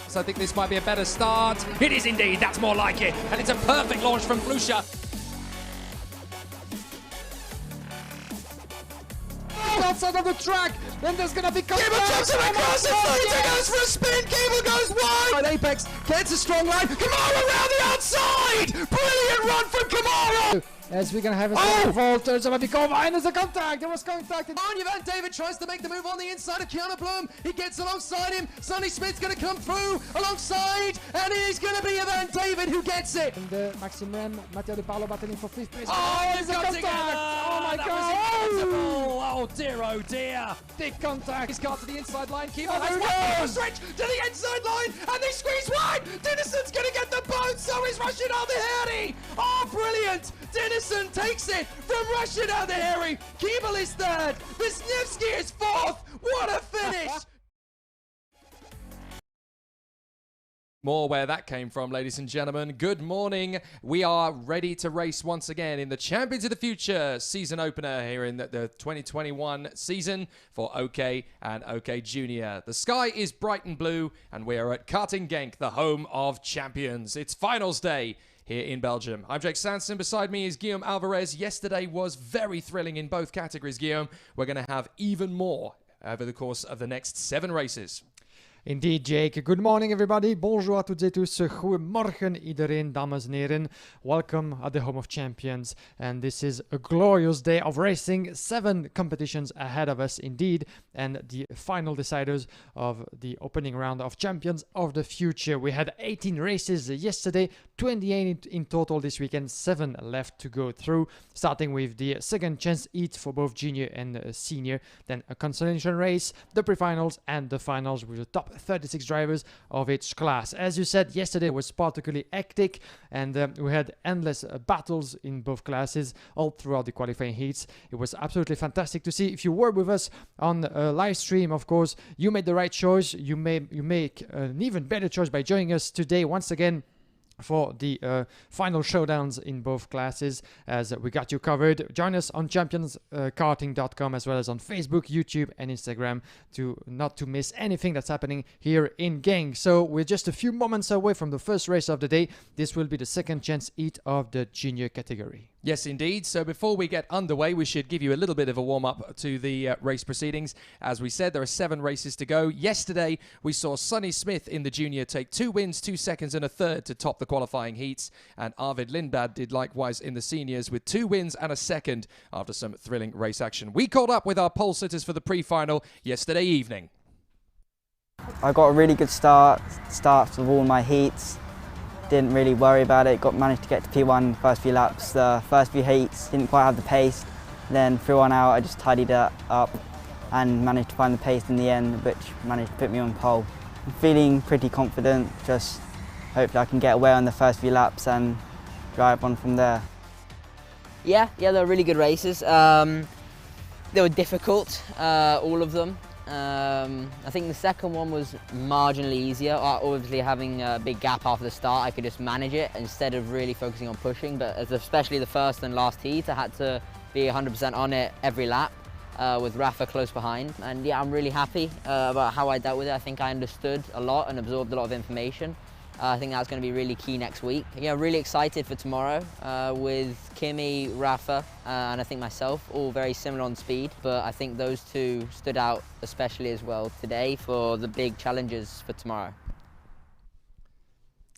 laps. I think this might be a better start. It is indeed, that's more like it. And it's a perfect launch from Flusha. Outside of the track, then there's gonna be Cable jumps him across it, Fluter goes for a spin, Cable goes wide! And Apex gets a strong line. Kamara around the outside! Brilliant run from Kamara! As we're gonna have a vault, there's gonna be and there's a contact. There was contact. On Van David tries to make the move on the inside of Keanu Bloom. He gets alongside him. Sonny Smith's gonna come through alongside, and it is gonna be Van David who gets it. And Maxime Rem, Matteo De Paolo battling for fifth place. Oh, there's a contact! Oh my god! Oh dear, oh dear. Big contact. He's got to the inside line. Keep Oh, on. no! Stretch to the inside line, and they squeeze wide. Dennison's gonna get the boat, so is Rashid Al-Dahiri. Oh, brilliant! Dennison takes it from Rashid Al-Dahiri. Keeble is third. Wisniewski is fourth. What a finish! More where that came from, ladies and gentlemen. Good morning. We are ready to race once again in the Champions of the Future season opener here in the 2021 season for OK and OK Junior. The sky is bright and blue, and we are at Karting Genk, the home of champions. It's finals day here in Belgium. I'm Jake Sanson. Beside me is Guillaume Alvarez. Yesterday was very thrilling in both categories, Guillaume. We're going to have even more over the course of the next 7 races. Indeed, Jake. Good morning, everybody. Bonjour à toutes et tous. Goedemorgen iedereen, dames en heren. Welcome at the home of champions. And this is a glorious day of racing. 7 competitions ahead of us, indeed. And the final deciders of the opening round of Champions of the Future. We had 18 races yesterday, 28 in total this weekend, 7 left to go through. Starting with the second chance heat for both junior and senior. Then a consolation race, the pre-finals and the finals with the top 36 drivers of each class. As you said, yesterday was particularly hectic, and we had endless battles in both classes all throughout the qualifying heats. It was absolutely fantastic to see. If you were with us on live stream, of course, you made the right choice. You make an even better choice by joining us today once again for the final showdowns in both classes, as we got you covered. Join us on championskarting.com as well as on Facebook, YouTube and Instagram not to miss anything that's happening here in Genk. So we're just a few moments away from the first race of the day. This will be the second chance heat of the junior category. Yes, indeed. So before we get underway, we should give you a little bit of a warm-up to the race proceedings. As we said, there are 7 races to go. Yesterday, we saw Sonny Smith in the junior take 2 wins, 2 seconds and a third to top the qualifying heats. And Arvid Lindblad did likewise in the seniors with 2 wins and a second after some thrilling race action. We caught up with our pole sitters for the pre-final yesterday evening. I got a really good start with all my heats. Didn't really worry about it, managed to get to P1 first few laps. The first few heats didn't quite have the pace, then through on out I just tidied it up and managed to find the pace in the end, which managed to put me on pole. I'm feeling pretty confident, just hopefully I can get away on the first few laps and drive on from there. Yeah, they were really good races. They were difficult, all of them. I think the second one was marginally easier. Obviously having a big gap after the start, I could just manage it instead of really focusing on pushing, but especially the first and last heat, I had to be 100% on it every lap with Rafa close behind. And yeah, I'm really happy about how I dealt with it. I think I understood a lot and absorbed a lot of information. I think that's going to be really key next week. Yeah, really excited for tomorrow with Kimi, Rafa, and I think myself, all very similar on speed, but I think those two stood out especially as well today for the big challenges for tomorrow.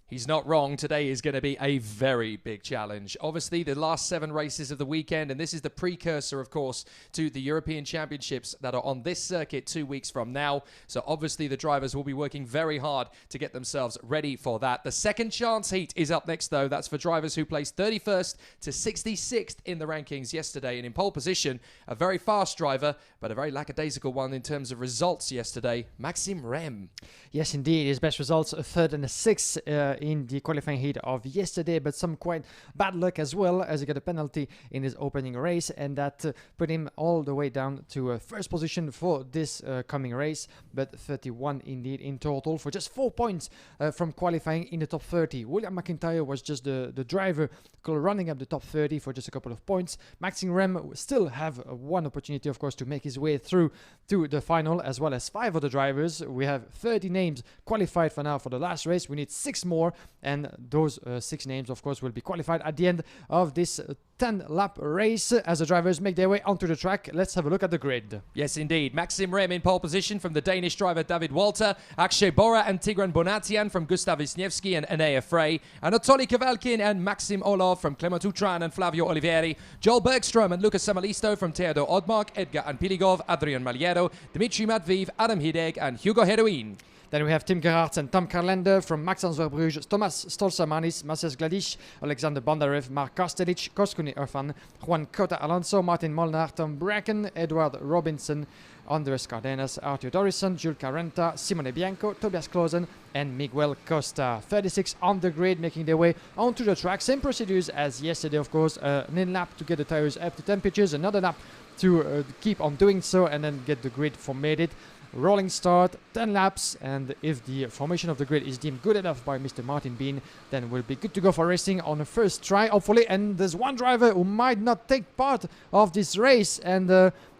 He's not wrong. Today is going to be a very big challenge. Obviously, the last 7 races of the weekend, and this is the precursor, of course, to the European Championships that are on this circuit 2 weeks from now. So obviously, the drivers will be working very hard to get themselves ready for that. The second chance heat is up next, though. That's for drivers who placed 31st to 66th in the rankings yesterday. And in pole position, a very fast driver, but a very lackadaisical one in terms of results yesterday, Maxime Rem. Yes, indeed. His best results, a 3rd and a 6th in the qualifying heat of yesterday, but some quite bad luck as well, as he got a penalty in his opening race, and that put him all the way down to first position for this coming race, but 31 indeed in total for just 4 points from qualifying in the top 30. William McIntyre was just the driver running up the top 30 for just a couple of points. Maxime Rem still have one opportunity, of course, to make his way through to the final, as well as 5 other drivers. We have 30 names qualified for now for the last race. We need 6 more, and those 6 names, of course, will be qualified at the end of this 10-lap race as the drivers make their way onto the track. Let's have a look at the grid. Yes, indeed. Maxime Rem in pole position from the Danish driver David Walter, Akshay Bora and Tigran Bonatian from Gustav Wisniewski and Enea Frey, Anatoly Kavalkin and Maxim Olov from Clement Utran and Flavio Olivieri, Joel Bergström and Lucas Samalisto from Theodor Odmark, Edgar Anpiligov, Adrian Maliero, Dmitry Matviv, Adam Hideg and Hugo Heroin. Then we have Tim Gerhardt and Tom Carlender from Max Anzor-Bruges, Thomas Stolzamanis, Maciej Gladish, Alexander Bondarev, Mark Kostelic, Koskuni Irfan, Juan Cota Alonso, Martin Molnar, Tom Bracken, Edward Robinson, Andres Cardenas, Arthur Dorison, Jules Carrenta, Simone Bianco, Tobias Clausen, and Miguel Costa. 36 on the grid, making their way onto the track. Same procedures as yesterday, of course. An in-lap to get the tires up to temperatures, another lap to keep on doing so, and then get the grid formatted. Rolling start, 10 laps, and if the formation of the grid is deemed good enough by Mr. Martin Bean, then we'll be good to go for racing on the first try, hopefully. And there's one driver who might not take part of this race, and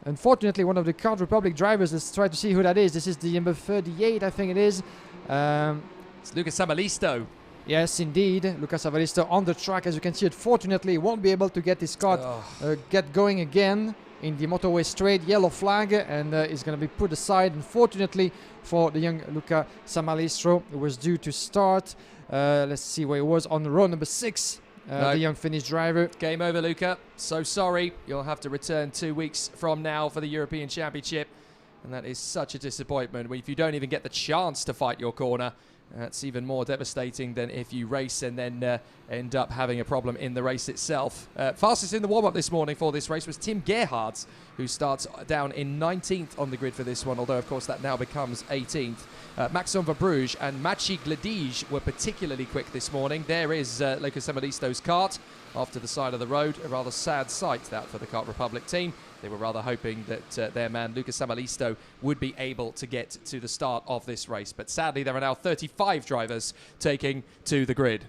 unfortunately one of the Kart Republic drivers. Let's try to see who that is. This is the number 38, I think it is. It's Lucas Samalisto. Yes, indeed. Lucas Savaristo on the track. As you can see, unfortunately, won't be able to get his kart get going again in the motorway straight. Yellow flag, and is going to be put aside, unfortunately, for the young Luca Samalistro, who was due to start. Let's see where he was on row number 6. The young Finnish driver. Game over, Luca. So sorry. You'll have to return 2 weeks from now for the European Championship. And that is such a disappointment. If you don't even get the chance to fight your corner, it's even more devastating than if you race and then end up having a problem in the race itself. Fastest in the warm-up this morning for this race was Tim Gerhardt, who starts down in 19th on the grid for this one, although, of course, that now becomes 18th. Max Anzor-Bruges and Maciej Gladish were particularly quick this morning. There is Lucas Samalisto's kart off to the side of the road. A rather sad sight, that, for the Kart Republic team. They were rather hoping that their man Lucas Samalisto would be able to get to the start of this race. But sadly, there are now 35 drivers taking to the grid.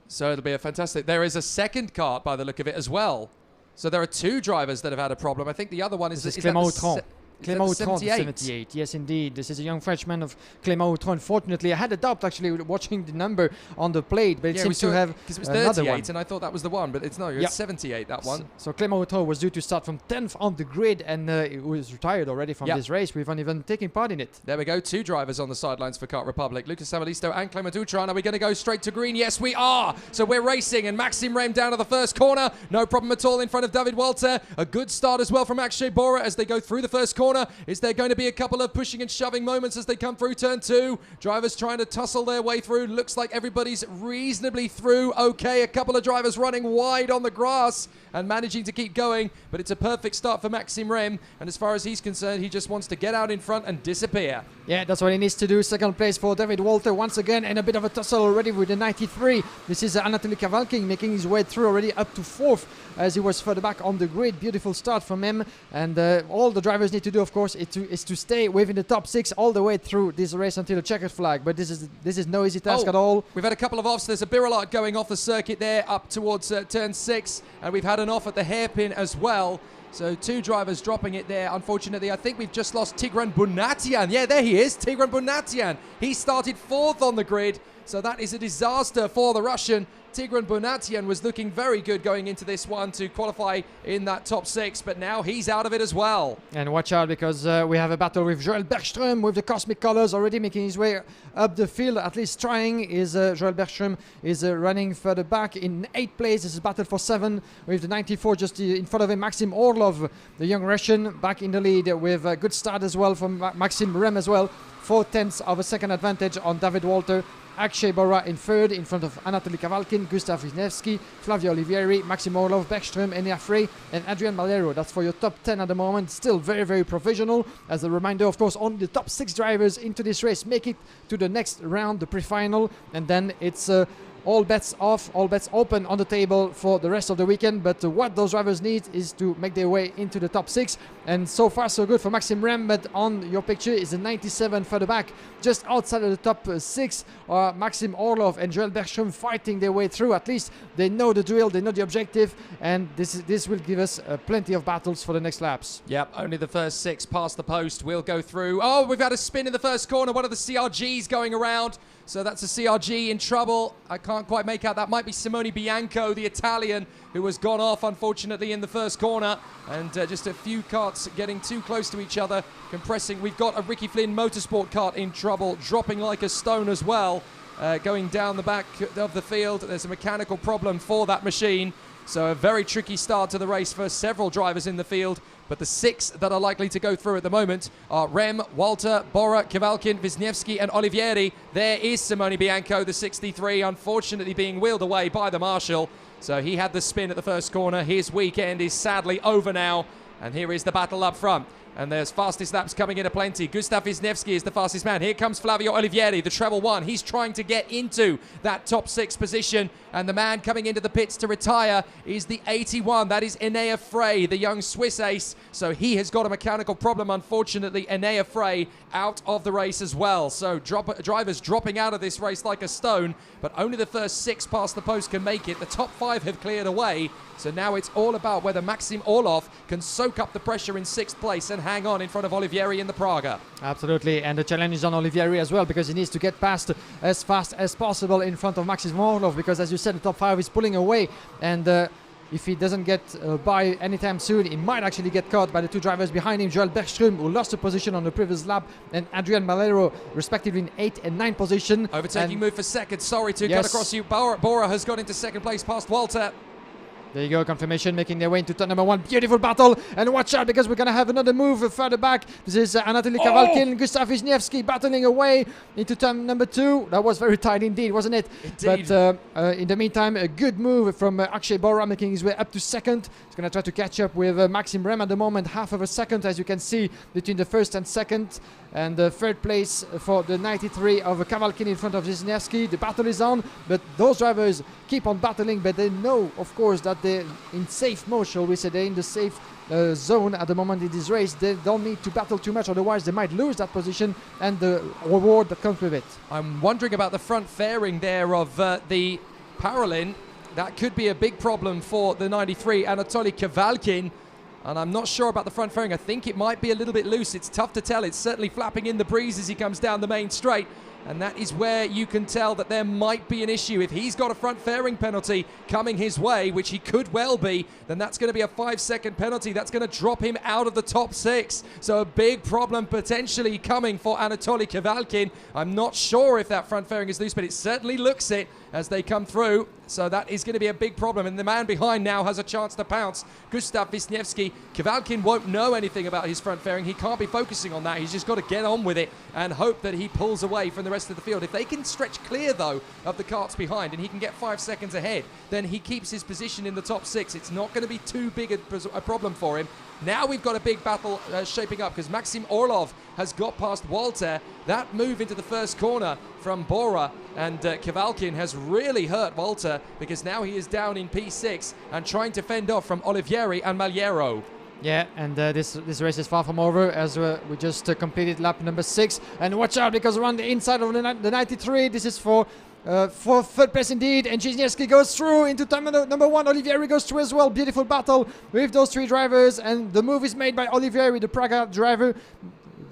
So it'll be a fantastic... There is a second kart by the look of it as well. So there are 2 drivers that have had a problem. I think the other one is Clément Autran. Clément Autran, 78. Yes, indeed. This is a young Frenchman of Clément Autran. Unfortunately, I had a doubt actually watching the number on the plate, but it seems to have because it was another 38, one. and I thought that was the one, but it's no, it's 78, that one. So Clément Autran was due to start from 10th on the grid, and he was retired already from this race without even taking part in it. There we go, 2 drivers on the sidelines for Kart Republic. Lucas Samalisto and Clement Autran. Are we going to go straight to green? Yes, we are. So we're racing, and Maxime Rem down to the first corner. No problem at all in front of David Walter. A good start as well from Akshay Bora as they go through the first corner. Is there going to be a couple of pushing and shoving moments as they come through turn 2? Drivers trying to tussle their way through. Looks like everybody's reasonably through. Okay, a couple of drivers running wide on the grass and managing to keep going, but it's a perfect start for Maxime Rem, and as far as he's concerned, he just wants to get out in front and disappear. Yeah, that's what he needs to do. Second place for David Walter once again, and a bit of a tussle already with the 93. This is Anatoly Kavalkin making his way through already up to 4th as he was further back on the grid. Beautiful start from him, and all the drivers need to do, of course, is to stay within the top 6 all the way through this race until the checkered flag, but this is no easy task at all. We've had a couple of offs. There's a Birolart going off the circuit there up towards turn 6, and we've had an off at the hairpin as well. So 2 drivers dropping it there. Unfortunately, I think we've just lost Tigran Bonatian. Yeah, there he is, Tigran Bonatian. He started 4th on the grid, so that is a disaster for the Russian. Tigran Bonatian was looking very good going into this one to qualify in that top 6, but now he's out of it as well. And watch out, because we have a battle with Joel Bergström with the Cosmic Colors already making his way up the field, at least trying. Joel Bergström is running further back in 8th place. This is battle for 7 with the 94 just in front of him. Maxim Orlov, the young Russian, back in the lead with a good start as well from Maxime Rem as well. 4/10 of a second advantage on David Walter. Akshay Bora in third, in front of Anatoly Kavalkin, Gustav Wisniewski, Flavio Olivieri, Maxim Orlov, Bergström, Enea Frey, and Adrian Malero. That's for your top 10 at the moment. Still very, very provisional. As a reminder, of course, only the top 6 drivers into this race make it to the next round, the pre-final, and then it's all bets off, all bets open on the table for the rest of the weekend. But what those drivers need is to make their way into the top 6. And so far so good for Maxim Rem, but on your picture is a 97 further back, just outside of the top 6 are Maxim Orlov and Joel Bergström fighting their way through. At least they know the drill, they know the objective, and this will give us plenty of battles for the next laps. Yep, only the first 6 past the post will go through. Oh, we've had a spin in the first corner. One of the CRGs going around. So that's a CRG in trouble. I can't quite make out. That might be Simone Bianco, the Italian, who has gone off, unfortunately, in the first corner. And just a few karts getting too close to each other, compressing. We've got a Ricky Flynn Motorsport kart in trouble, dropping like a stone as well, going down the back of the field. There's a mechanical problem for that machine. So a very tricky start to the race for several drivers in the field. But the 6 that are likely to go through at the moment are Rem, Walter, Bora, Kavalkin, Wisniewski and Olivieri. There is Simone Bianco, the 63, unfortunately being wheeled away by the marshal. So he had the spin at the first corner. His weekend is sadly over now. And here is the battle up front. And there's fastest laps coming in aplenty. Gustav Wisniewski is the fastest man. Here comes Flavio Olivieri, the treble 1. He's trying to get into that top 6 position. And the man coming into the pits to retire is the 81. That is Enea Frey, the young Swiss ace. So he has got a mechanical problem, unfortunately. Enea Frey out of the race as well. So drivers dropping out of this race like a stone. But only the first 6 past the post can make it. The top 5 have cleared away. So now it's all about whether Maxim Orlov can soak up the pressure in 6th place and hang on in front of Olivieri in the Praga. Absolutely, and the challenge is on Olivieri as well, because he needs to get past as fast as possible in front of Maxim Orlov, because as you said, the top 5 is pulling away, and if he doesn't get by anytime soon, he might actually get caught by the 2 drivers behind him, Joel Bergström, who lost a position on the previous lap, and Adrian Malero, respectively in 8th and 9th position. Overtaking move for second. Sorry to Yes. cut across you. Bora has got into 2nd place past Walter. There you go, confirmation making their way into turn number 1. Beautiful battle, and watch out because we're going to have another move further back. This is Anatoly Kavalkin, Gustav Wisniewski battling away into turn number 2. That was very tight indeed, wasn't it? Indeed. But in the meantime, a good move from Akshay Bora, making his way up to 2nd. He's going to try to catch up with Maxim Rem at the moment, half of a second, as you can see, between the 1st and 2nd. And 3rd place for the 93 of Kavalkin in front of Wisniewski. The battle is on, but those drivers keep on battling, but they know, of course, that they're in safe mode, shall we say. They're in the safe zone at the moment in this race. They don't need to battle too much, otherwise they might lose that position and the reward that comes with it. I'm wondering about the front fairing there of the Parolin. That could be a big problem for the 93, Anatoly Kavalkin. And I'm not sure about the front fairing. I think it might be a little bit loose. It's tough to tell. It's certainly flapping in the breeze as he comes down the main straight. And that is where you can tell that there might be an issue. If he's got a front fairing penalty coming his way, which he could well be, then that's going to be a 5-second penalty. That's going to drop him out of the top 6. So a big problem potentially coming for Anatoly Kavalkin. I'm not sure if that front fairing is loose, but it certainly looks it as they come through. So that is going to be a big problem. And the man behind now has a chance to pounce. Gustav Wisniewski. Kavalkin won't know anything about his front fairing. He can't be focusing on that. He's just got to get on with it and hope that he pulls away from the rest of the field. If they can stretch clear, though, of the karts behind and he can get 5 seconds ahead, then he keeps his position in the top 6. It's not going to be too big a problem for him. Now we've got a big battle shaping up because Maxim Orlov has got past Walter. That move into the first corner from Bora and Kavalkin has really hurt Walter because now he is down in P6 and trying to fend off from Olivieri and Malero. Yeah, and this race is far from over as we just completed lap number 6. And watch out because around the inside of the 93, this is for 3rd place indeed, and Wisniewski goes through into turn number 1. Olivieri goes through as well. Beautiful battle with those 3 drivers, and the move is made by Olivieri, the Praga driver,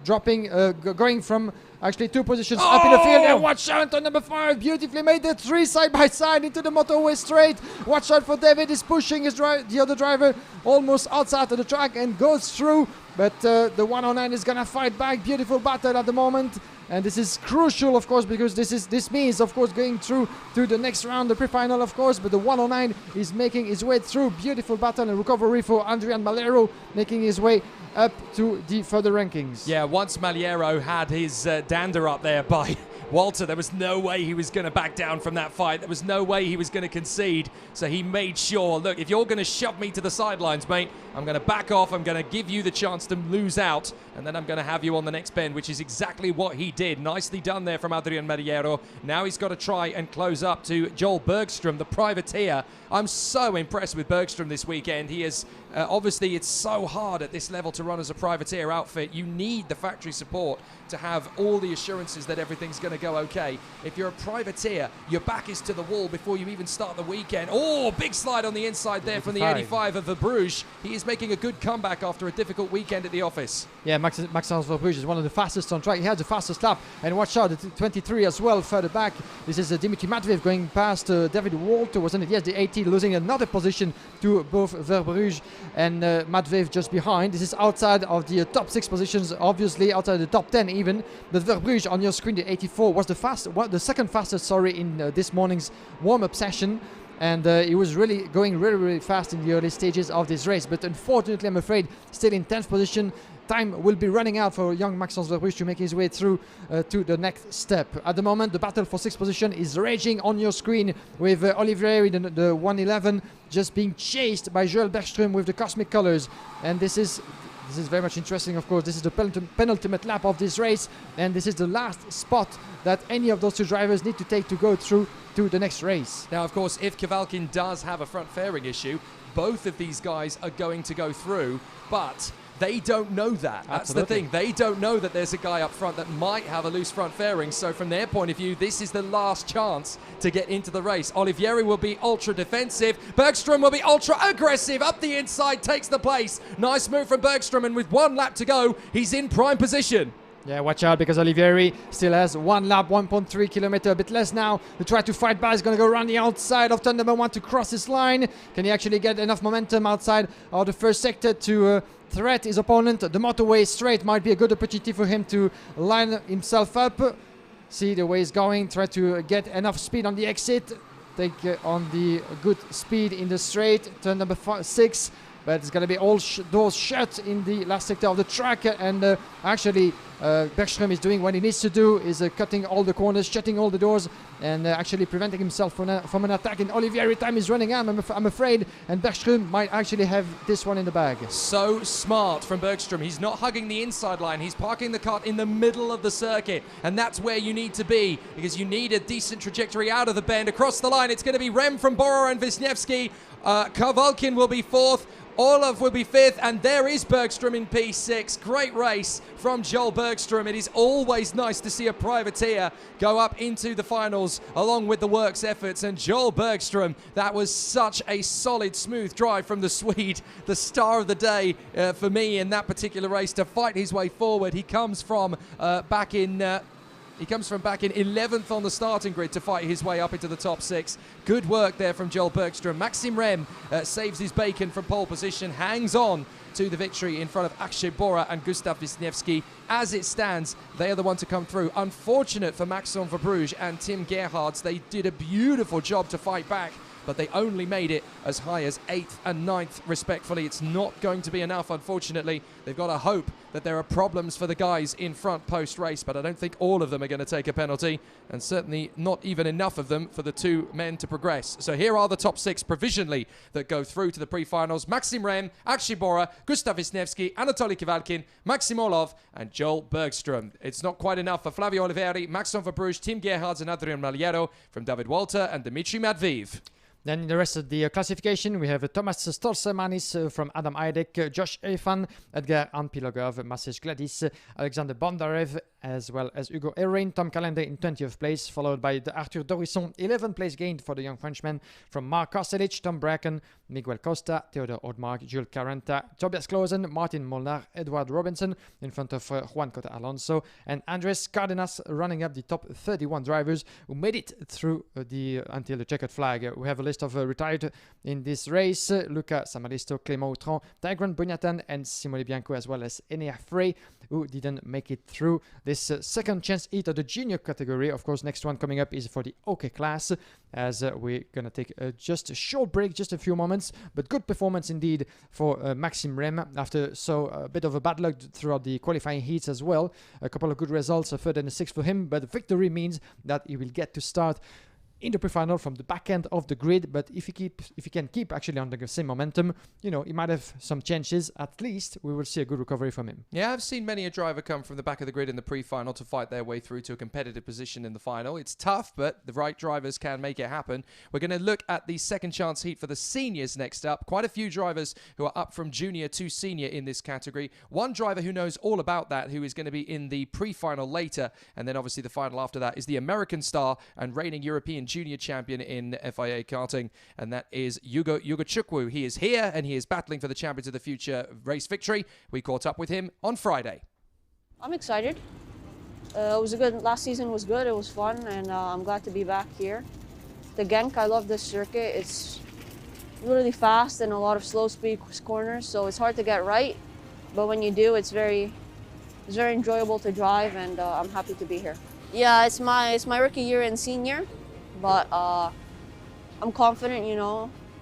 dropping, going from actually 2 positions up in the field. And watch out, turn number 5, beautifully made the 3 side by side into the motorway straight. Watch out for David, is pushing his the other driver almost outside of the track and goes through, but the 109 is gonna fight back. Beautiful battle at the moment. And this is crucial, of course, because this means, of course, going through to the next round, the pre-final, of course. But the 109 is making his way through. Beautiful battle and recovery for Adrian Malero, making his way up to the further rankings. Yeah, once Maliero had his dander up there by Walter, there was no way he was going to back down from that fight. There was no way he was going to concede. So he made sure, look, if you're going to shove me to the sidelines, mate, I'm going to back off. I'm going to give you the chance to lose out, and then I'm going to have you on the next bend, which is exactly what he did. Nicely done there from Adrian Maliero. Now he's got to try and close up to Joel Bergstrom, the privateer. I'm so impressed with Bergstrom this weekend. He is obviously, it's so hard at this level to run as a privateer outfit. You need the factory support to have all the assurances that everything's going to go okay. If you're a privateer, your back is to the wall before you even start the weekend. Oh, big slide on the inside there from the 85 of Verbruge. He is making a good comeback after a difficult weekend at the office. Yeah, Maxence Verbruge is one of the fastest on track. He had the fastest lap, and watch out, the 23 as well further back. This is Dimitri Matveev going past David Walter, wasn't it? Yes, the 18 losing another position to both Verbruge and Matveev just behind. This is outside of the top 6 positions, obviously outside the top 10 even. But Verbruge on your screen, the 84, was the second fastest, in this morning's warm-up session. And he was really going really fast in the early stages of this race. But unfortunately, I'm afraid, still in 10th position. Time will be running out for young Maxence Verbruge to make his way through to the next step. At the moment, the battle for 6th position is raging on your screen with Olivier in the 111 just being chased by Joel Bergström with the cosmic colors. And this is very much interesting, of course. This is the penultimate lap of this race, and this is the last spot that any of those two drivers need to take to go through to the next race. Now, of course, if Kavalkin does have a front fairing issue, both of these guys are going to go through, but they don't know that. That's Absolutely. the thing. They don't know that there's a guy up front that might have a loose front fairing. So from their point of view, this is the last chance to get into the race. Olivieri will be ultra defensive. Bergstrom will be ultra aggressive. Up the inside, takes the place. Nice move from Bergstrom, and with 1 lap to go, he's in prime position. Yeah, watch out, because Olivieri still has 1 lap, 1.3 kilometer, a bit less now to try to fight back. He's going to go around the outside of turn number 1 to cross this line. Can he actually get enough momentum outside of the first sector to threat his opponent? The motorway straight might be a good opportunity for him to line himself up. See the way he's going, try to get enough speed on the exit. Take on the good speed in the straight, turn number 6. But it's going to be all doors shut in the last sector of the track. And actually, Bergström is doing what he needs to do, is cutting all the corners, shutting all the doors, and actually preventing himself from an attack. And Olivieri time is running out, I'm afraid. And Bergström might actually have this one in the bag. So smart from Bergstrom. He's not hugging the inside line. He's parking the cart in the middle of the circuit. And that's where you need to be, because you need a decent trajectory out of the bend. Across the line, it's going to be Rem from Borough and Wisniewski. Kavalkin will be 4th. Orlov will be 5th, and there is Bergstrom in P6. Great race from Joel Bergstrom. It is always nice to see a privateer go up into the finals along with the works efforts. And Joel Bergstrom, that was such a solid, smooth drive from the Swede, the star of the day for me in that particular race, to fight his way forward. He comes from back in 11th on the starting grid to fight his way up into the top 6. Good work there from Joel Bergstrom. Maxim Rem saves his bacon from pole position, hangs on to the victory in front of Akshay Bora and Gustav Wisniewski. As it stands, they are the one to come through. Unfortunate for Maxime Verbruge and Tim Gerhards. They did a beautiful job to fight back, but they only made it as high as 8th and 9th, respectfully. It's not going to be enough, unfortunately. They've got to hope that there are problems for the guys in front post-race, but I don't think all of them are going to take a penalty, and certainly not even enough of them for the 2 men to progress. So here are the top 6 provisionally that go through to the pre-finals. Maxim Rem, Akshay Bora, Gustav Wisniewski, Anatoly Kavalkin, Maxim Orlov, and Joel Bergstrom. It's not quite enough for Flavio Olivieri, Maxime Verbruge, Tim Gerhards, and Adrian Maliero from David Walter and Dimitri Matveev. Then in the rest of the classification, we have Thomas Storcemanis from Adam Aydek, Josh Efan, Edgar Anpilogov, Maciej Gladys, Alexander Bondarev, as well as Hugo Erin, Tom Calendar in 20th place, followed by the Arthur Dorisson, 11th place gained for the young Frenchman from Mark Kostelic, Tom Bracken, Miguel Costa, Theodore Oldmark, Jules Carenta, Tobias Clausen, Martin Molnar, Edward Robinson in front of Juan Cota Alonso, and Andres Cardenas running up the top 31 drivers who made it through until the checkered flag. We have a list list of retired in this race. Luca Samaristo, Clément Autran, Tigran Bunyatan, and Simone Bianco, as well as Enea Frey, who didn't make it through this second chance heat of the junior category. Of course, next one coming up is for the OK class, as we're going to take just a short break, just a few moments, but good performance indeed for Maxime Rem after a bit of a bad luck throughout the qualifying heats as well. A couple of good results, a third and a sixth for him, but the victory means that he will get to start in the pre-final from the back end of the grid. But if he can keep actually on the same momentum, he might have some chances. At least we will see a good recovery from him. Yeah, I've seen many a driver come from the back of the grid in the pre-final to fight their way through to a competitive position in the final. It's tough, but the right drivers can make it happen. We're going to look at the second chance heat for the seniors next up. Quite a few drivers who are up from junior to senior in this category. One driver who knows all about that, who is going to be in the pre-final later, and then obviously the final after that, is the American star and reigning European junior champion in FIA karting, and that is Hugo Chukwu. He is here and he is battling for the Champions of the Future race victory. We caught up with him on Friday. I'm excited. It was a good, last season was good, it was fun, and I'm glad to be back here. The Genk, I love this circuit. It's really fast and a lot of slow speed corners, so it's hard to get right, but when you do, it's very enjoyable to drive, and I'm happy to be here. Yeah, it's my rookie year in senior, but I'm confident,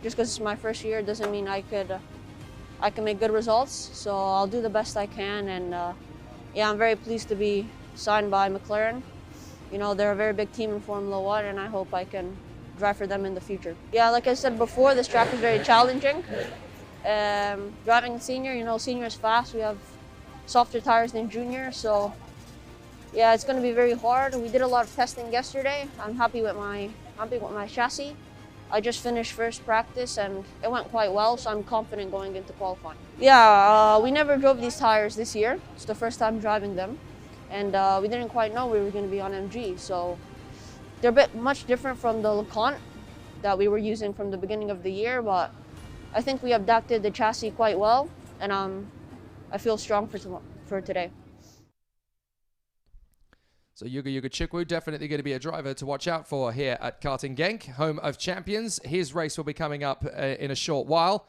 just because it's my first year doesn't mean I can make good results. So I'll do the best I can, and yeah, I'm very pleased to be signed by McLaren. They're a very big team in Formula One, and I hope I can drive for them in the future. Yeah, like I said before, this track is very challenging. Driving senior, senior is fast. We have softer tires than junior, so yeah, it's going to be very hard. We did a lot of testing yesterday. I'm happy with my chassis. I just finished first practice and it went quite well, so I'm confident going into qualifying. Yeah, we never drove these tires this year. It's the first time driving them, and we didn't quite know we were going to be on MG. So they're a bit much different from the LeConte that we were using from the beginning of the year, but I think we adapted the chassis quite well, and I feel strong for today. So Hugo Chukwu, definitely going to be a driver to watch out for here at Karting Genk, home of champions. His race will be coming up in a short while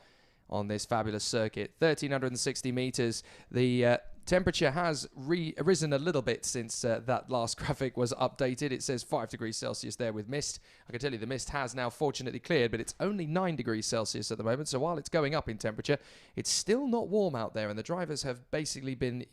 on this fabulous circuit. 1,360 meters. The temperature has risen a little bit since that last graphic was updated. It says 5 degrees Celsius there with mist. I can tell you the mist has now fortunately cleared, but it's only 9 degrees Celsius at the moment. So while it's going up in temperature, it's still not warm out there. And the drivers have basically been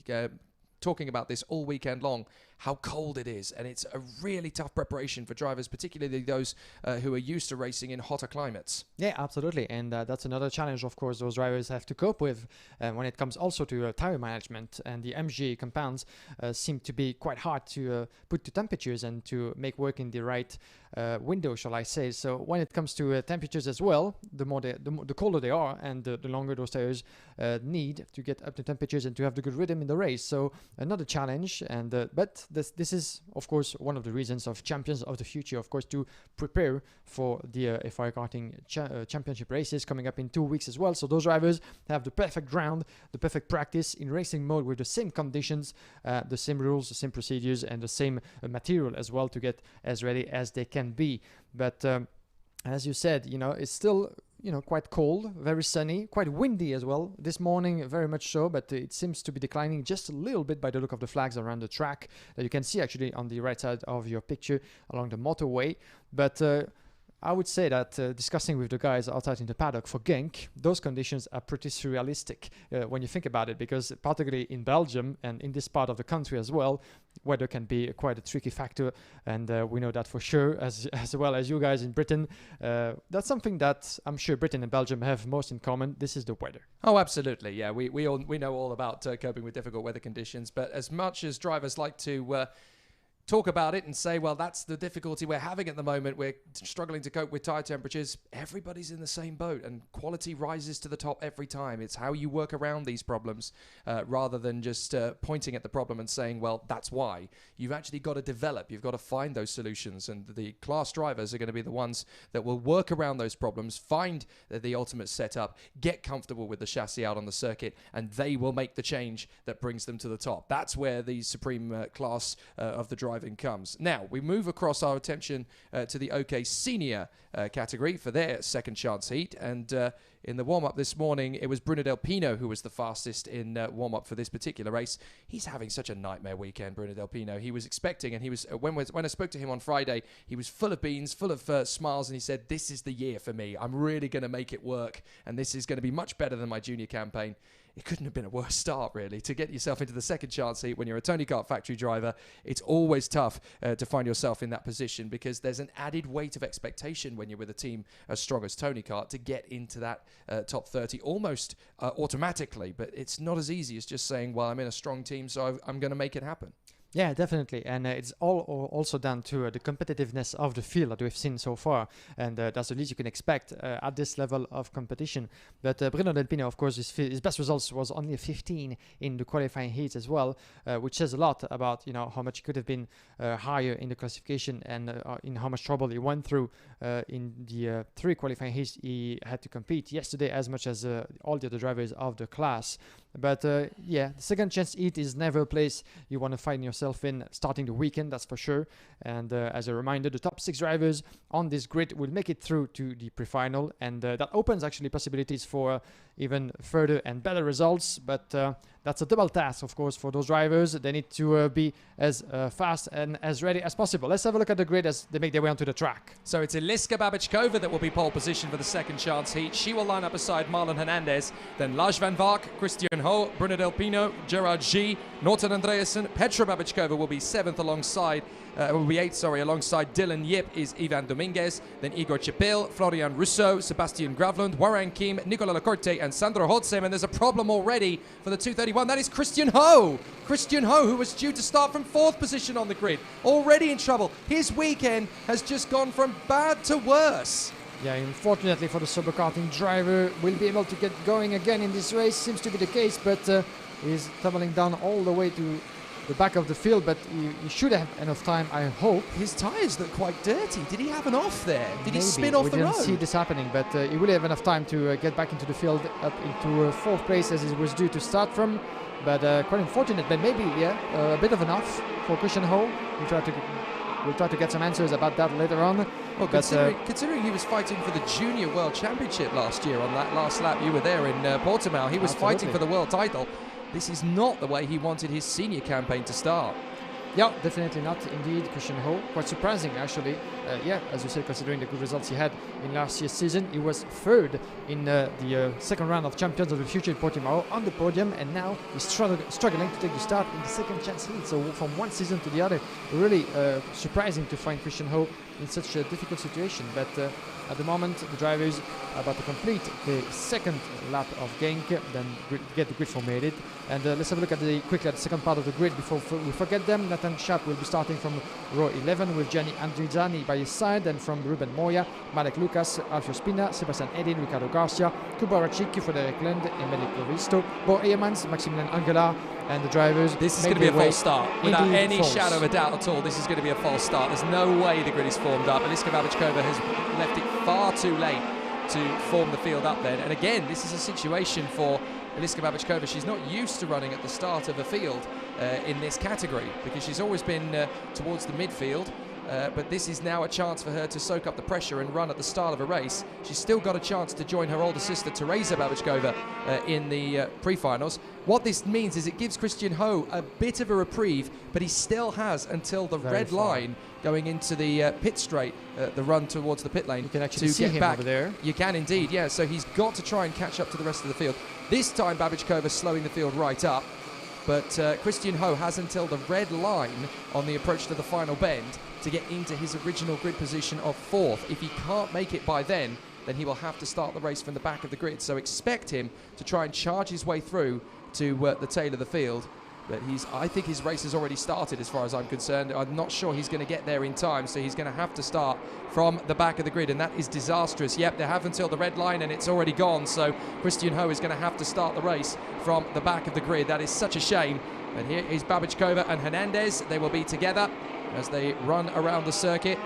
talking about this all weekend long, how cold it is, and it's a really tough preparation for drivers, particularly those who are used to racing in hotter climates. Yeah, absolutely, and that's another challenge, of course, those drivers have to cope with when it comes also to tire management, and the MG compounds seem to be quite hard to put to temperatures and to make work in the right window, shall I say. So when it comes to temperatures as well, the colder they are, and the longer those tires need to get up to temperatures and to have the good rhythm in the race. So another challenge, and but this is of course one of the reasons of Champions of the Future, of course, to prepare for the FIA karting championship races coming up in 2 weeks as well. So those drivers have the perfect ground, the perfect practice in racing mode with the same conditions, the same rules, the same procedures, and the same material as well to get as ready as they can be. But as you said, it's still quite cold, very sunny, quite windy as well. This morning, very much so, but it seems to be declining just a little bit by the look of the flags around the track that you can see actually on the right side of your picture along the motorway. But I would say that discussing with the guys outside in the paddock for Genk, those conditions are pretty surrealistic when you think about it, because particularly in Belgium and in this part of the country as well, weather can be quite a tricky factor, and we know that for sure, as well as you guys in Britain. That's something that I'm sure Britain and Belgium have most in common. This is the weather. Oh, absolutely. Yeah, we know all about coping with difficult weather conditions, but as much as drivers like to talk about it and say, well, that's the difficulty we're having at the moment, we're struggling to cope with tire temperatures, everybody's in the same boat, and quality rises to the top every time. It's how you work around these problems rather than just pointing at the problem and saying, well, that's why. You've actually got to develop, you've got to find those solutions, and the class drivers are going to be the ones that will work around those problems, find the ultimate setup, get comfortable with the chassis out on the circuit, and they will make the change that brings them to the top. That's where the supreme class of the drivers driving comes. Now, we move across our attention to the OK Senior category for their second chance heat. And in the warm-up this morning, it was Bruno Del Pino who was the fastest in warm-up for this particular race. He's having such a nightmare weekend, Bruno Del Pino. He was expecting, and he was when I spoke to him on Friday, he was full of beans, full of smiles, and he said, "This is the year for me. I'm really going to make it work, and this is going to be much better than my junior campaign." It couldn't have been a worse start, really, to get yourself into the second chance heat when you're a Tony Kart factory driver. It's always tough to find yourself in that position because there's an added weight of expectation when you're with a team as strong as Tony Kart to get into that top 30 almost automatically. But it's not as easy as just saying, well, I'm in a strong team, so I'm going to make it happen. Yeah, definitely, and it's also down to the competitiveness of the field that we've seen so far, and that's the least you can expect at this level of competition. But Bruno Del Pino, of course, his best results was only a 15 in the qualifying heats as well, which says a lot about how much he could have been higher in the classification and in how much trouble he went through in the 3 qualifying heats he had to compete yesterday, as much as all the other drivers of the class. But yeah, the second chance heat is never a place you want to find yourself in starting the weekend, that's for sure. And as a reminder, the top 6 drivers on this grid will make it through to the pre-final, and that opens actually possibilities for even further and better results. But that's a double task, of course, for those drivers. They need to be as fast and as ready as possible. Let's have a look at the grid as they make their way onto the track. So it's Eliska Babičkova that will be pole position for the second chance heat. She will line up beside Marlon Hernandez, then Lars van Vark, Christian Ho, Bruno Del Pino, Gerard G, Norton Andreasen. Petra Babičkova will be 7th alongside will be 8th, alongside Dylan Yip is Ivan Dominguez, then Igor Chepil, Florian Russo, Sebastian Gravlund, Warren Kim, Nicola Lacorte, and Sandro Hodsem. And there's a problem already for the 231. That is Christian Ho. Christian Ho, who was due to start from 4th position on the grid, already in trouble. His weekend has just gone from bad to worse. Yeah, unfortunately for the superkarting driver, will be able to get going again in this race. Seems to be the case, but he's tumbling down all the way to the back of the field, but he should have enough time, I hope. His tyres look quite dirty. Did he have an off there? Did he spin off the road? We didn't see this happening, but he will have enough time to get back into the field, up into 4th place as he was due to start from. But quite unfortunate, but maybe, a bit of an off for Christian Ho. We'll try to get some answers about that later on. Well, considering he was fighting for the Junior World Championship last year on that last lap, you were there in Portimao. He was fighting for the world title. This is not the way he wanted his senior campaign to start. Yeah, definitely not indeed, Christian Ho. Quite surprising, actually. As you said, considering the good results he had in last year's season. He was 3rd in the second round of Champions of the Future in Portimao on the podium, and now he's struggling to take the start in the second chance heat. So from one season to the other, really surprising to find Christian Ho in such a difficult situation. But at the moment, the drivers are about to complete the second lap of Genk, then get the grid formatted. And let's have a look at quickly at the second part of the grid before we forget them. Nathan Schaap will be starting from row 11 with Gianni Andrizzani by his side, and from Ruben Moya, Malek Lucas, Alfio Spina, Sebastian Edin, Ricardo Garcia, Kuba Racicchi, Frederic Lund, Emily Clovisto, Bo Eemans, Maximilian Angela, and the drivers. This is going to be a false start. Without any shadow of a doubt at all, this is going to be a false start. There's no way the grid is formed up. Eliska Babičkova has left it far too late to form the field up then. And again, this is a situation for Eliska Babičkova. She's not used to running at the start of a field in this category because she's always been towards the midfield. But this is now a chance for her to soak up the pressure and run at the start of a race. She's still got a chance to join her older sister Teresa Babičkova in the pre-finals. What this means is it gives Christian Ho a bit of a reprieve, but he still has until the red line going into the pit straight, the run towards the pit lane. You can actually to see get him back. over there. You can indeed, yeah. So he's got to try and catch up to the rest of the field. This time Babičkova slowing the field right up. But Christian Ho has until the red line on the approach to the final bend to get into his original grid position of 4th. If he can't make it by then he will have to start the race from the back of the grid. So expect him to try and charge his way through to the tail of the field. But I think his race has already started as far as I'm concerned. I'm not sure he's going to get there in time, so he's going to have to start from the back of the grid, and that is disastrous. Yep, they have until the red line, and it's already gone, so Christian Ho is going to have to start the race from the back of the grid. That is such a shame. And here is Babičkova and Hernandez. They will be together as they run around the circuit.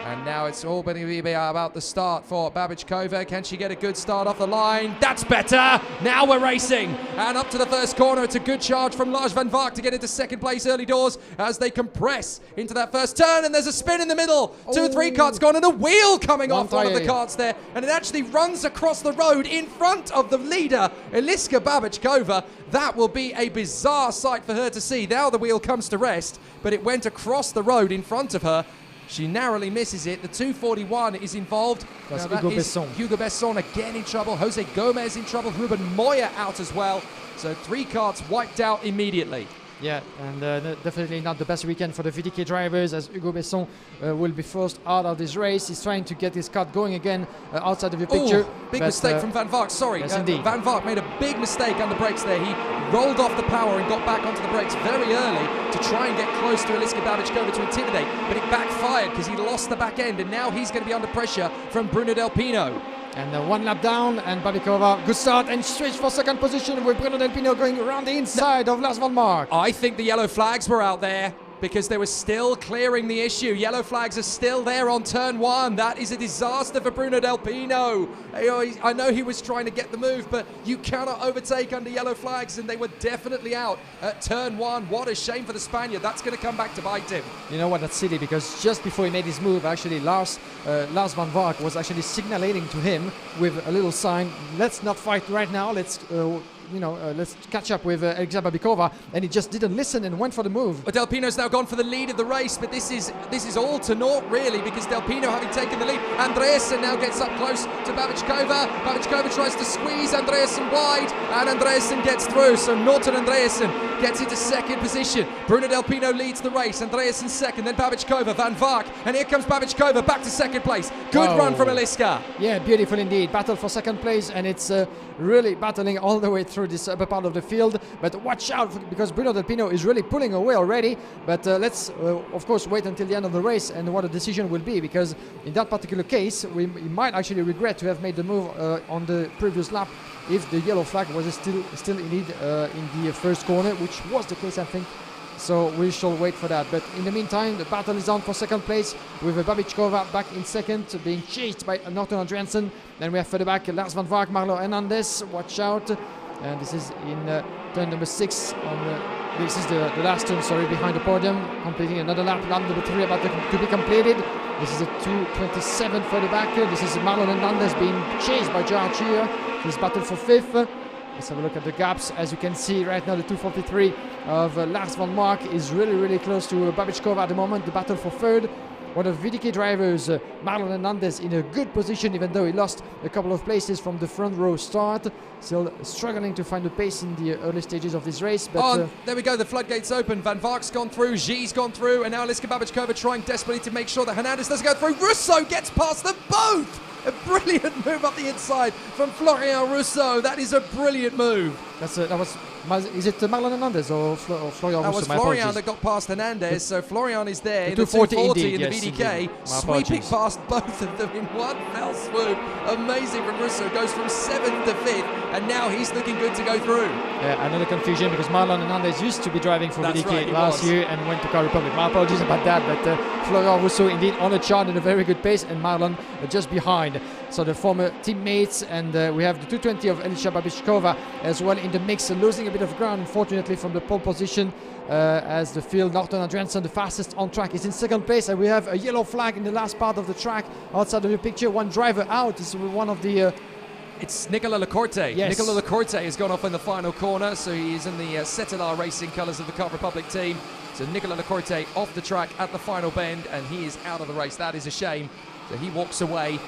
And now it's all going to be about the start for Babičková. Can she get a good start off the line? That's better. Now we're racing. And up to the first corner. It's a good charge from Lars van Vark to get into second place early doors as they compress into that first turn. And there's a spin in the middle. 2-3 carts gone and a wheel coming off one of the carts there. And it actually runs across the road in front of the leader, Eliska Babičková. That will be a bizarre sight for her to see. Now the wheel comes to rest, but it went across the road in front of her. She narrowly misses it. The 241 is involved. That's Now that Hugo is Besson. Hugo Besson again in trouble. Jose Gomez in trouble. Ruben Moya out as well. So 3 carts wiped out immediately. Yeah, and definitely not the best weekend for the VDK drivers, as Hugo Besson will be forced out of this race. He's trying to get his kart going again outside of the picture. Ooh, big mistake from Van Vark, sorry. Yes, indeed. Van Vark made a big mistake on the brakes there. He rolled off the power and got back onto the brakes very early to try and get close to Eliska Babičková to intimidate, but it backfired because he lost the back end, and now he's going to be under pressure from Bruno Del Pino. And 1 lap down, and Babičková, good start, and switch for second position with Bruno Del Pino going around the inside of Lars van Mark. I think the yellow flags were out there because they were still clearing the issue. Yellow flags are still there on turn 1. That is a disaster for Bruno Del Pino. I know he was trying to get the move, but you cannot overtake under yellow flags, and they were definitely out at turn 1. What a shame for the Spaniard. That's going to come back to bite him. You know what, that's silly, because just before he made his move, actually Lars van Vark was actually signaling to him with a little sign, let's not fight right now, let's catch up with Eliska Babičková, and he just didn't listen and went for the move. But Del Pino's now gone for the lead of the race, but this is all to naught really, because Del Pino having taken the lead. Andreasen now gets up close to Babičková. Babičková tries to squeeze Andreasen wide, and Andreasen gets through. So Norton Andreasen gets into second position. Bruno Del Pino leads the race. Andreasen second, then Babičková, Van Vark, and here comes Babičková back to second place. Good run from Eliska. Yeah, beautiful indeed. Battle for second place, and it's really battling all the way through this upper part of the field. But watch out, because Bruno Del Pino is really pulling away already. But let's, of course, wait until the end of the race and what the decision will be, because in that particular case, we might actually regret to have made the move on the previous lap if the yellow flag was still indeed in the first corner, which was the case, I think. So we shall wait for that. But in the meantime, the battle is on for second place, with Babičková back in second, being chased by Norton Andreasen. Then we have further back Lars van Vark, Marlo Hernandez. Watch out. And this is in turn number 6. This is the last turn, sorry, behind the podium, completing another lap. Lap number 3 about to be completed. This is a 2:27 further back. This is Marlon Hernandez being chased by George here. This battle for 5th. Let's have a look at the gaps. As you can see right now, the 2:43 of Lars van Mark is really close to Babičková at the moment. The battle for 3rd. One of VDK drivers, Marlon Hernandez, in a good position, even though he lost a couple of places from the front row start. Still struggling to find the pace in the early stages of this race. But there we go, the floodgates open. Van Vark's gone through, G's gone through, and now Eliska Babičková trying desperately to make sure that Hernandez doesn't go through. Russo gets past them both! A brilliant move up the inside from Florian Russo. That is a brilliant move. Is it Marlon Hernandez or Florian Russo? That was Florian that got past Hernandez. So Florian is there in the 240 in the VDK, sweeping past both of them in one fell swoop. Amazing from Russo. Goes from 7th to 5th, and now he's looking good to go through. Yeah, another confusion, because Marlon Hernandez used to be driving for VDK last year and went to Car Republic. My apologies about that, but Florian Russo indeed on the chart at a very good pace, and Marlon just behind. So the former teammates, and we have the 220 of Eliska Babičková as well in the mix, losing a bit of ground, unfortunately, from the pole position as the field. Norton Andreasen, the fastest on track, is in second place, and we have a yellow flag in the last part of the track outside of the picture. One driver out. This is one of the... It's Nicola Lacorte. Yes. Nicola Lacorte has gone off in the final corner, so he's in the Cetelar Racing colours of the Car Republic team. So Nicola Lacorte off the track at the final bend, and he is out of the race. That is a shame. So he walks away.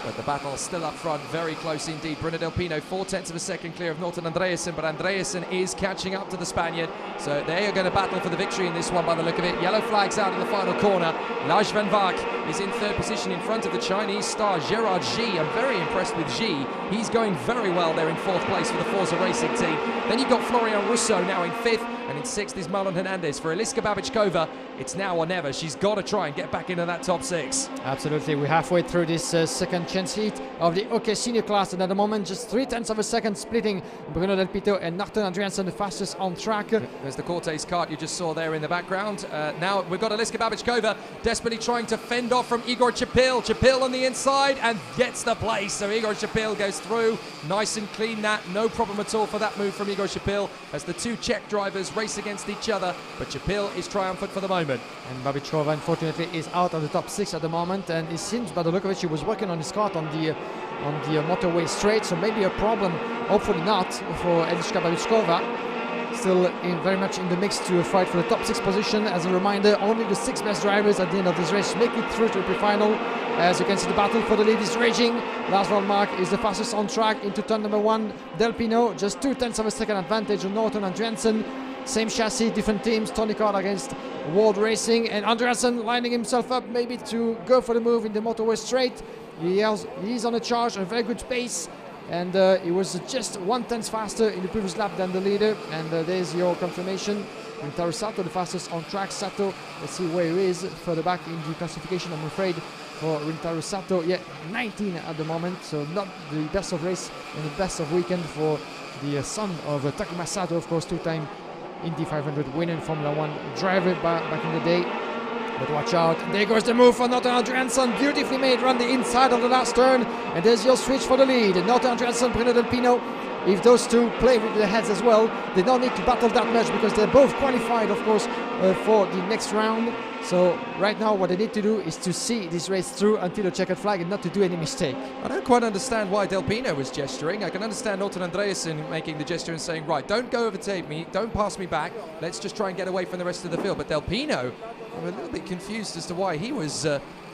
But the battle still up front, very close indeed. Bruno Del Pino, 0.4 of a second clear of Norton Andreasen, but Andreasen is catching up to the Spaniard. So they are going to battle for the victory in this one by the look of it. Yellow flags out in the final corner. Lars van Vark is in 3rd position in front of the Chinese star, Gerard G. I'm very impressed with G. He's going very well there in 4th place for the Forza Racing team. Then you've got Florian Russo now in 5th. And in 6th is Marlon Hernandez. For Eliska Babičková, it's now or never. She's got to try and get back into that top 6. Absolutely. We're halfway through this second chance heat of the OK senior class, and at the moment just 0.3 of a second splitting Bruno Del Pito and Norton Andreasen, the fastest on track. There's the Cortez cart you just saw there in the background. Now we've got Eliska Babičková desperately trying to fend off from Igor Chapil. Chapil on the inside and gets the place. So Igor Chapil goes through. Nice and clean that. No problem at all for that move from Igor Chapil as the two Czech drivers race against each other. But Chapil is triumphant for the moment. And Babičková, unfortunately, is out of the top 6 at the moment. And it seems, by the look of it, she was working on his kart on the motorway straight. So maybe a problem, hopefully not, for Eliska Babičková. Still very much in the mix to fight for the top 6 position. As a reminder, only the 6 best drivers at the end of this race make it through to the pre-final. As you can see, the battle for the lead is raging. Lars van Mark is the fastest on track into turn number 1. Del Pino just 0.2 of a second advantage on Norton Andreasen. Same chassis, different teams. Tony Kart against World Racing, and Andreasen lining himself up maybe to go for the move in the motorway straight. He's on a charge, a very good pace. And he was just 1/10 faster in the previous lap than the leader. And there's your confirmation. Rintaro Sato, the fastest on track. Sato, let's see where he is further back in the classification, I'm afraid, for Rintaro Sato. Yeah, 19 at the moment, so not the best of race and the best of weekend for the son of Takuma Sato, of course, 2-time Indy 500 winner and Formula 1 driver back in the day. But watch out, there goes the move for Norton Andreasen, beautifully made, run the inside of the last turn, and there's your switch for the lead. Norton Andreasen, Bruno Del Pino, if those two play with their heads as well, they don't need to battle that much because they're both qualified, of course, for the next round. So right now what they need to do is to see this race through until the checkered flag and not to do any mistake. I don't quite understand why Del Pino was gesturing. I can understand Norton Andreasen making the gesture and saying, right, don't go overtake me, don't pass me back, let's just try and get away from the rest of the field. But Del Pino, I'm a little bit confused as to why he was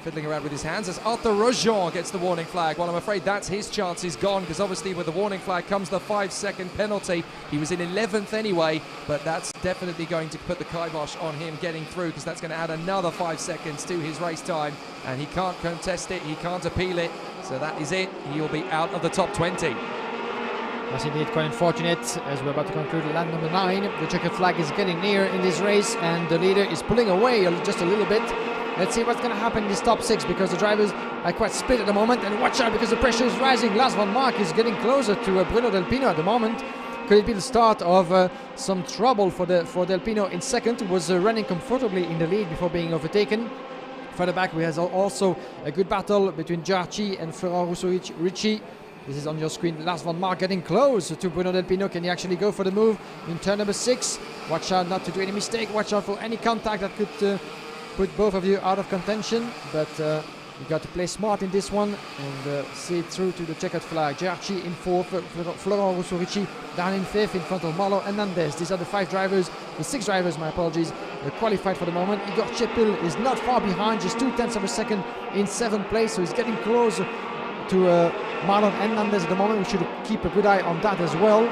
fiddling around with his hands as Arthur Rojon gets the warning flag. Well, I'm afraid that's his chance is gone because obviously with the warning flag comes the 5-second penalty. He was in 11th anyway, but that's definitely going to put the kibosh on him getting through because that's going to add another 5 seconds to his race time, and he can't contest it, he can't appeal it, so that is it. He'll be out of the top 20. Yes, indeed, quite unfortunate as we're about to conclude lap number 9. The checkered flag is getting near in this race and the leader is pulling away just a little bit. Let's see what's going to happen in this top 6 because the drivers are quite split at the moment, and watch out because the pressure is rising. Lars van Mark is getting closer to Bruno Del Pino at the moment. Could it be the start of some trouble for Del Pino in second, who was running comfortably in the lead before being overtaken. Further back we have also a good battle between Jarchi and Florent Russo-Ricci. This is on your screen. Lars van Mark getting close to Bruno Del Pino. Can he actually go for the move in turn number 6? Watch out not to do any mistake. Watch out for any contact that could put both of you out of contention. But you got to play smart in this one and see it through to the checkered flag. Jarchi in 4th, Florent Russo-Ricci down in 5th in front of Marlon Hernandez. These are the 6 drivers, my apologies, qualified for the moment. Igor Chepil is not far behind, just 0.2 of a second in 7th place, so he's getting close to Marlon Hernandez at the moment. We should keep a good eye on that as well.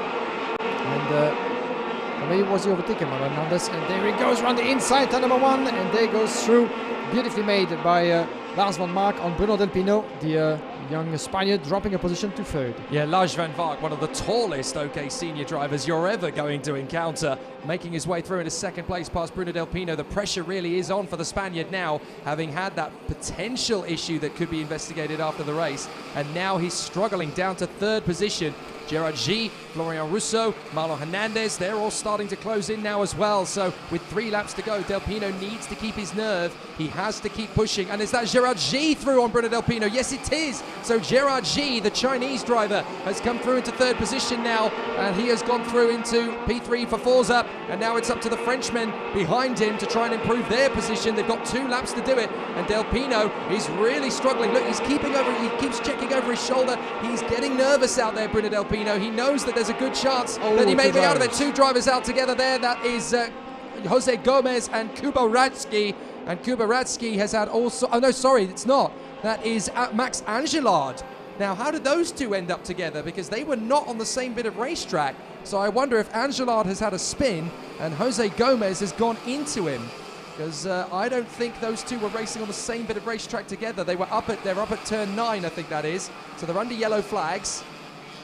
And maybe was he overtaken, Marlon Hernandez? And there he goes around the inside, turn number 1, and there goes through. Beautifully made by Lars van Mark on Bruno Del Pino, the young Spaniard, dropping a position to 3rd. Yeah, Lars van Mark, one of the tallest OK senior drivers you're ever going to encounter, making his way through into 2nd place past Bruno Del Pino. The pressure really is on for the Spaniard now, having had that potential issue that could be investigated after the race, and now he's struggling down to 3rd position. Gerard G, Florian Russo, Marlon Hernandez, they're all starting to close in now as well. So with 3 laps to go, Del Pino needs to keep his nerve. He has to keep pushing. And is that Gerard G through on Bruno Del Pino? Yes, it is. So Gerard G, the Chinese driver, has come through into 3rd position now. And he has gone through into P3 for Forza. And now it's up to the Frenchmen behind him to try and improve their position. They've got 2 laps to do it. And Del Pino is really struggling. Look, he keeps checking over his shoulder. He's getting nervous out there, Bruno Del Pino. He knows that there's a good chance that he may be out of it. 2 drivers out together there. That is Jose Gomez and Kuba Radsky. And Kuba Radsky has had also... Oh, no, sorry, it's not. That is Max Angelard. Now, how did those 2 end up together? Because they were not on the same bit of racetrack. So I wonder if Angelard has had a spin and Jose Gomez has gone into him. Because I don't think those 2 were racing on the same bit of racetrack together. They're up at turn 9, I think that is. So they're under yellow flags.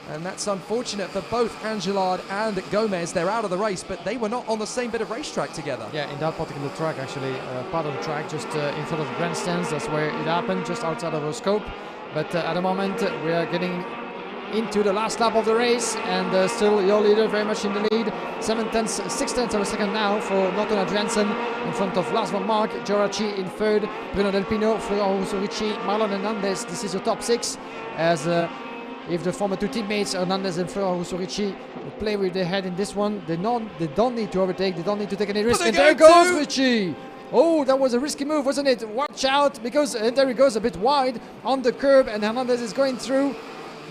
And that's unfortunate for both Angelard and Gomez. They're out of the race, but they were not on the same bit of racetrack together. Yeah, in that particular track, actually, part of the track just in front of the grandstands. That's where it happened, just outside of our scope. But at the moment, we are getting into the last lap of the race, and still your leader very much in the lead. 6 tenths of a second now for Norton Adriansen in front of Lars van Mark, Geraci in third, Bruno Del Pino, Florent Husorici, Marlon Hernandez. This is your top 6, as if the former 2 teammates, Hernandez and Florent Husorici, play with their head in this one, they don't need to overtake, they don't need to take any risk. And there goes Ricci! Oh, that was a risky move, wasn't it? Watch out, because there he goes a bit wide on the curb, and Hernandez is going through.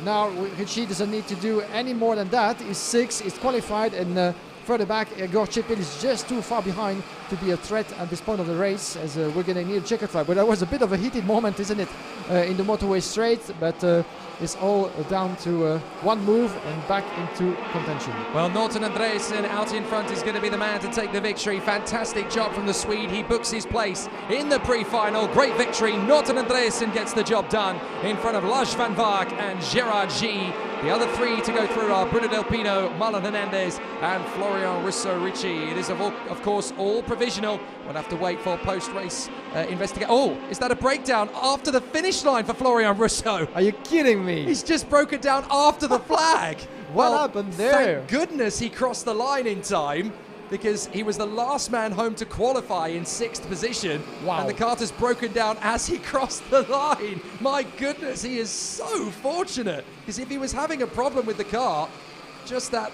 Now Ricci doesn't need to do any more than that. He's 6, he's qualified, and further back, Igor Chipil is just too far behind to be a threat at this point of the race, as we're getting near checkered flag. But that was a bit of a heated moment, isn't it, in the motorway straight? But it's all down to one move and back into contention. Well, Norton Andreasen out in front is going to be the man to take the victory. Fantastic job from the Swede. He books his place in the pre-final. Great victory. Norton Andreasen gets the job done in front of Lars van Vark and Gerard G. The other 3 to go through are Bruno Del Pino, Marlon Hernandez and Florian Russo-Ricci. It is, of course, all provisional. We'll have to wait for post-race investigation. Oh, is that a breakdown after the finish line for Florian Russo? Are you kidding me? He's just broken down after the flag. What happened there? Thank goodness he crossed the line in time, because he was the last man home to qualify in 6th position. Wow. And the cart has broken down as he crossed the line. My goodness, he is so fortunate, because if he was having a problem with the car, just that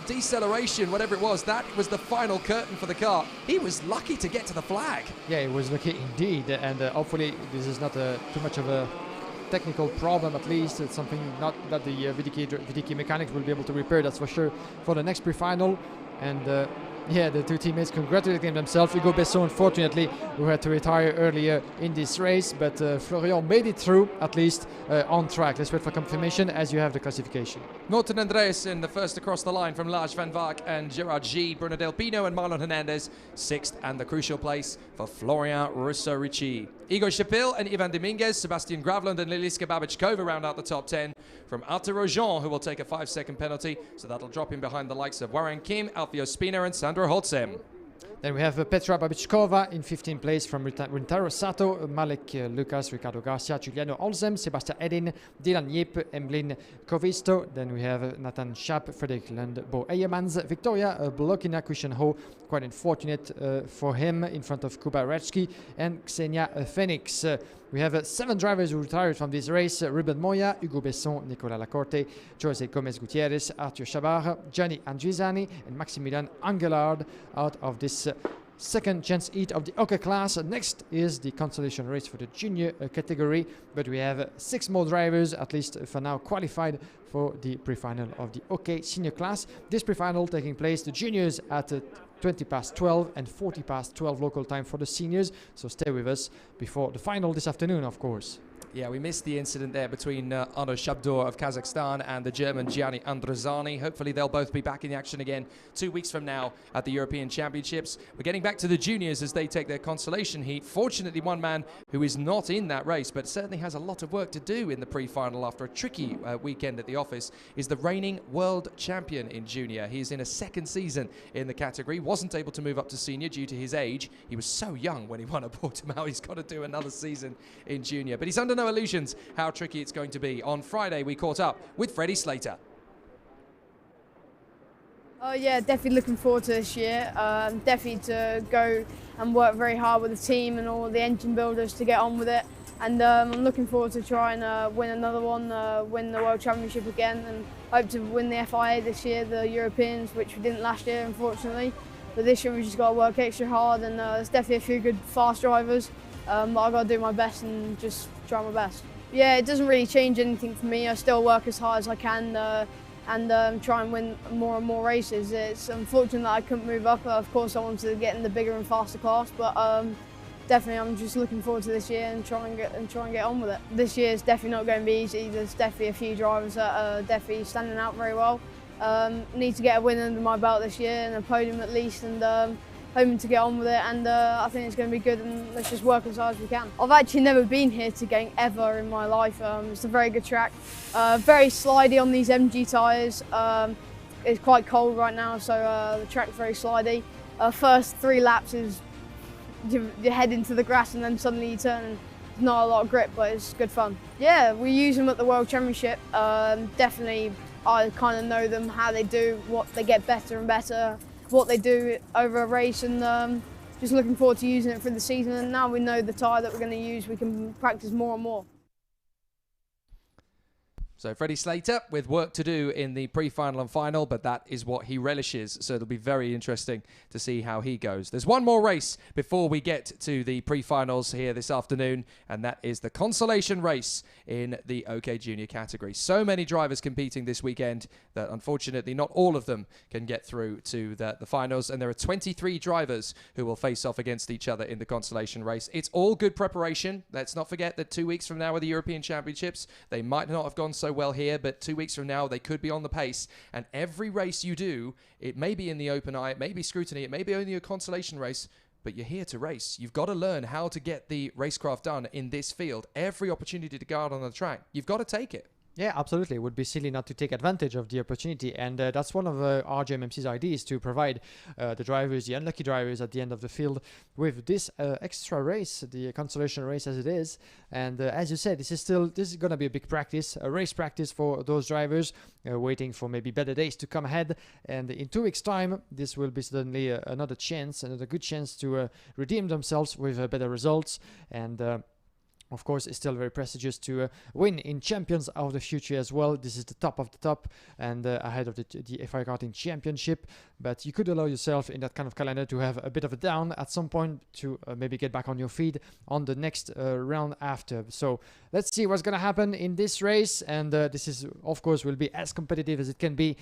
deceleration, whatever it was, that was the final curtain for the car. He was lucky to get to the flag. Yeah, he was lucky indeed, and hopefully this is not too much of a technical problem. At least it's something not that the VDK mechanics will be able to repair, that's for sure, for the next pre-final. And yeah, the 2 teammates congratulating themselves. Hugo Besson, unfortunately, who had to retire earlier in this race, but Florian made it through, at least on track. Let's wait for confirmation as you have the classification. Norton Andreasen, the first across the line from Lars van Vark and Gerard G. Bruno Del Pino and Marlon Hernandez, 6th, and the crucial place for Florian Russo-Ricci. Igor Chapil and Ivan Dominguez, Sebastian Gravland and Liliska Babichkova round out the top 10 from Arturo Jean, who will take a 5-second penalty, so that'll drop him behind the likes of Warren Kim, Alfio Spina and Sandro Holzem. Then we have Petra Babichkova in 15th place from Rintaro Sato, Malek Lucas, Ricardo Garcia, Giuliano Olsem, Sebastian Edin, Dylan Yip, Emblin Kovisto. Then we have Nathan Schaap, Frederik Lund, Bo Eyemans, Victoria Blokina, Christian Ho, quite unfortunate for him, in front of Kuba Rechki and Xenia Phoenix. We have 7 drivers who retired from this race: Ruben Moya, Hugo Besson, Nicolas Lacorte, Jose Gomez Gutierrez, Arthur Chabar, Gianni Andrizani and Maximilian Angelard out of this second chance heat of the OK class. Next is the consolation race for the junior category, but we have 6 more drivers, at least for now, qualified for the pre-final of the OK senior class. This pre-final taking place, the juniors at 20 past 12 and 40 past 12 local time for the seniors, so stay with us before the final this afternoon, of course. Yeah, we missed the incident there between Arno Shabdor of Kazakhstan and the German Gianni Androzani. Hopefully they'll both be back in the action again 2 weeks from now at the European Championships. We're getting back to the juniors as they take their consolation heat. Fortunately, one man who is not in that race, but certainly has a lot of work to do in the pre-final after a tricky weekend at the office, is the reigning world champion in junior. He's in a 2nd season in the category, wasn't able to move up to senior due to his age. He was so young when he won at Portimao. He's got to do another season in junior, but he's under no illusions how tricky it's going to be. On Friday, we caught up with Freddie Slater. Yeah, definitely looking forward to this year. Definitely to go and work very hard with the team and all the engine builders to get on with it. And I'm looking forward to trying to win another one, win the World Championship again, and hope to win the FIA this year, the Europeans, which we didn't last year, unfortunately. But this year we just got to work extra hard, and there's definitely a few good fast drivers. But I've got to do my best and just try my best. Yeah, it doesn't really change anything for me. I still work as hard as I can and try and win more and more races. It's unfortunate that I couldn't move up. Of course, I wanted to get in the bigger and faster class, but definitely I'm just looking forward to this year and try and get on with it. This year is definitely not going to be easy. There's definitely a few drivers that are definitely standing out very well. Need to get a win under my belt this year and a podium at least, and hoping to get on with it, and I think it's going to be good, and let's just work as hard as we can. I've actually never been here to Genk ever in my life. It's a very good track, very slidey on these MG tyres. It's quite cold right now, so the track's very slidey. First 3 laps is you head into the grass and then suddenly you turn and there's not a lot of grip, but it's good fun. Yeah, we use them at the World Championship. Definitely, I kind of know them, how they do, what they get better and better, what they do over a race, and just looking forward to using it for the season. And now we know the tyre that we're going to use, we can practice more and more. So Freddie Slater with work to do in the pre-final and final, but that is what he relishes. So it'll be very interesting to see how he goes. There's one more race before we get to the pre-finals here this afternoon, and that is the Consolation race in the OK Junior category. So many drivers competing this weekend that unfortunately not all of them can get through to the finals, and there are 23 drivers who will face off against each other in the Consolation race. It's all good preparation. Let's not forget that 2 weeks from now are the European Championships. They might not have gone so well here, but 2 weeks from now they could be on the pace, and every race you do, it may be in the open eye, it may be scrutiny, it may be only a consolation race, but you're here to race. You've got to learn how to get the racecraft done in this field. Every opportunity to go out on the track, you've got to take it. Yeah, absolutely. It would be silly not to take advantage of the opportunity, and that's one of RGMMC's ideas, to provide the drivers, the unlucky drivers at the end of the field, with this extra race, the consolation race as it is. And as you said, this is going to be a big practice, a race practice for those drivers, waiting for maybe better days to come ahead. And in 2 weeks' time, this will be suddenly another good chance to redeem themselves with better results. And of course, it's still very prestigious to win in Champions of the Future as well. This is the top of the top, and ahead of the FI Karting Championship. But you could allow yourself in that kind of calendar to have a bit of a down at some point, to maybe get back on your feet on the next round after. So let's see what's going to happen in this race. And this is, of course, will be as competitive as it can be,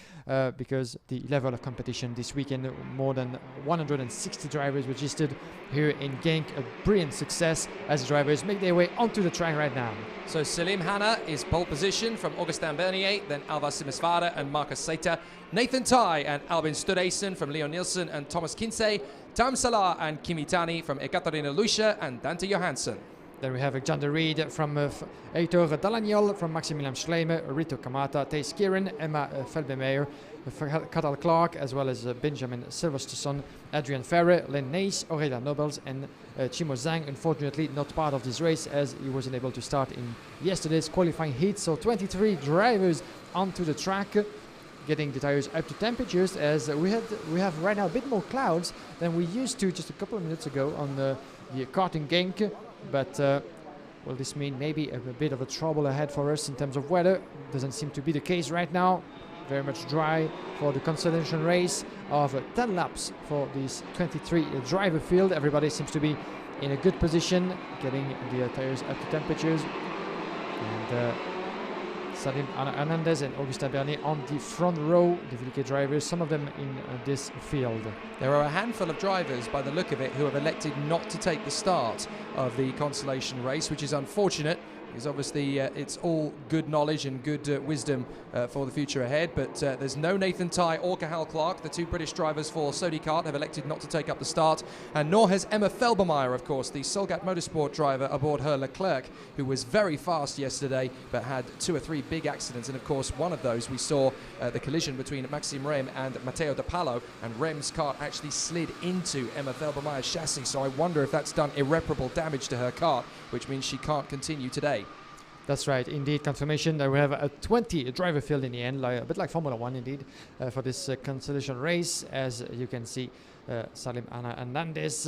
because the level of competition this weekend, more than 160 drivers registered here in Genk. A brilliant success as drivers make their way onto the track right now. So Salim Hanna is pole position from Augustin Bernier, then Alvar Simisvara and Marcus Sater. Nathan Tai and Albin Studesen from Leon Nielsen and Thomas Kinsey. Tam Salah and Kimitani from Ekaterina Lucia and Dante Johansson. Then we have Alexander Reed from Heitor Dalagnol, from Maximilian Schleimer, Rito Kamata, Thijs Kieran, Emma Felbemeyer, Cathal Clark, as well as Benjamin Silverstone, Adrian Ferre, Len Nace, Aurelia Nobles, and Chimo Zhang. Unfortunately, not part of this race, as he wasn't able to start in yesterday's qualifying heat. So 23 drivers onto the track, getting the tires up to temperatures, as we have right now a bit more clouds than we used to just a couple of minutes ago on the karting Genk. But will this mean maybe a bit of a trouble ahead for us in terms of weather? Doesn't seem to be the case right now. Very much dry for the consolation race of 10 laps for this 23 driver field. Everybody seems to be in a good position, getting the tires up to temperatures. And Salim Hernandez and Augustin Bernier on the front row, the VDK drivers, some of them in this field. There are a handful of drivers, by the look of it, who have elected not to take the start of the consolation race, which is unfortunate, because obviously it's all good knowledge and good wisdom for the future ahead. But there's no Nathan Tai or Cathal Clark. The two British drivers for Sodi Kart have elected not to take up the start, and nor has Emma Felbermeyer, of course, the Solgat Motorsport driver aboard her Leclerc, who was very fast yesterday but had 2 or 3 big accidents. And of course, one of those we saw the collision between Maxime Rem and Matteo De Palo, and Rem's kart actually slid into Emma Felbermeyer's chassis. So I wonder if that's done irreparable damage to her kart, which means she can't continue today. That's right, indeed. Confirmation that we have a 20 driver field in the end, a bit like Formula 1 indeed, for this consolation race. As you can see, Salim Hernandez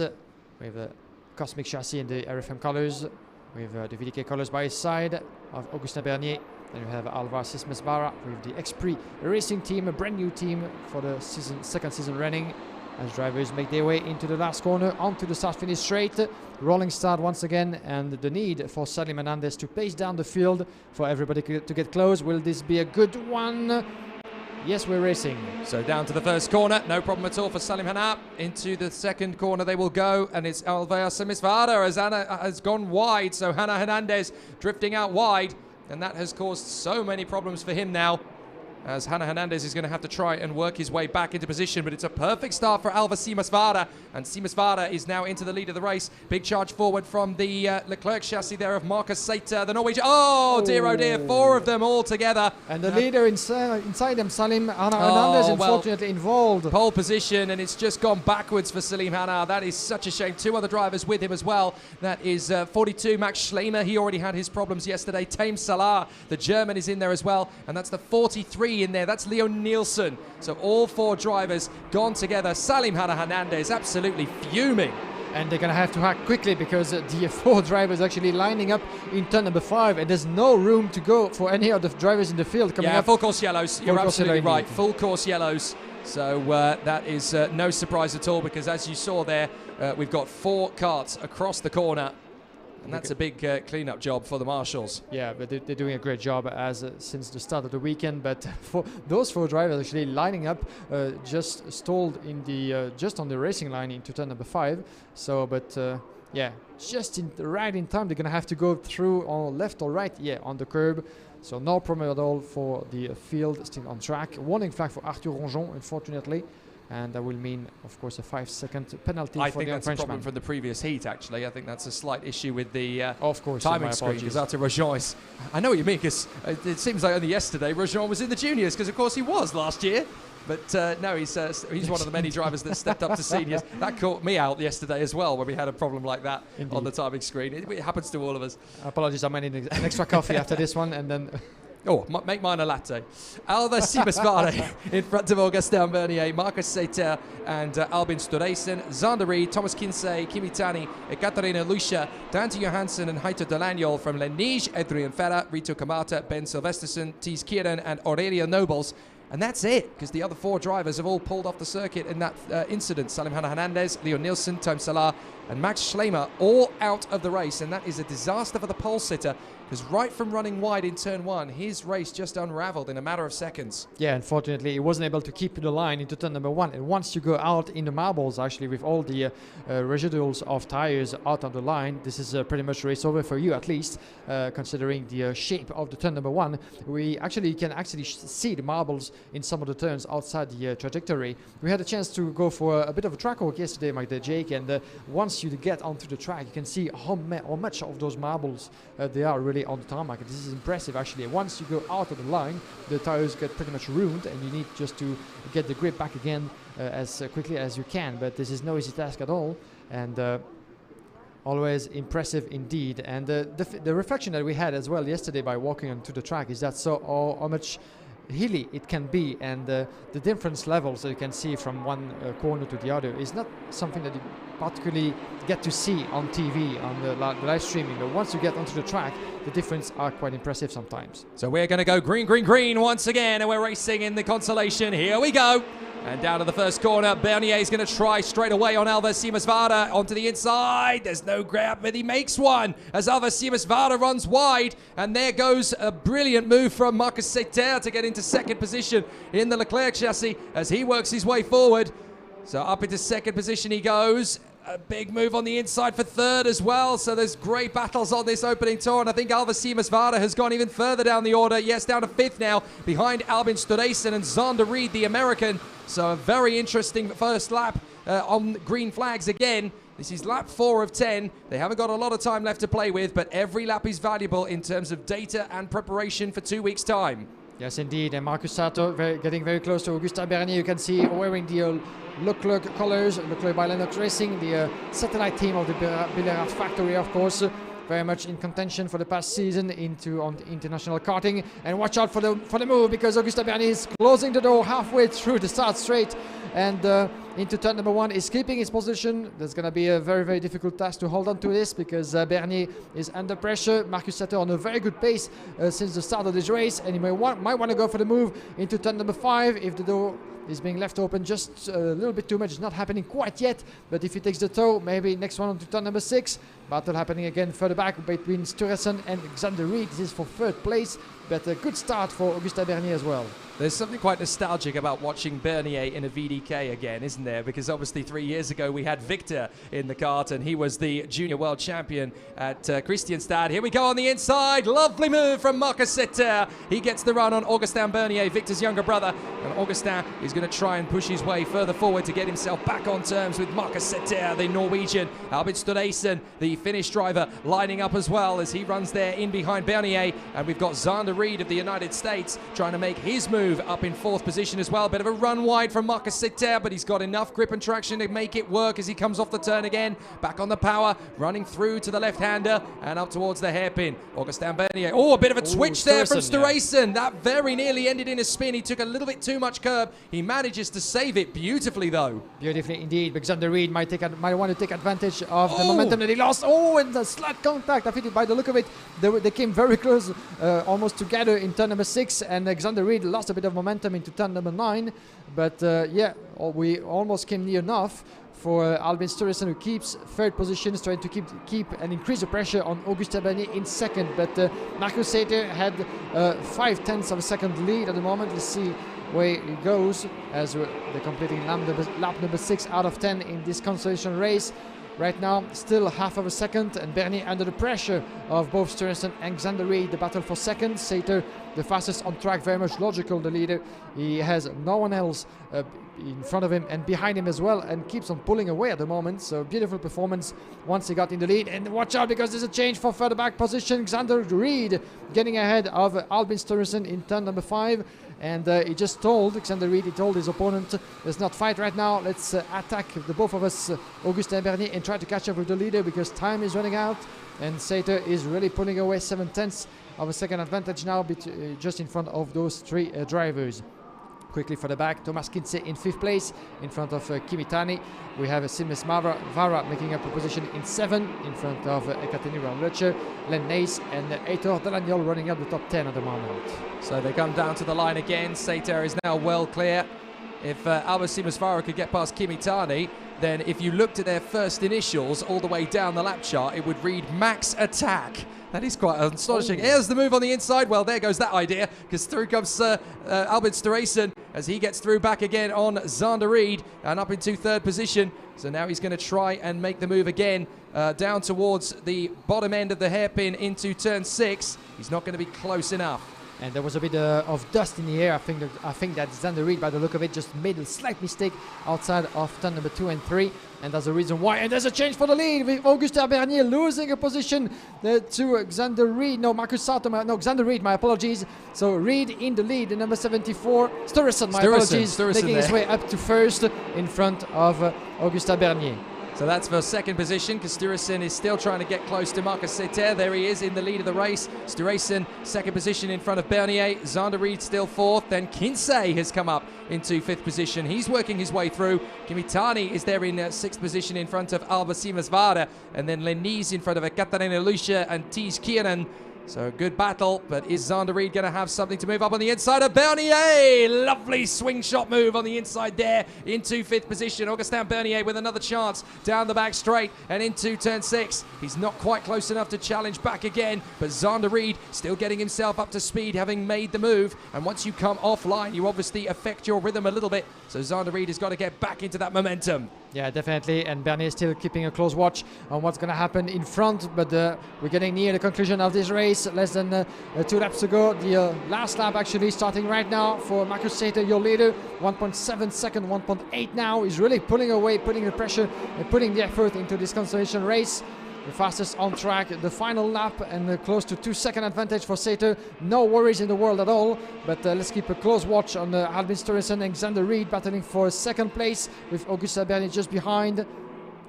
with the Cosmic chassis in the RFM colors, with the VDK colors by his side of Augustin Bernier. Then you have Alvar Sismesvara with the Xpree Racing team, a brand new team for the second season running, as drivers make their way into the last corner, onto the start-finish straight. Rolling start once again, and the need for Salim Hernandez to pace down the field for everybody to get close. Will this be a good one? Yes, we're racing. So down to the first corner, no problem at all for Salim Hanna. Into the second corner they will go, and it's Alvar Simisvara as Hanna has gone wide. So Hanna Hernandez drifting out wide, and that has caused so many problems for him now. as Hanna Hernandez is going to have to try and work his way back into position, but it's a perfect start for Alva Simasvara, and Simasvara is now into the lead of the race. Big charge forward from the Leclerc chassis there of Marcus Sater, the Norwegian. Oh dear, 4 of them all together. And the leader inside them, Salim Hanna Hernandez, unfortunately involved. Pole position, and it's just gone backwards for Salim Hanna. That is such a shame. 2 other drivers with him as well. That is 42, Max Schlemer. He already had his problems yesterday. Taim Salah, the German, is in there as well, and that's the 43 in there. That's Leo Nielsen. So all 4 drivers gone together. Salim Hanna Hernandez absolutely fuming. And they're going to have to act quickly because the 4 drivers actually lining up in turn number 5, and there's no room to go for any of the drivers in the field coming up. Full course yellows. You're absolutely right. Indeed. Full course yellows. So that is no surprise at all, because as you saw there, we've got 4 carts across the corner. And that's a big clean-up job for the marshals. Yeah, but they're doing a great job since the start of the weekend. But for those 4 drivers actually lining up, just stalled in the just on the racing line into turn number 5. So, but yeah, just right in time. They're gonna have to go through on left or right. Yeah, on the curb. So no problem at all for the field still on track. Warning flag for Arthur Ronjon, unfortunately. And that will mean, of course, a 5-second penalty for the Frenchman. I think that's a problem from the previous heat, actually. I think that's a slight issue with the of course, timing screen. Because Arthur Ronjon is... I know what you mean, because it seems like only yesterday Ronjon was in the juniors, because, of course, he was last year. But no, he's one of the many drivers that stepped up to seniors. That caught me out yesterday as well, when we had a problem like that on the timing screen. It happens to all of us. Apologies, I might need an extra coffee after this one, and then... Oh, make mine a latte. Alva Simasvara in front of Augustin Bernier, Marcus Sater and Albin Storeisen, Zander Reed, Thomas Kinsey, Kimi Tani, Ekaterina Lucia, Dante Johansson and Heito Delaniol from Lenige, Adrian Ferra, Rito Kamata, Ben Silvesterson, Thies Kieran and Aurelia Nobles. And that's it, because the other 4 drivers have all pulled off the circuit in that incident. Salim Hanna Hernandez, Leo Nielsen, Taim Salah and Max Schlemer all out of the race. And that is a disaster for the pole sitter, because right from running wide in turn 1, his race just unraveled in a matter of seconds. Yeah, unfortunately, he wasn't able to keep the line into turn number 1. And once you go out in the marbles, actually, with all the residuals of tires out on the line, this is pretty much race over for you, at least, considering the shape of the turn number 1. We actually can see the marbles in some of the turns outside the trajectory. We had a chance to go for a bit of a track walk yesterday, my dear Jake, and once you get onto the track, you can see how much of those marbles they are really on the tarmac. This is impressive, actually. Once you go out of the line, the tires get pretty much ruined, and you need just to get the grip back again as quickly as you can. But this is no easy task at all, and always impressive indeed. And the reflection that we had as well yesterday by walking onto the track is that how much hilly it can be, and the difference levels that you can see from one corner to the other is not something that you particularly get to see on TV, on the live streaming. But once you get onto the track, the difference are quite impressive sometimes. So we're going to go green, green, green once again, and we're racing in the Consolation. Here we go. And down to the first corner, Bernier is going to try straight away on Alva Simasvara onto the inside. There's no grab, but he makes one as Alva Simasvara runs wide. And there goes a brilliant move from Marcus Sater to get into second position in the Leclerc chassis as he works his way forward. So up into second position he goes. A big move on the inside for third as well. So there's great battles on this opening tour. And I think Alva Simasvara has gone even further down the order. Yes, down to fifth now behind Albin Storeisen and Zander Reed, the American. So a very interesting first lap on green flags again. This is lap 4 of 10. They haven't got a lot of time left to play with, but every lap is valuable in terms of data and preparation for 2 weeks' time. Yes, indeed. And Marcus Sato getting very close to Augustin Bernier. You can see wearing the Leclerc colors, Leclerc by Lennox Racing, the satellite team of the Billerard factory, of course. Very much in contention for the past season on the international karting. And watch out for the move, because Augustin Bernier is closing the door halfway through the start straight. And into turn number 1 is keeping his position. There's going to be a very, very difficult task to hold on to this, because Bernier is under pressure. Marcus Sato on a very good pace since the start of this race, and he might want to go for the move into turn number 5 if the door is being left open just a little bit too much. It's not happening quite yet, but if he takes the toe, maybe next one onto turn number 6. Battle happening again further back between Storeisen and Xander Reed. This is for third place. but a good start for Augustin Bernier as well. There's something quite nostalgic about watching Bernier in a VDK again, isn't there? Because obviously 3 years ago we had Victor in the kart and he was the junior world champion at Christianstad. Here we go on the inside. Lovely move from Marcus Setter. He gets the run on Augustin Bernier, Victor's younger brother. And Augustin is going to try and push his way further forward to get himself back on terms with Marcus Setter, the Norwegian. Albert Storesen, the Finnish driver, lining up as well as he runs there in behind Bernier. And we've got Zander Reed of the United States trying to make his move up in 4th position as well. Bit of a run wide from Marcus Setter, but he's got enough grip and traction to make it work as he comes off the turn again. Back on the power, running through to the left-hander and up towards the hairpin. Augustin Bernier. Oh, a bit of a twitch there from Storesen. That very nearly ended in a spin. He took a little bit too much curb. He manages to save it beautifully, though. Beautifully indeed. But Zander Reed might want to take advantage of the momentum that he lost. Oh, and the slight contact. I think by the look of it, they came very close, almost together in turn number 6, and Zander Reed lost a bit of momentum into turn number 9. But yeah, we almost came near enough for Albin Storesen, who keeps 3rd position, is trying to keep and increase the pressure on Augustin Bernier in 2nd. But Marcus Setter had 5/10 of a second lead at the moment. Let's see where he goes as they're completing lap number 6 out of 10 in this consolation race. Right now, still half of a second, and Bernier under the pressure of both Storesen and Zander Reed. The battle for 2nd. Setter, the fastest on track, very much logical, the leader. He has no one else in front of him and behind him as well, and keeps on pulling away at the moment. So beautiful performance once he got in the lead. And watch out, because there's a change for further back position. Zander Reed getting ahead of Albin Storesen in turn number 5. And he just told Zander Reed, he told his opponent, let's not fight right now, let's attack the both of us, Augustin Bernier, and try to catch up with the leader because time is running out. And Setter is really pulling away 7/10 of a second advantage now, just in front of those 3 drivers. Quickly for the back, Thomas Kinsey in 5th place in front of Kimitani. We have Simes Vara making up a position in 7 in front of Ekaterina Löcher, Len Nace, and Heitor Delagnol running up the top 10 at the moment. So they come down to the line again. Setter is now well clear. If Albert Simes-Vara could get past Kimitani, then if you looked at their first initials all the way down the lap chart, it would read Max Attack. That is quite astonishing. Here's the move on the inside. Well, there goes that idea, because through comes Albert Storesen as he gets through back again on Zander Reed and up into 3rd position. So now he's going to try and make the move again down towards the bottom end of the hairpin into turn 6. He's not going to be close enough. And there was a bit of dust in the air. I think that Zander Reed, by the look of it, just made a slight mistake outside of turn number 2 and 3. And that's the reason why. And there's a change for the lead with Augustin Bernier losing a position to Zander Reed. No, Marcus Sauter. No, Zander Reed, my apologies. So Reed in the lead, the number 74. Storesen, my apologies. Making his way up to 1st in front of Augustin Bernier. So that's for 2nd position, because Storesen is still trying to get close to Marcus Setter. There he is in the lead of the race. Storesen, 2nd position in front of Bernier. Zander Reed still 4th. Then Kinsey has come up into 5th position. He's working his way through. Kimitani is there in 6th position in front of Alba Siemens-Vara. And then Lenise in front of Ekaterina Löcher and Thies Kieran. So good battle, but is Zander Reed going to have something to move up on the inside of Bernier? Lovely swing shot move on the inside there into 5th position. Augustin Bernier with another chance down the back straight and into turn 6. He's not quite close enough to challenge back again, but Zander Reed still getting himself up to speed, having made the move. And once you come offline, you obviously affect your rhythm a little bit. So Zander Reed has got to get back into that momentum. Yeah, definitely. And Bernier still keeping a close watch on what's going to happen in front. But we're getting near the conclusion of this race. Less than 2 laps to go. The last lap actually starting right now for Marcus Setter, your leader. 1.7 second, 1.8 now. He's really pulling away, putting the pressure and putting the effort into this consolation race. The fastest on track, the final lap, and close to 2 second advantage for Setter. No worries in the world at all, but let's keep a close watch on Albin Storesen and Zander Reed battling for 2nd place with Augustin Bernier just behind.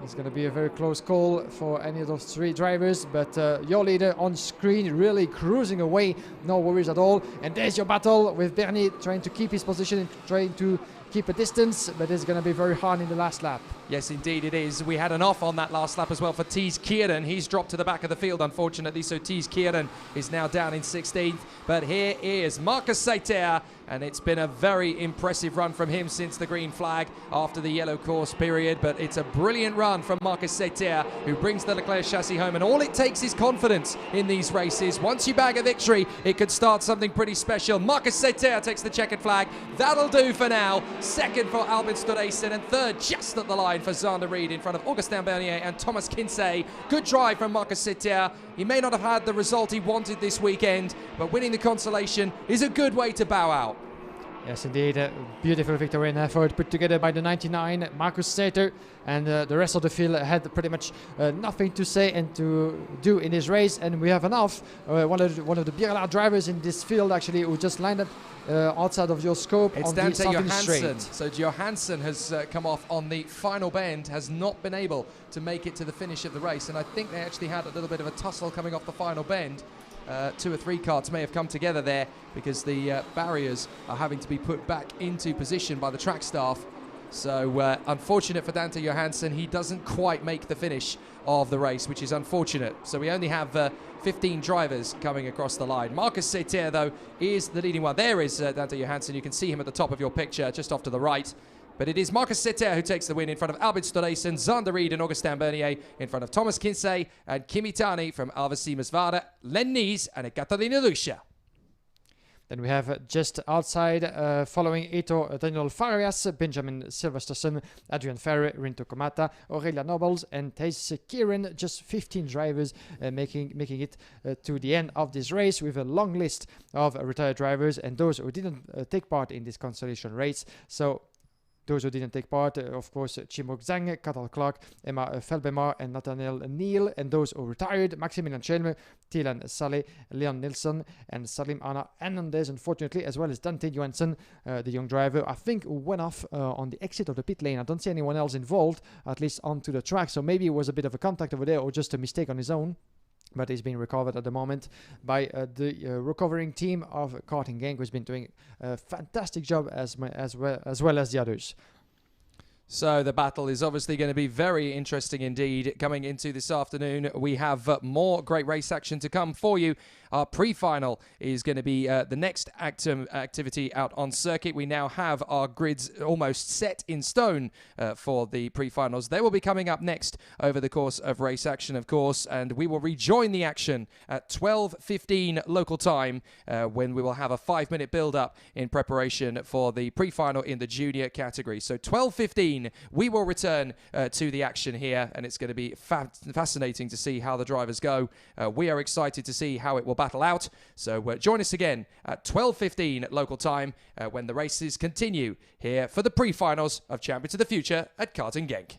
It's going to be a very close call for any of those 3 drivers, but your leader on screen really cruising away, no worries at all. And there's your battle with Bernier trying to keep his position, trying to keep a distance, but it's going to be very hard in the last lap. Yes, indeed it is. We had an off on that last lap as well for Thies Kieran. He's dropped to the back of the field, unfortunately, so Thies Kieran is now down in 16th. But here is Marcus Setter And it's been a very impressive run from him since the green flag after the yellow course period. But it's a brilliant run from Marcus Seter, who brings the Leclerc chassis home. And all it takes is confidence in these races. Once you bag a victory, it could start something pretty special. Marcus Seter takes the checkered flag. That'll do for now. Second for Albin Studesen, and third just at the line for Zander Reed in front of Augustin Bernier and Thomas Kinsey. Good drive from Marcus Seter. He may not have had the result he wanted this weekend, but winning the Consolation is a good way to bow out. Yes, indeed, a beautiful victory and effort put together by the 99, Marcus Seter, and the rest of the field had pretty much nothing to say and to do in this race. And we have enough. One of the Birla drivers in this field actually who just lined up outside of your scope. It's on Dante the Johansson. straight. So Johansson has come off on the final bend, has not been able to make it to the finish of the race. And I think they actually had a little bit of a tussle coming off the final bend. 2 or 3 carts may have come together there because the barriers are having to be put back into position by the track staff. So unfortunate for Dante Johansson, he doesn't quite make the finish of the race, which is unfortunate. So we only have 15 drivers coming across the line. Marcus Seter, though, is the leading one. There is Dante Johansson. You can see him at the top of your picture, just off to the right. But it is Marcus Seter who takes the win in front of Albin Studesen, Zander Reed and Augustin Bernier, in front of Thomas Kinsey and Kimi Tani from Alva Siemenswara, Len Nies and Ekaterina Lucia. Then we have just outside, following Eto, Daniel Farias, Benjamin Silversterson, Adrian Ferre, Rinto Komata, Aurelia Nobles, and Thijs Kieran. Just 15 drivers making it to the end of this race, with a long list of retired drivers and those who didn't take part in this consolation race. So those who didn't take part, of course, Chimok Zhang, Katal Clark, Emma Felbemar, and Nathaniel Neal. And those who retired, Maximilian Chelme, Tilan Saleh, Leon Nilsson, and Salim Anna Hernandez, unfortunately, as well as Dante Johansson, the young driver, I think, who went off on the exit of the pit lane. I don't see anyone else involved, at least onto the track. So maybe it was a bit of a contact over there or just a mistake on his own. But he's being recovered at the moment by the recovering team of Karting Genk, who's been doing a fantastic job as well as the others. So the battle is obviously going to be very interesting indeed coming into this afternoon. We have more great race action to come for you. Our pre-final is going to be the next activity out on circuit. We now have our grids almost set in stone for the pre-finals. They will be coming up next over the course of race action, of course, and we will rejoin the action at 12:15 local time when we will have a 5-minute build-up in preparation for the pre-final in the junior category. So 12:15. We will return to the action here, and it's going to be fascinating to see how the drivers go. We are excited to see how it will battle out. So join us again at 12:15 local time when the races continue here for the pre-finals of Champions of the Future at Karting Genk.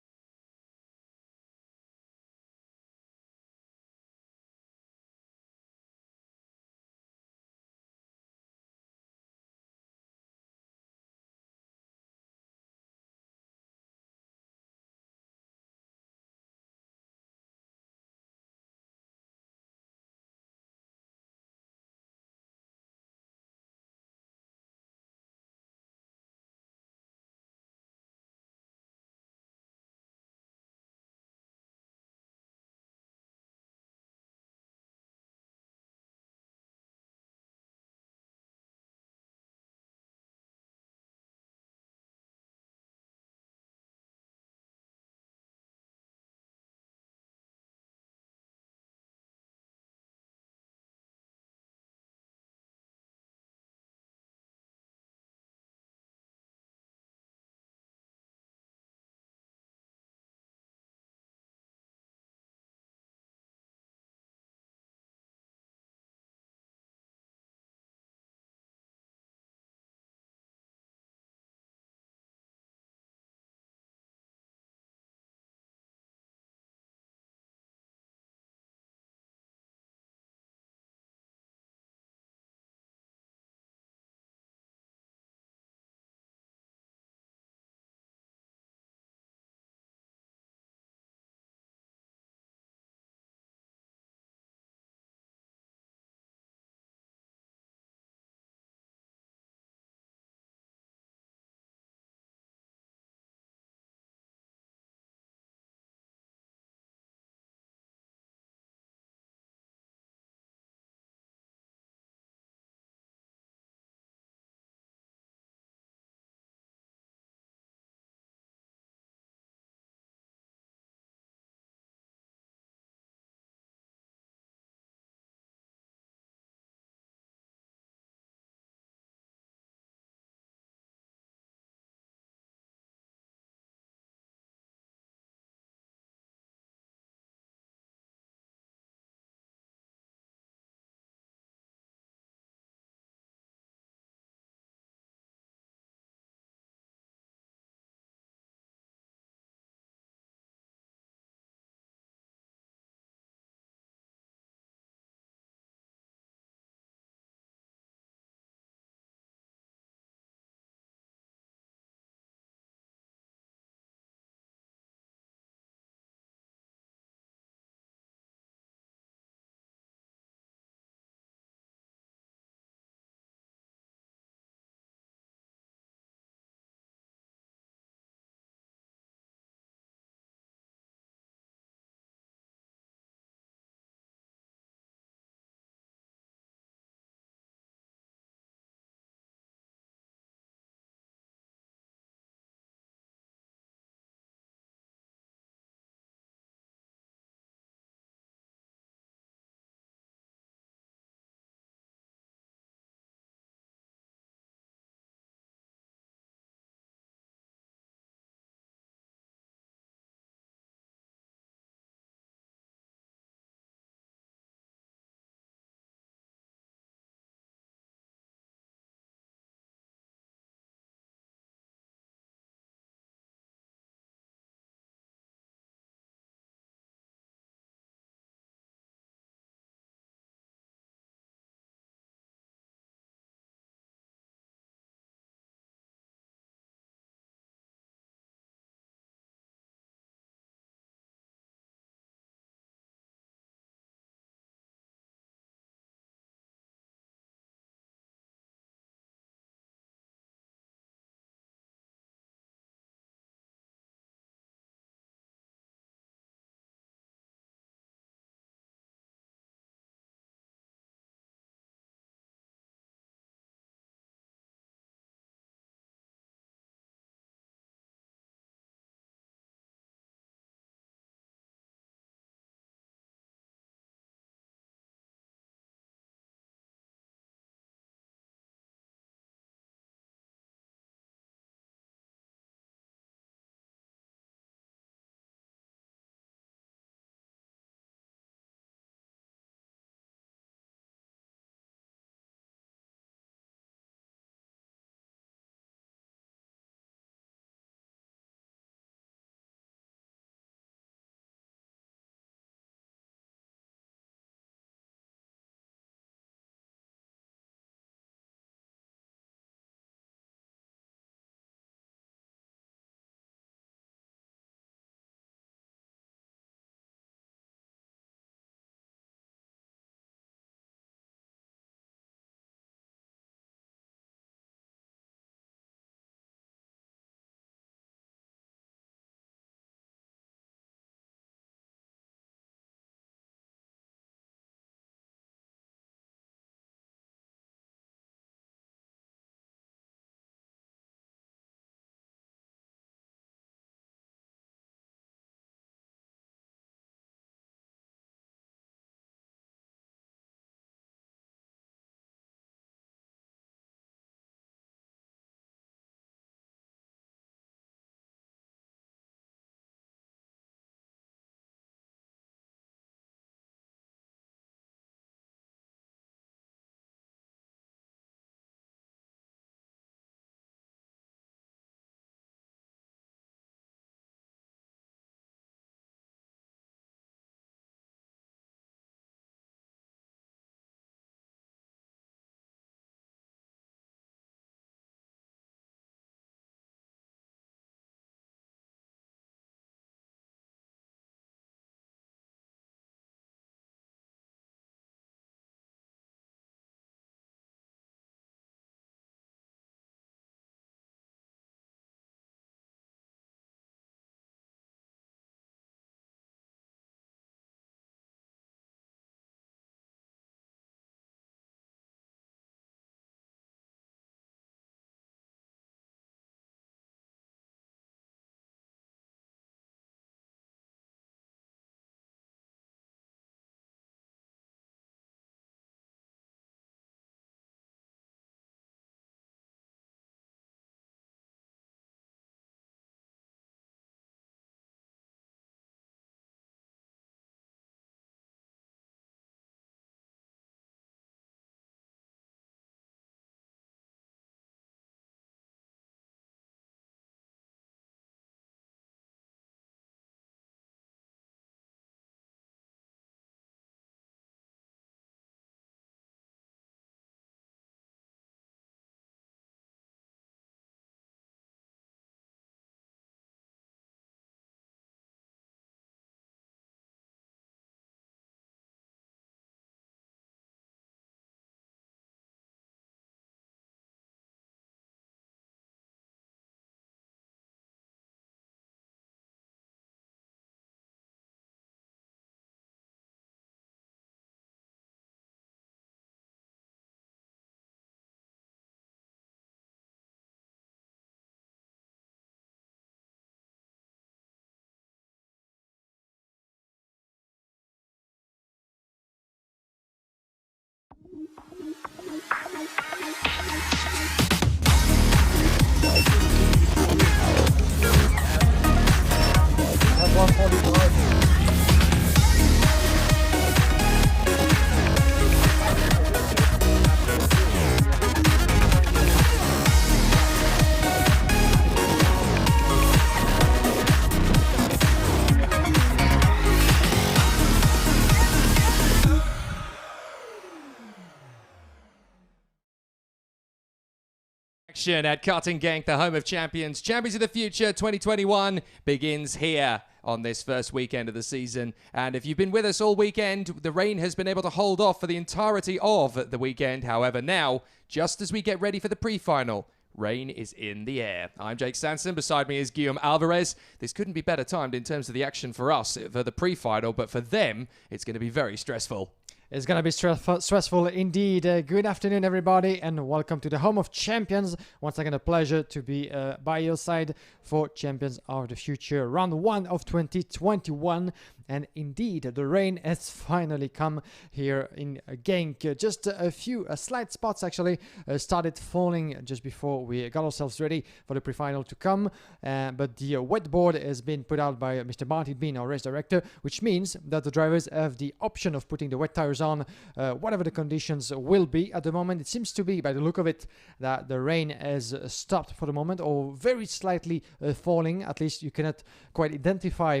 Action at Karting Genk, the home of champions. Champions of the Future 2021 begins here on this first weekend of the season. And if you've been with us all weekend, the rain has been able to hold off for the entirety of the weekend. However, now, just as we get ready for the pre-final, rain is in the air. I'm Jake Sanson. Beside me is Guillaume Alvarez. This couldn't be better timed in terms of the action for us for the pre-final, but for them, it's going to be very stressful. It's going to be stressful indeed. Good afternoon, everybody, and welcome to the home of champions. Once again, a pleasure to be by your side for Champions of the Future, round 1 of 2021. And indeed, the rain has finally come here in Genk. Just a few slight spots actually started falling just before we got ourselves ready for the pre-final to come. But the wet board has been put out by Mr. Martin Bean, our race director, which means that the drivers have the option of putting the wet tires on whatever the conditions will be. At the moment, it seems to be, by the look of it, that the rain has stopped for the moment, or very slightly falling. At least you cannot quite identify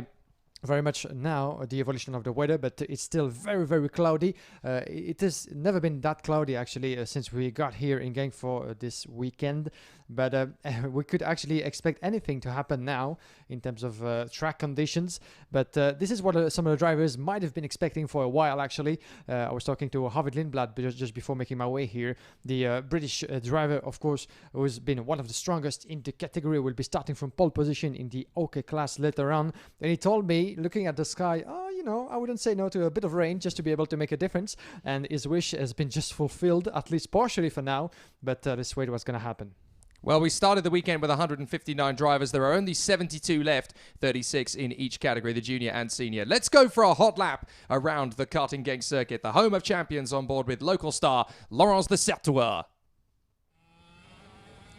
very much now the evolution of the weather, but it's still very, very cloudy. It has never been that cloudy actually since we got here in Genk for this weekend. But we could actually expect anything to happen now in terms of track conditions. But this is what some of the drivers might have been expecting for a while actually. I was talking to Harvard Lindblad just before making my way here. The British driver, of course, who's been one of the strongest in the category, will be starting from pole position in the OK class later on. And he told me, looking at the sky, I wouldn't say no to a bit of rain just to be able to make a difference. And his wish has been just fulfilled, at least partially for now. But this way it was going to happen. Well, we started the weekend with 159 drivers. There are only 72 left, 36 in each category, the junior and senior. Let's go for a hot lap around the Karting Genk circuit, the home of champions, on board with local star Laurence de Certois.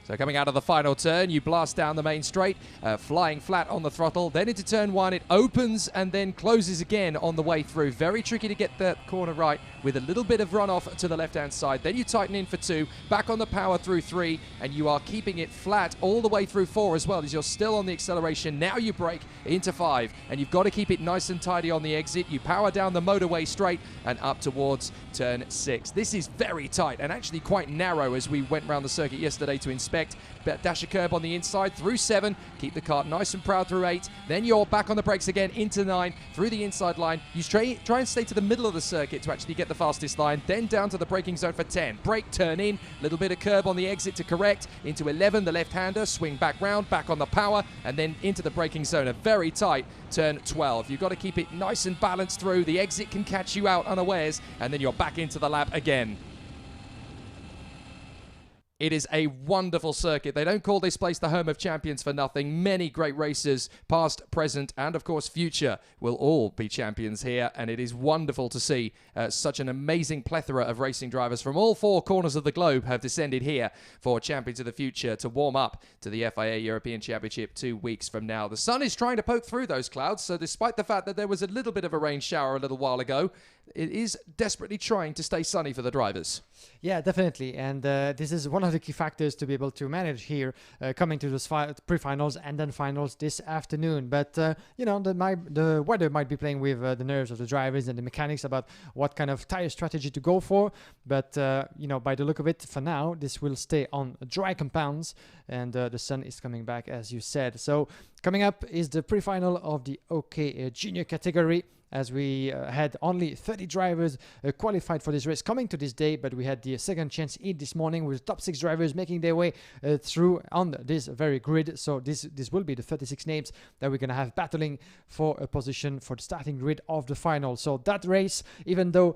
So coming out of the final turn, you blast down the main straight, flying flat on the throttle. Then into turn 1, it opens and then closes again on the way through. Very tricky to get that corner right with a little bit of runoff to the left-hand side. Then you tighten in for 2, back on the power through 3, and you are keeping it flat all the way through 4 as well, as you're still on the acceleration. Now you brake into 5, and you've got to keep it nice and tidy on the exit. You power down the motorway straight and up towards turn 6. This is very tight and actually quite narrow as we went around the circuit yesterday to inspect. Dash a curb on the inside through 7, keep the car nice and proud through 8, then you're back on the brakes again into 9, through the inside line. You try and stay to the middle of the circuit to actually get the fastest line, then down to the braking zone for 10. Brake, turn in, little bit of curb on the exit to correct, into 11, the left-hander, swing back round, back on the power, and then into the braking zone. A very tight turn 12. You've got to keep it nice and balanced through. The exit can catch you out unawares, and then you're back into the lap again. It is a wonderful circuit. They don't call this place the home of champions for nothing. Many great racers, past, present, and of course future, will all be champions here. And it is wonderful to see such an amazing plethora of racing drivers from all 4 corners of the globe have descended here for Champions of the Future to warm up to the FIA European Championship 2 weeks from now. The sun is trying to poke through those clouds, so despite the fact that there was a little bit of a rain shower a little while ago, it is desperately trying to stay sunny for the drivers. Yeah, definitely. And this is one of the key factors to be able to manage here, coming to those pre-finals and then finals this afternoon. But, the weather might be playing with the nerves of the drivers and the mechanics about what kind of tire strategy to go for. But, by the look of it, for now, this will stay on dry compounds, and the sun is coming back, as you said. So coming up is the pre-final of the OK Junior category, as we had only 30 drivers qualified for this race coming to this day, but we had the second chance heat this morning with top 6 drivers making their way through on this very grid. So this will be the 36 names that we're going to have battling for a position for the starting grid of the final. So that race, even though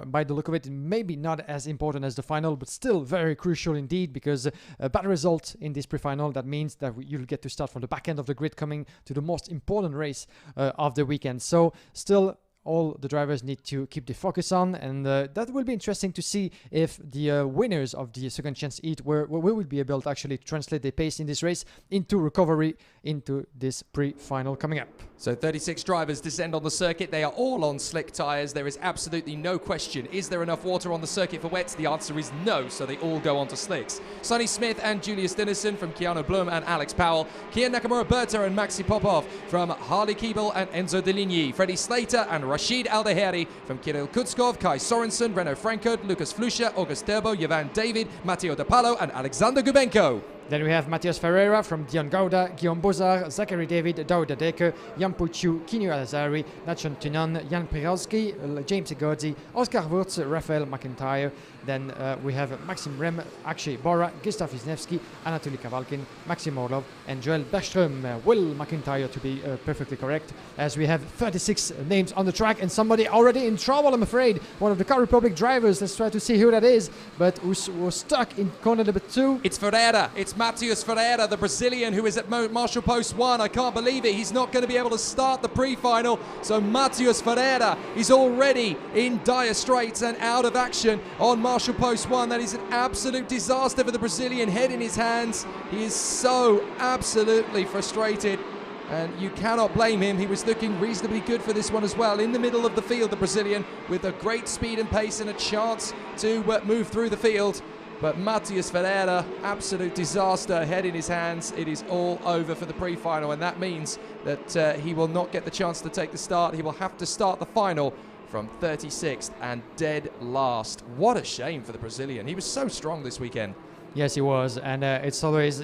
by the look of it, maybe not as important as the final, but still very crucial indeed, because a bad result in this pre-final, that means that you'll get to start from the back end of the grid coming to the most important race of the weekend. So still, all the drivers need to keep the focus on, and that will be interesting to see if the winners of the second chance heat will be able to actually translate their pace in this race into recovery into this pre-final coming up. So 36 drivers descend on the circuit. They are all on slick tyres. There is absolutely no question. Is there enough water on the circuit for wets? The answer is no, so they all go onto slicks. Sonny Smith and Julius Dennison from Keanu Blum and Alex Powell. Kian Nakamura Berta and Maxi Popov from Harley Keeble and Enzo Deligny. Freddie Slater and Rashid Aldeheri from Kirill Kutskov, Kai Sorensen, Renaud Frankert, Lucas Flusha, August Derbo, Yvan David, Matteo De Palo, and Alexander Gubenko. Then we have Matthias Ferreira from Dion Gouda, Guillaume Bozar, Zachary David, Dauda Decker, Jan Puchu, Kinu Alazari, Nachon Tunan, Jan Piralski, James Igodzi, Oscar Wurz, Raphael McIntyre. Then we have Maxim Rem, Akshay Bora, Gustav Wisniewski, Anatoly Kavalkin, Maxim Orlov, and Joel Bergström. Will McIntyre, to be perfectly correct, as we have 36 names on the track and somebody already in trouble, I'm afraid. One of the Car Republic drivers. Let's try to see who that is, but who's stuck in corner number 2. It's Ferreira. It's Matheus Ferreira, the Brazilian who is at Marshall Post 1. I can't believe it. He's not going to be able to start the pre-final. So Matheus Ferreira is already in dire straits and out of action on Marshall Post 1. That is an absolute disaster for the Brazilian, head in his hands. He is so absolutely frustrated. And you cannot blame him. He was looking reasonably good for this one as well. In the middle of the field, the Brazilian, with a great speed and pace and a chance to move through the field. But Matheus Ferreira, absolute disaster, head in his hands. It is all over for the pre-final, and that means that he will not get the chance to take the start. He will have to start the final from 36th and dead last. What a shame for the Brazilian. He was so strong this weekend. Yes, he was, and it's always,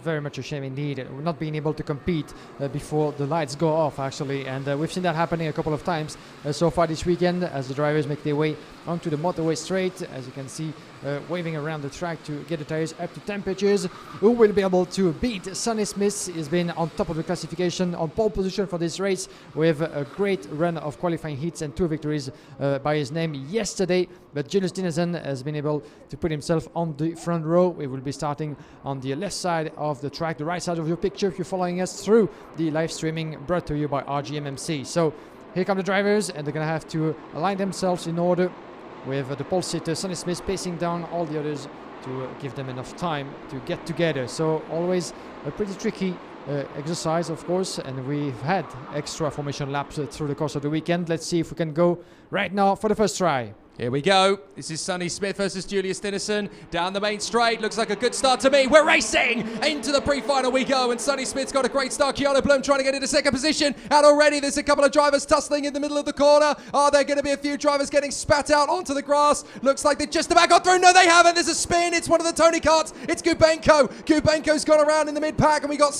very much a shame indeed, not being able to compete before the lights go off, actually. And we've seen that happening a couple of times so far this weekend as the drivers make their way onto the motorway straight, as you can see, waving around the track to get the tires up to temperatures. Who will be able to beat Sonny Smith? He's been on top of the classification, on pole position for this race, with a great run of qualifying heats and 2 victories by his name yesterday. But Julius Dinesen has been able to put himself on the front row. We will be starting on the left side of the track, the right side of your picture if you're following us through the live streaming brought to you by RGMMC. So here come the drivers, and they're going to have to align themselves in order, with the pole sitter Sonny Smith pacing down all the others to give them enough time to get together. So always a pretty tricky exercise, of course, and we've had extra formation laps through the course of the weekend. Let's see if we can go right now for the first try. Here we go. This is Sonny Smith versus Julius Dinesen down the main straight. Looks like a good start to me. We're racing into the pre-final we go, and Sonny Smith's got a great start. Keanu Blum trying to get into second position, and already there's a couple of drivers tussling in the middle of the corner. Are there going to be a few drivers getting spat out onto the grass? Looks like they just about got through. No, they haven't. There's a spin. It's one of the Tony karts. It's Gubenko. Gubenko's gone around in the mid-pack, and we got 2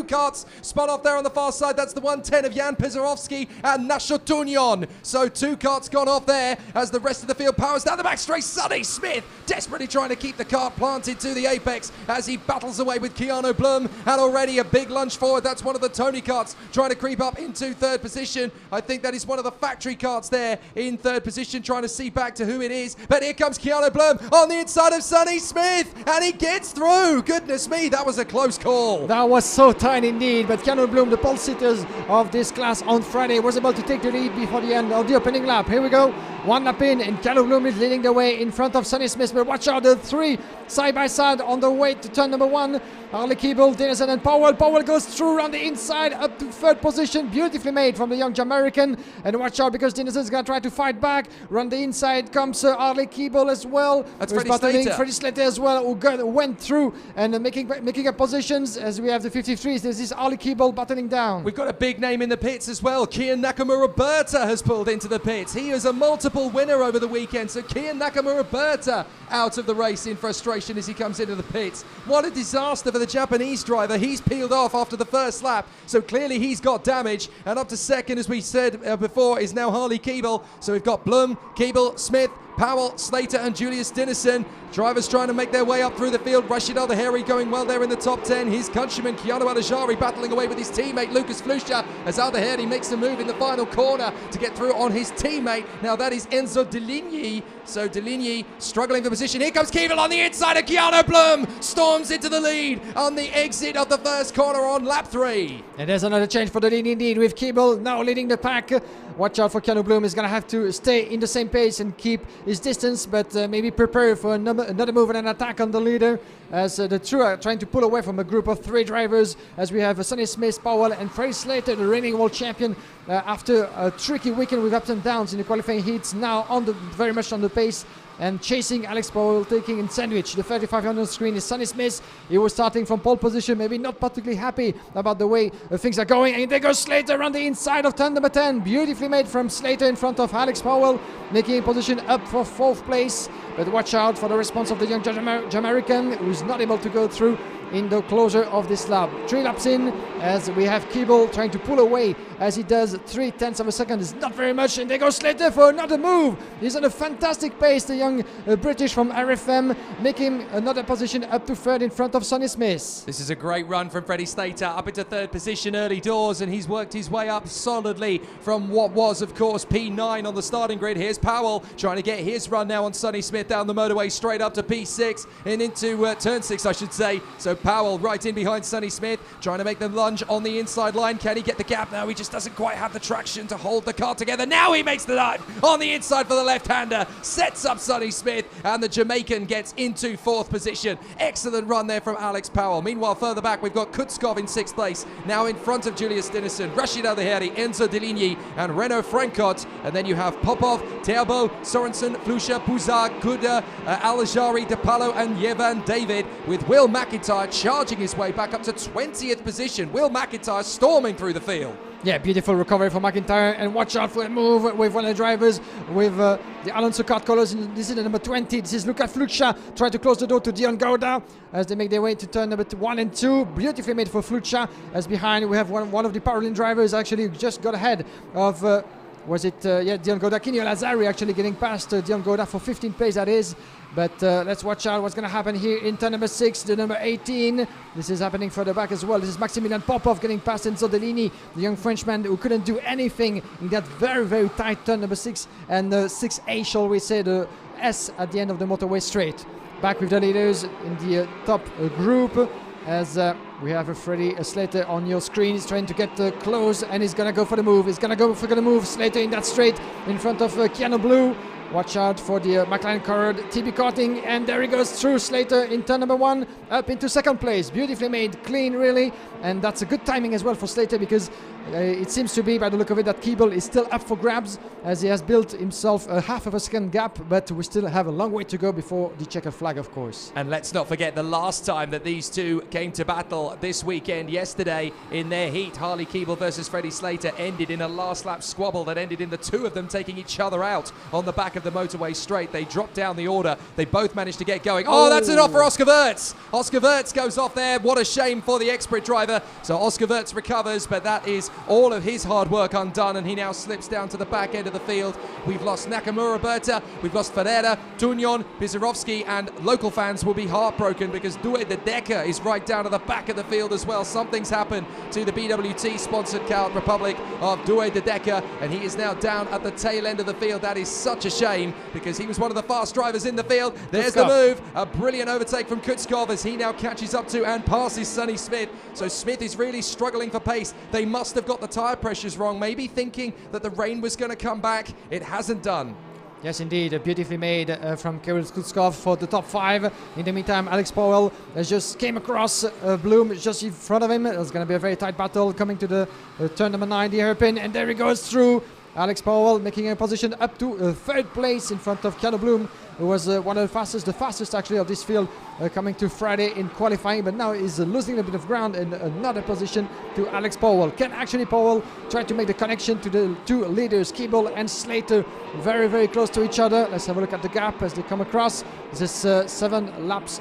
karts spun off there on the far side. That's the 110 of Jan Pizarovsky and Nashotunyon. So 2 karts gone off there as the rest of the field powers down the back straight. Sonny Smith desperately trying to keep the kart planted to the apex as he battles away with Keanu Blum, and already a big lunge forward. That's one of the Tony karts trying to creep up into 3rd position. I think that is one of the factory karts there in 3rd position, trying to see back to who it is. But here comes Keanu Blum on the inside of Sonny Smith, and he gets through. Goodness me, that was a close call. That was so tight indeed, but Keanu Blum, the pole sitters of this class on Friday, was able to take the lead before the end of the opening lap. Here we go, 1 lap in, and Keanu Blum is leading the way in front of Sonny Smith, but watch out, the 3 side by side on the way to turn number 1. Harley Keeble, Dinesen and Powell. Powell goes through around the inside up to 3rd position, beautifully made from the young Jamaican. And watch out, because Dinesen is going to try to fight back. Around the inside comes Harley Keeble as well. That's Freddie Slater as well, who went through and making up positions. As we have the 53s, there's this Harley Keeble battling down. We've got a big name in the pits as well. Kian Nakamura-Berta has pulled into the pits. He is a multiple winner over the weekend. So Kian Nakamura-Berta out of the race in frustration as he comes into the pits. What a disaster for the Japanese driver. He's peeled off after the first lap, so clearly he's got damage. And up to second, as we said before, is now Harley Keeble. So we've got Blum, Keeble, Smith, Powell, Slater and Julius Dinesen. Drivers trying to make their way up through the field. Rashid Aldeheri going well there in the top 10. His countryman Keanu Alajari battling away with his teammate Lucas Flusha as Aldeheri makes a move in the final corner to get through on his teammate. Now that is Enzo Deligny. So Deligny struggling for position. Here comes Keeble on the inside, and Keanu Blum storms into the lead on the exit of the first corner on lap 3. And there's another change for the lead indeed, with Keeble now leading the pack. Watch out for Keanu Blum. He's going to have to stay in the same pace and keep his distance, but maybe prepare for another move and an attack on the leader, as the two are trying to pull away from a group of 3 drivers, as we have Sonny Smith, Powell and Freddie Slater, the reigning world champion, after a tricky weekend with ups and downs in the qualifying heats, now very much on the pace and chasing Alex Powell, taking in sandwich. The 35 on the screen is Sonny Smith. He was starting from pole position, maybe not particularly happy about the way things are going. And there goes Slater on the inside of turn number 10. Beautifully made from Slater in front of Alex Powell, making a position up for 4th place. But watch out for the response of the young Jamaican, who's not able to go through in the closure of this lap. 3 laps in, as we have Keeble trying to pull away as he does. 0.3 of a second is not very much, and there goes Slater for another move. He's on a fantastic pace, the young British from RFM, making another position up to 3rd in front of Sonny Smith. This is a great run from Freddie Slater, up into 3rd position early doors, and he's worked his way up solidly from what was, of course, P9 on the starting grid. Here's Powell trying to get his run now on Sonny Smith down the motorway straight up to P6 and into turn 6, I should say. So Powell right in behind Sonny Smith, trying to make the lunge on the inside line. Can he get the gap? No, he just doesn't quite have the traction to hold the car together. Now he makes the dive on the inside for the left-hander, sets up Sonny Smith, and the Jamaican gets into 4th position. Excellent run there from Alex Powell. Meanwhile, further back, we've got Kutskov in 6th place, now in front of Julius Dennison, Rashid Al-Daheri, Enzo Deligny, and Renaud Francot. And then you have Popov, Teabo, Sorensen, Flusha, Puzar, Kuda, Al-Ajari, DePalo, and Yevan David, with Will McIntyre charging his way back up to 20th position. Will McIntyre storming through the field. Yeah, beautiful recovery for McIntyre, and watch out for a move with one of the drivers with the Alonso Kart colors. This is the number 20. This is Luca Fluccia trying to close the door to Dion Gauda as they make their way to turn number 1 and 2. Beautifully made for Fluccia, as behind we have one of the Paralympic drivers actually just got ahead of Dion Gauda. Kinyo Lazari actually getting past Dion Gauda for 15th place, that is. But let's watch out what's going to happen here in turn number 6, the number 18. This is happening further back as well. This is Maximilian Popov getting past Enzo Deligny, the young Frenchman who couldn't do anything in that very, very tight turn number 6 and 6A, shall we say, the S at the end of the motorway straight. Back with the leaders in the top group, as we have a Freddie Slater on your screen. He's trying to get close, and he's going to go for the move. He's going to go for the move. Slater in that straight in front of Keanu Blue. Watch out for the McLaren card, TB Karting, and there he goes through Slater in turn number 1, up into 2nd place. Beautifully made, clean really, and that's a good timing as well for Slater, because it seems to be, by the look of it, that Keeble is still up for grabs, as he has built himself a half of a second gap, but we still have a long way to go before the checkered flag, of course. And let's not forget the last time that these two came to battle this weekend, yesterday, in their heat. Harley Keeble versus Freddie Slater ended in a last lap squabble that ended in the two of them taking each other out on the back of the motorway straight. They dropped down the order. They both managed to get going. Oh, that's it off for Oscar Wirtz. Oscar Wirtz goes off there. What a shame for the expert driver. So Oscar Wirtz recovers, but that is all of his hard work undone, and he now slips down to the back end of the field. We've lost Nakamura Berta, we've lost Ferreira, Tunion, Pisarovsky, and local fans will be heartbroken because Due de Decker is right down to the back of the field as well. Something's happened to the BWT sponsored Kart Republic of Due de Decker, and he is now down at the tail end of the field. That is such a shame, because he was one of the fast drivers in the field. There's the move, a brilliant overtake from Kutskov as he now catches up to and passes Sonny Smith. So Smith is really struggling for pace. They must have got the tyre pressures wrong, maybe thinking that the rain was going to come back. It hasn't done. Yes, indeed, beautifully made from Kirill Kutskov for the top 5. In the meantime, Alex Powell just came across Bloom just in front of him. It's going to be a very tight battle coming to the turn number 9, the hairpin, and there he goes through. Alex Powell making a position up to 3rd place in front of Keanu Bloom, who was one of the fastest actually of this field coming to Friday in qualifying, but now is losing a bit of ground in another position to Alex Powell. Can actually Powell try to make the connection to the two leaders, Keeble and Slater, very, very close to each other. Let's have a look at the gap as they come across. This is 7 laps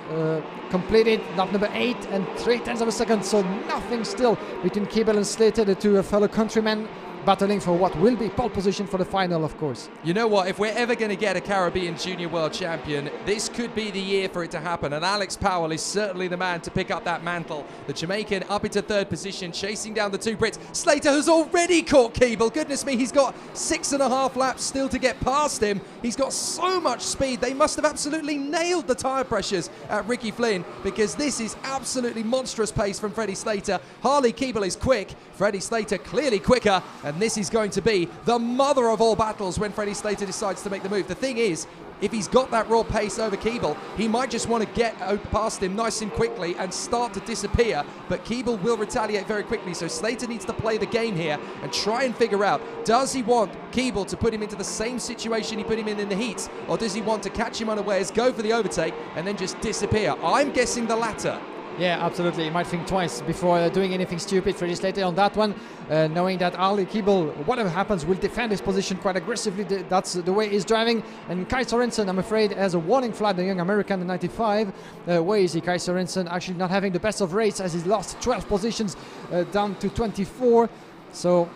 completed, lap number 8 and 0.3 of a second, so nothing still between Keeble and Slater, the two fellow countrymen, battling for what will be pole position for the final, of course. You know what, if we're ever going to get a Caribbean Junior World Champion, this could be the year for it to happen, and Alex Powell is certainly the man to pick up that mantle. The Jamaican up into 3rd position, chasing down the two Brits. Slater has already caught Keeble. Goodness me, he's got 6.5 laps still to get past him. He's got so much speed. They must have absolutely nailed the tyre pressures at Ricky Flynn, because this is absolutely monstrous pace from Freddie Slater. Harley Keeble is quick, Freddie Slater clearly quicker, and this is going to be the mother of all battles when Freddie Slater decides to make the move. The thing is, if he's got that raw pace over Keeble, he might just want to get past him nice and quickly and start to disappear, but Keeble will retaliate very quickly, so Slater needs to play the game here and try and figure out, does he want Keeble to put him into the same situation he put him in the heats, or does he want to catch him unawares, go for the overtake, and then just disappear? I'm guessing the latter. Yeah, absolutely. He might think twice before doing anything stupid. Freddie Slater on that one, knowing that Ali Keeble, whatever happens, will defend his position quite aggressively. That's the way he's driving. And Kai Sorensen, I'm afraid, has a warning flag, the young American, the 95. Where is he? Kai Sorensen actually not having the best of rates as he's lost 12 positions down to 24. So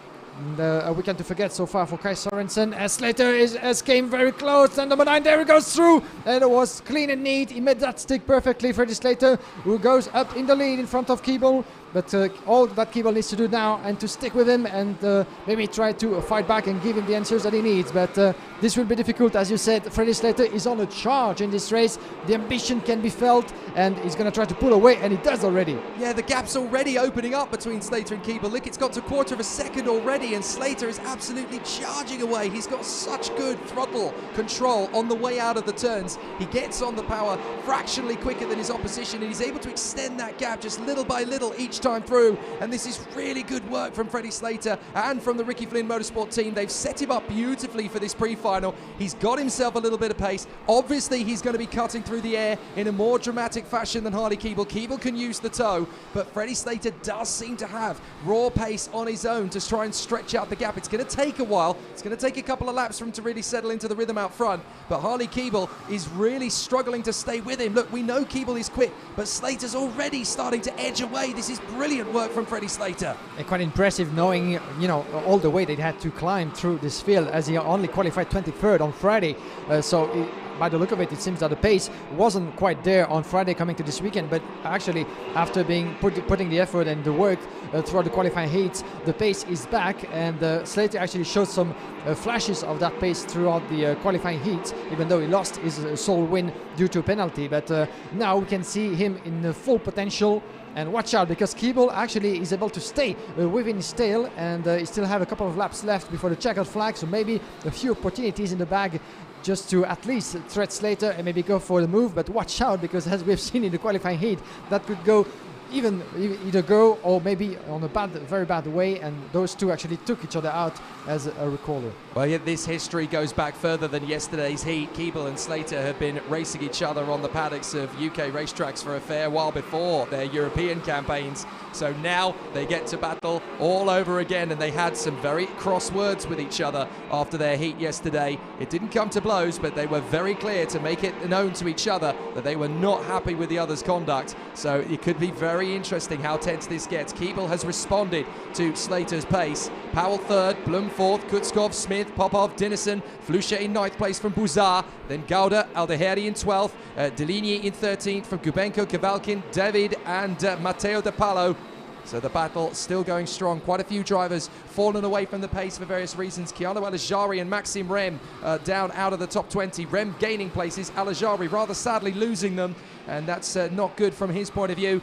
a weekend to forget so far for Kai Sorensen, as Slater has came very close, and number 9, there he goes through, and it was clean and neat. He made that stick perfectly. Freddie Slater, who goes up in the lead in front of Keeble, but all that Keeble needs to do now and to stick with him and maybe try to fight back and give him the answers that he needs, but this will be difficult. As you said, Freddie Slater is on a charge in this race. The ambition can be felt, and he's going to try to pull away, and he does already. Yeah, the gap's already opening up between Slater and Keeble. Look, it's got to a quarter of a second already, and Slater is absolutely charging away. He's got such good throttle control on the way out of the turns. He gets on the power fractionally quicker than his opposition, and he's able to extend that gap just little by little each time through. And this is really good work from Freddie Slater and from the Ricky Flynn Motorsport team. They've set him up beautifully for this pre-final. He's got himself a little bit of pace. Obviously, he's going to be cutting through the air in a more dramatic fashion than Harley Keeble. Keeble can use the toe, but Freddie Slater does seem to have raw pace on his own to try and stretch out the gap. It's going to take a while. It's going to take a couple of laps for him to really settle into the rhythm out front, but Harley Keeble is really struggling to stay with him. Look, we know Keeble is quick, but Slater's already starting to edge away. This is brilliant work from Freddie Slater. And quite impressive, knowing, you know, all the way they had to climb through this field, as he only qualified 23rd on Friday. By the look of it, it seems that the pace wasn't quite there on Friday coming to this weekend, but actually after putting the effort and the work throughout the qualifying heats, the pace is back, and Slater actually showed some flashes of that pace throughout the qualifying heats, even though he lost his sole win due to a penalty. But now we can see him in full potential. And watch out, because Keeble actually is able to stay within his tail, and he still have a couple of laps left before the checkered flag, so maybe a few opportunities in the bag just to at least threat Slater and maybe go for the move. But watch out, because as we've seen in the qualifying heat, that could go either go or maybe on a very bad way, and those two actually took each other out as a recorder. Well, yeah, this history goes back further than yesterday's heat. Keeble and Slater have been racing each other on the paddocks of UK racetracks for a fair while before their European campaigns. So now they get to battle all over again, and they had some very cross words with each other after their heat yesterday. It didn't come to blows, but they were very clear to make it known to each other that they were not happy with the other's conduct. So it could be very interesting how tense this gets. Keeble has responded to Slater's pace. Powell third, Blum fourth, Kutskov, Smith, Popov, Dinesen, Flusha in ninth place from Buzar, then Gauda, Aldeheri in 12th, Deligny in 13th from Kubenko, Kavalkin, David and Matteo De Palo. So the battle still going strong. Quite a few drivers fallen away from the pace for various reasons. Keanu Alajari and Maxime Rem down out of the top 20. Rem gaining places, Alajari rather sadly losing them, and that's not good from his point of view.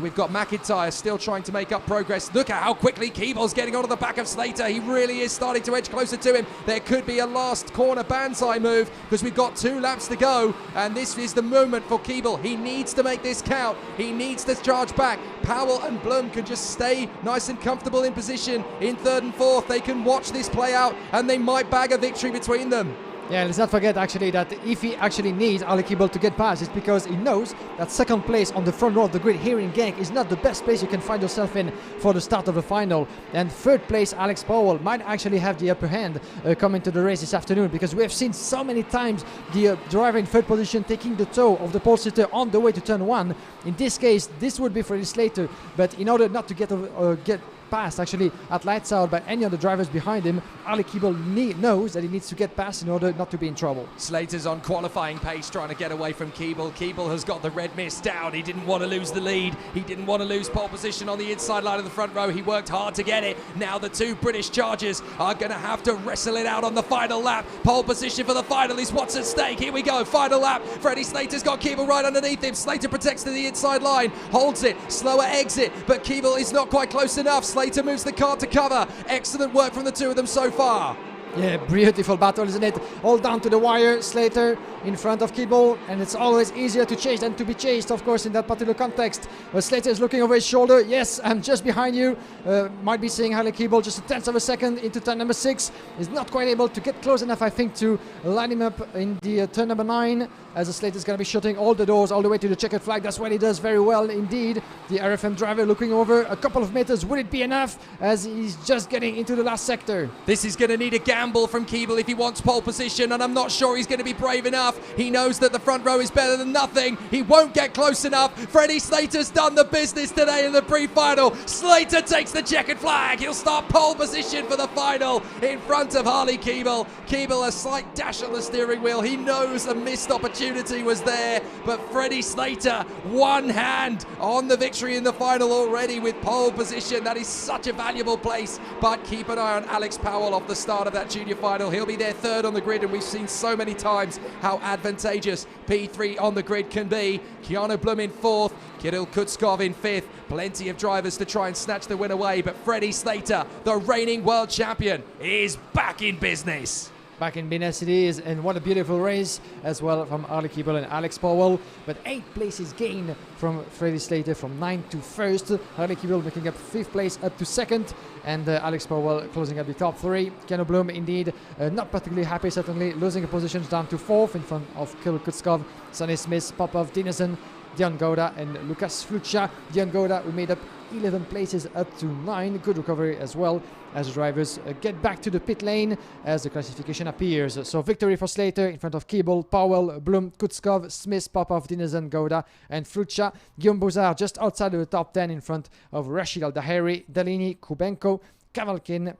We've got McIntyre still trying to make up progress. Look at how quickly Keeble's getting onto the back of Slater. He really is starting to edge closer to him. There could be a last corner banzai move, because we've got 2 laps to go, and this is the moment for Keeble. He needs to make this count. He needs to charge back. Powell and Blum can just stay nice and comfortable in position in 3rd and 4th. They can watch this play out, and they might bag a victory between them. Yeah, let's not forget actually that if he actually needs Ali Keeble to get past, it's because he knows that 2nd place on the front row of the grid here in Genk is not the best place you can find yourself in for the start of the final. And 3rd place Alex Powell might actually have the upper hand coming to the race this afternoon, because we have seen so many times the driver in 3rd position taking the toe of the pole sitter on the way to turn 1. In this case, this would be Freddie Slater, but in order not to get past actually at lights out by any of the drivers behind him, Ali Keeble knows that he needs to get past in order not to be in trouble. Slater's on qualifying pace trying to get away from Keeble. Keeble has got the red mist down. He didn't want to lose the lead. He didn't want to lose pole position on the inside line of the front row. He worked hard to get it. Now the 2 British chargers are going to have to wrestle it out on the final lap. Pole position for the final is what's at stake. Here we go, final lap. Freddie Slater's got Keeble right underneath him. Slater protects to the inside line, holds it, slower exit, but Keeble is not quite close enough. Slater moves the car to cover. Excellent work from the 2 of them so far. Yeah, beautiful battle, isn't it? All down to the wire. Slater in front of Keeble, and it's always easier to chase than to be chased, of course, in that particular context. But Slater is looking over his shoulder. Yes, I'm just behind you. Might be seeing Harley Keeble just a tenth of a second into turn number 6. Is not quite able to get close enough, I think, to line him up in the turn number 9, as the Slater is going to be shutting all the doors all the way to the checkered flag. That's what he does very well indeed. The RFM driver looking over a couple of meters. Will it be enough, as he's just getting into the last sector? This is going to need a gamble from Keeble if he wants pole position, and I'm not sure he's going to be brave enough. He knows that the front row is better than nothing. He won't get close enough. Freddie Slater's done the business today in the pre-final. Slater takes the checkered flag. He'll start pole position for the final in front of Harley Keeble. Keeble, a slight dash on the steering wheel. He knows a missed opportunity was there, but Freddie Slater, one hand on the victory in the final already with pole position. That is such a valuable place, but keep an eye on Alex Powell off the start of that junior final. He'll be there third on the grid, and we've seen so many times how advantageous P3 on the grid can be. Keanu Blum in 4th, Kirill Kutskov in 5th. Plenty of drivers to try and snatch the win away, but Freddie Slater, the reigning world champion, is back in business. Back in business it is, and what a beautiful race as well from Harley Keeble and Alex Powell. But 8 places gained from Freddie Slater from 9th to 1st. Harley Keeble making up 5th place up to 2nd, and Alex Powell closing up the top 3. Keanu Blum indeed not particularly happy, certainly losing positions down to 4th in front of Kirill Kutskov, Sonny Smith, Popov, Dinesen, Dion Gouda and Lucas Fluccia. Dion Gouda, who made up 11 places up to 9. Good recovery as well, as the drivers get back to the pit lane as the classification appears. So victory for Slater in front of Keeble, Powell, Blum, Kutskov, Smith, Popov, Dinesen, Gouda and Fluccia. Guillaume Bouzard just outside of the top 10 in front of Rashid Al-Daheri, Dalini, Kubenko, Kavalkin,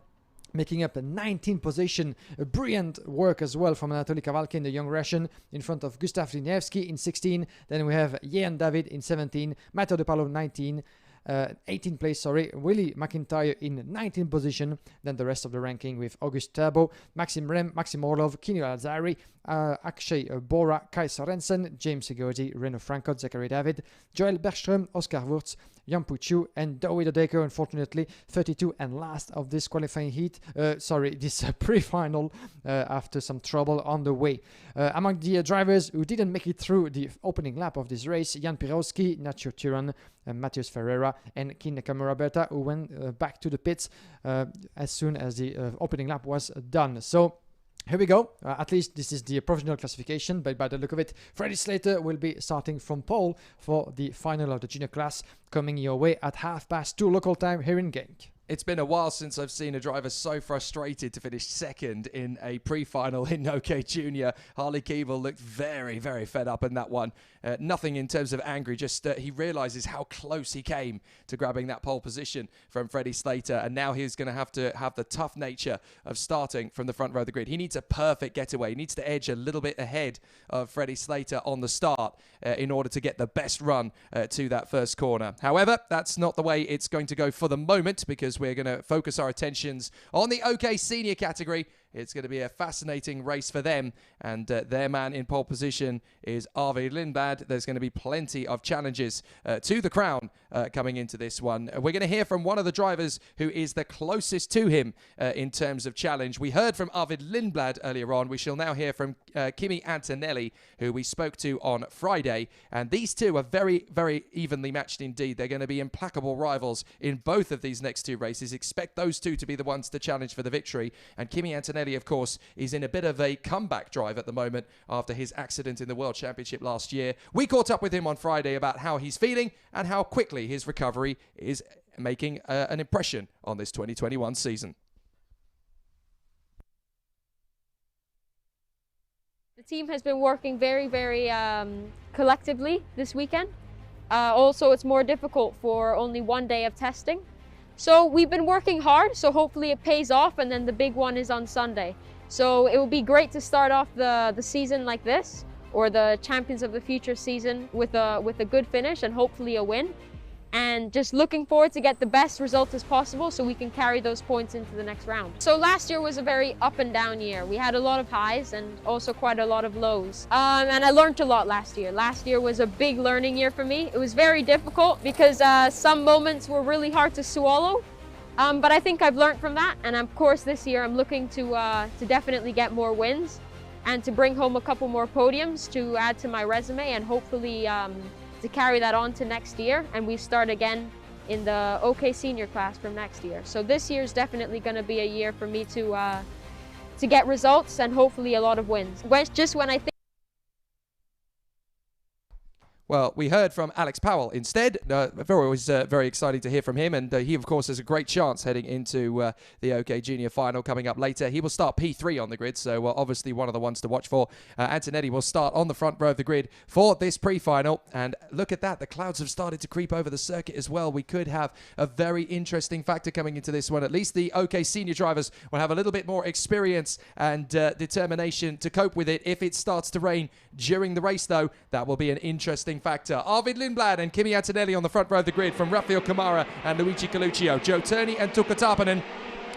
making up a 19th position. A brilliant work as well from Anatoly Kavalkin, the young Russian, in front of Gustav Liniewski in 16. Then we have Yean David in 17, Matteo De Paolo 18th place, Willie McIntyre in 19th position. Then the rest of the ranking with August Turbo, Maxim Rem, Maxim Orlov, Kinyo Alzari, Akshay Bora, Kai Sorensen, James Segodi, Reno Franco, Zachary David, Joel Bergström, Oscar Wurz, Jan Puchu and David Odeker, unfortunately 32 and last of this qualifying heat, this pre-final after some trouble on the way. Among the drivers who didn't make it through the opening lap of this race, Jan Pirowski, Nacho Turan, Matheus Ferreira and Kin Nakamura Berta, who went back to the pits as soon as the opening lap was done. So here we go. At least this is the provisional classification, but by the look of it, Freddie Slater will be starting from pole for the final of the junior class, coming your way at 2:30 local time here in Genk. It's been a while since I've seen a driver so frustrated to finish second in a pre-final in OK Junior. Harley Keeble looked very, very fed up in that one. Nothing in terms of angry, just he realises how close he came to grabbing that pole position from Freddie Slater, and now he's going to have the tough nature of starting from the front row of the grid. He needs a perfect getaway. He needs to edge a little bit ahead of Freddie Slater on the start in order to get the best run to that first corner. However, that's not the way it's going to go for the moment, because we're going to focus our attentions on the OK Senior category. It's going to be a fascinating race for them, and their man in pole position is Arvid Lindblad. There's going to be plenty of challenges to the crown coming into this one. We're going to hear from one of the drivers who is the closest to him in terms of challenge. We heard from Arvid Lindblad earlier on. We shall now hear from Kimi Antonelli, who we spoke to on Friday, and these two are very, very evenly matched indeed. They're going to be implacable rivals in both of these next two races. Expect those two to be the ones to challenge for the victory, and Kimi Antonelli, of course, is in a bit of a comeback drive at the moment after his accident in the World Championship last year. We caught up with him on Friday about how he's feeling and how quickly his recovery is making an impression on this 2021 season. The team has been working very, very collectively this weekend. Also, it's more difficult for only one day of testing. So we've been working hard, so hopefully it pays off, and then the big one is on Sunday. So it would be great to start off the season like this, or the Champions of the Future season with a good finish and hopefully a win. And just looking forward to get the best result as possible so we can carry those points into the next round. So last year was a very up and down year. We had a lot of highs and also quite a lot of lows. And I learned a lot last year. Last year was a big learning year for me. It was very difficult because some moments were really hard to swallow. But I think I've learned from that, and of course this year I'm looking to definitely get more wins and to bring home a couple more podiums to add to my resume, and hopefully to carry that on to next year, and we start again in the OK senior class from next year. So this year is definitely going to be a year for me to get results and hopefully a lot of wins. Just when I think. Well, we heard from Alex Powell instead. Very exciting to hear from him, and he, of course, has a great chance heading into the OK Junior Final coming up later. He will start P3 on the grid, so obviously one of the ones to watch for. Antonelli will start on the front row of the grid for this pre-final, and look at that. The clouds have started to creep over the circuit as well. We could have a very interesting factor coming into this one. At least the OK Senior drivers will have a little bit more experience and determination to cope with it. If it starts to rain during the race, though, that will be an interesting factor. Arvid Lindblad and Kimi Antonelli on the front row of the grid from Rafael Camara and Luigi Coluccio, Joe Turney and Tuukka Tapanen,